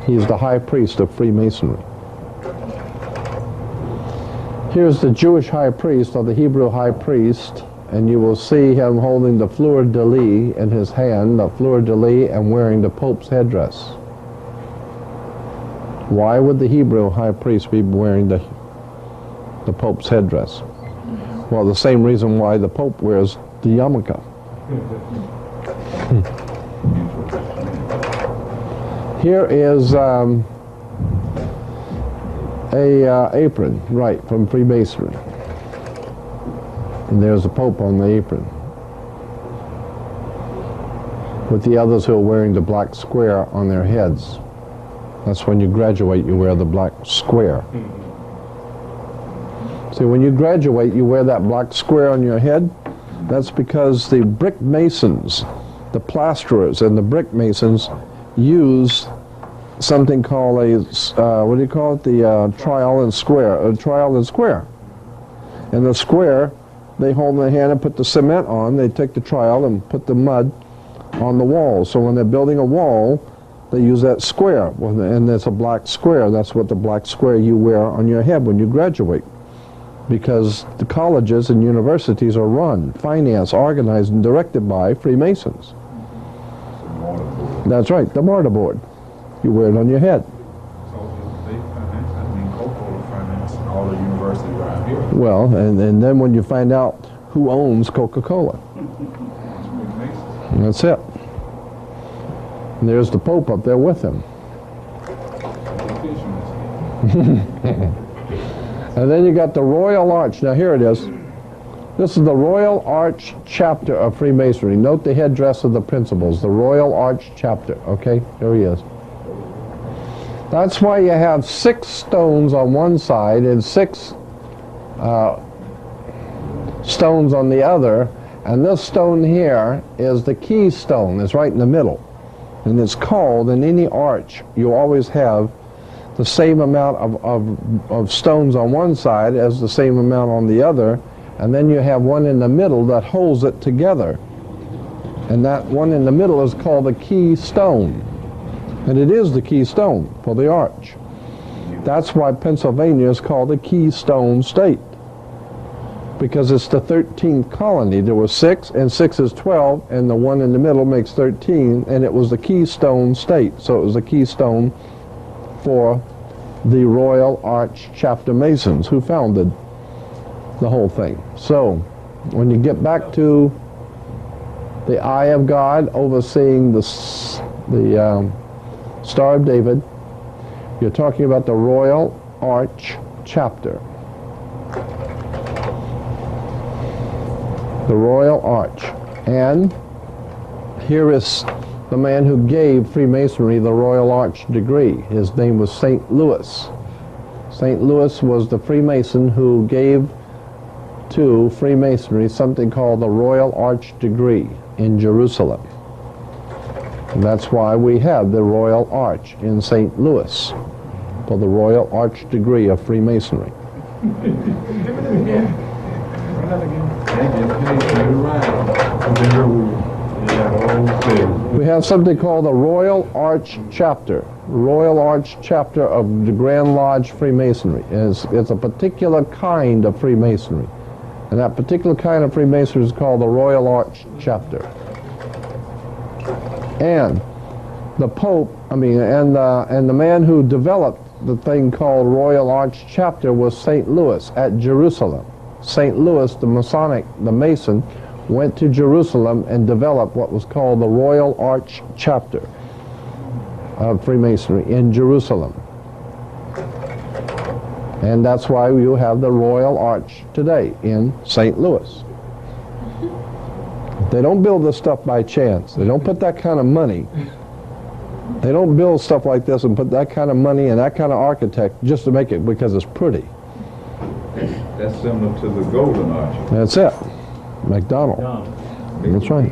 He's the high priest of Freemasonry. Here's the Jewish high priest, or the Hebrew high priest, and you will see him holding the fleur-de-lis in his hand, the fleur-de-lis, and wearing the Pope's headdress. Why would the Hebrew high priest be wearing the Pope's headdress? Well, the same reason why the Pope wears the yarmulke. Here is a apron, right, from Freemasonry. And there's the Pope on the apron, with the others who are wearing the black square on their heads. That's when you graduate, you wear the black square. See, when you graduate, you wear that black square on your head. That's because the brick masons, the plasterers and the brick masons use something called a, what do you call it? The trial and square. And the square, they hold in their hand and put the cement on. They take the trial and put the mud on the wall. So when they're building a wall, they use that square. And there's a black square. That's what the black square you wear on your head when you graduate. Because the colleges and universities are run, financed, organized, and directed by Freemasons. That's right, the martyr board. You wear it on your head. All the universities around here. Well, and then when you find out who owns Coca-Cola. That's it. And there's the Pope up there with him. And then you got the Royal Arch. Now here it is. This is the Royal Arch chapter of Freemasonry. Note the headdress of the principals, the Royal Arch chapter. Okay, there he is. That's why you have 6 stones on one side and 6 stones on the other, and this stone here is the keystone. It's right in the middle, and it's called, in any arch you always have the same amount of stones on one side as the same amount on the other, and then you have one in the middle that holds it together, and that one in the middle is called the keystone, and it is the keystone for the arch. That's why Pennsylvania is called the Keystone State, because it's the 13th colony. There were 6, and 6 is 12, and the one in the middle makes 13, and it was the Keystone State. So it was the keystone for the Royal Arch Chapter Masons who founded the whole thing. So when you get back to the Eye of God overseeing the Star of David, you're talking about the Royal Arch Chapter. The Royal Arch. And here is the man who gave Freemasonry the Royal Arch degree. His name was St. Louis. St. Louis was the Freemason who gave to Freemasonry something called the Royal Arch degree in Jerusalem. And that's why we have the Royal Arch in St. Louis, for the Royal Arch degree of Freemasonry. We have something called the Royal Arch Chapter. Royal Arch Chapter of the Grand Lodge Freemasonry. It's a particular kind of Freemasonry. And that particular kind of Freemasonry is called the Royal Arch Chapter. And the Pope, and the man who developed the thing called Royal Arch Chapter was St. Louis at Jerusalem. St. Louis, the Mason, went to Jerusalem and developed what was called the Royal Arch Chapter of Freemasonry in Jerusalem. And that's why you have the Royal Arch today in St. Louis. They don't build this stuff by chance. They don't put that kind of money. They don't build stuff like this and put that kind of money and that kind of architect just to make it because it's pretty. That's similar to the Golden Arch. That's it. McDonald. That's right.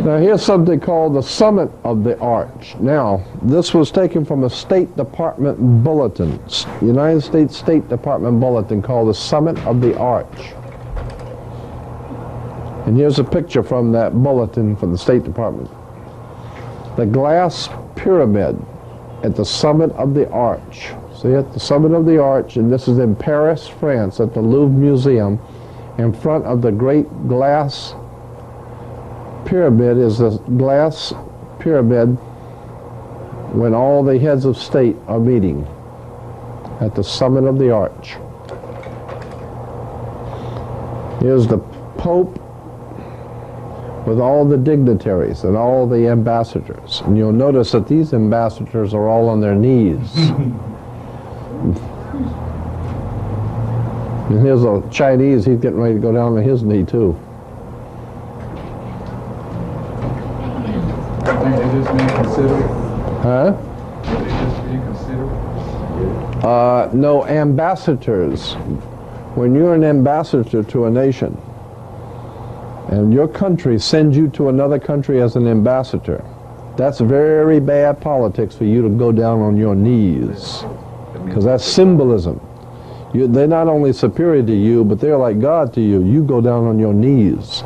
Now here's something called the summit of the arch. Now, this was taken from a State Department bulletin, United States State Department bulletin called the summit of the arch. And here's a picture from that bulletin from the State Department. The glass pyramid at the summit of the arch. See, at the summit of the arch, and this is in Paris, France, at the Louvre Museum, in front of the great glass pyramid is the glass pyramid when all the heads of state are meeting at the summit of the arch. Here's the Pope with all the dignitaries and all the ambassadors. And you'll notice that these ambassadors are all on their knees. And here's a Chinese, he's getting ready to go down on his knee too. I think they're just being considerate. Huh? They're just being considerate. No, ambassadors. When you're an ambassador to a nation, and your country sends you to another country as an ambassador, that's very bad politics for you to go down on your knees, because that's symbolism. They're not only superior to you, but they're like God to you. You go down on your knees.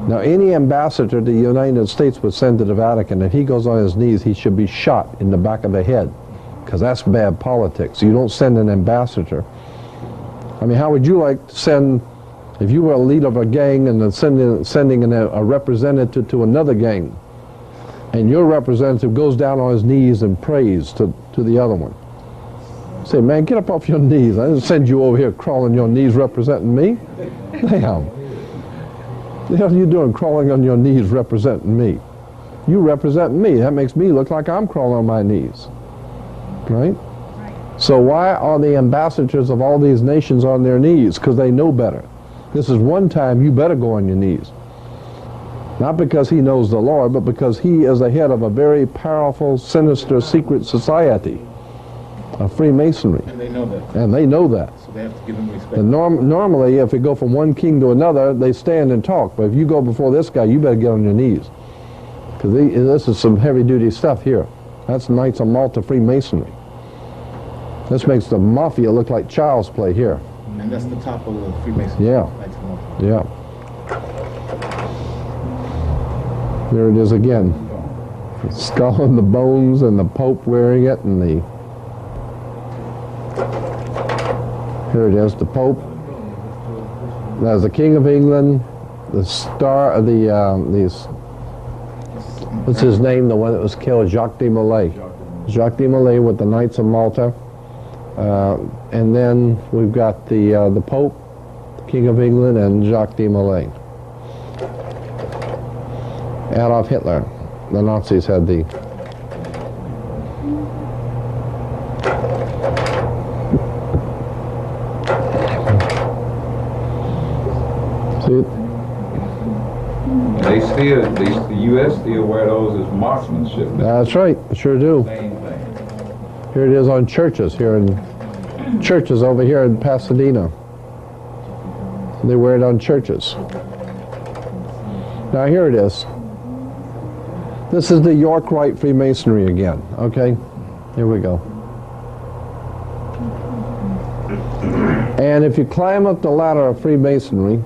Now, any ambassador to the United States would send to the Vatican, if he goes on his knees, he should be shot in the back of the head, because that's bad politics. You don't send an ambassador. I mean, how would you like to send, if you were a leader of a gang and then sending a representative to another gang, and your representative goes down on his knees and prays to the other one? Say, man, get up off your knees. I didn't send you over here crawling on your knees representing me. Damn. The hell are you doing crawling on your knees representing me? You represent me. That makes me look like I'm crawling on my knees. Right? So why are the ambassadors of all these nations on their knees? Because they know better. This is one time you better go on your knees. Not because he knows the Lord, but because he is the head of a very powerful, sinister, secret society of Freemasonry. And they know that. And they know that. So they have to give him respect. And normally, if we go from one king to another, they stand and talk. But if you go before this guy, you better get on your knees. Because this is some heavy-duty stuff here. That's Knights of Malta Freemasonry. This makes the mafia look like child's play here. And that's the top of the Freemasonry. Yeah. Yeah. There it is again. The skull and the bones and the Pope wearing it and the... Here it is, the Pope. There's the King of England, the star of the... what's his name, the one that was killed, Jacques de Molay. Jacques de Molay with the Knights of Malta. And then we've got the Pope, the King of England, and Jacques de Molay. Adolf Hitler. The Nazis had the... See it? They still, the U.S. still wear those as marksmanship. That's right, sure do. Same thing. Here it is on churches, churches over here in Pasadena. They wear it on churches. Now here it is. This is the York Rite Freemasonry again, okay? Here we go. And if you climb up the ladder of Freemasonry,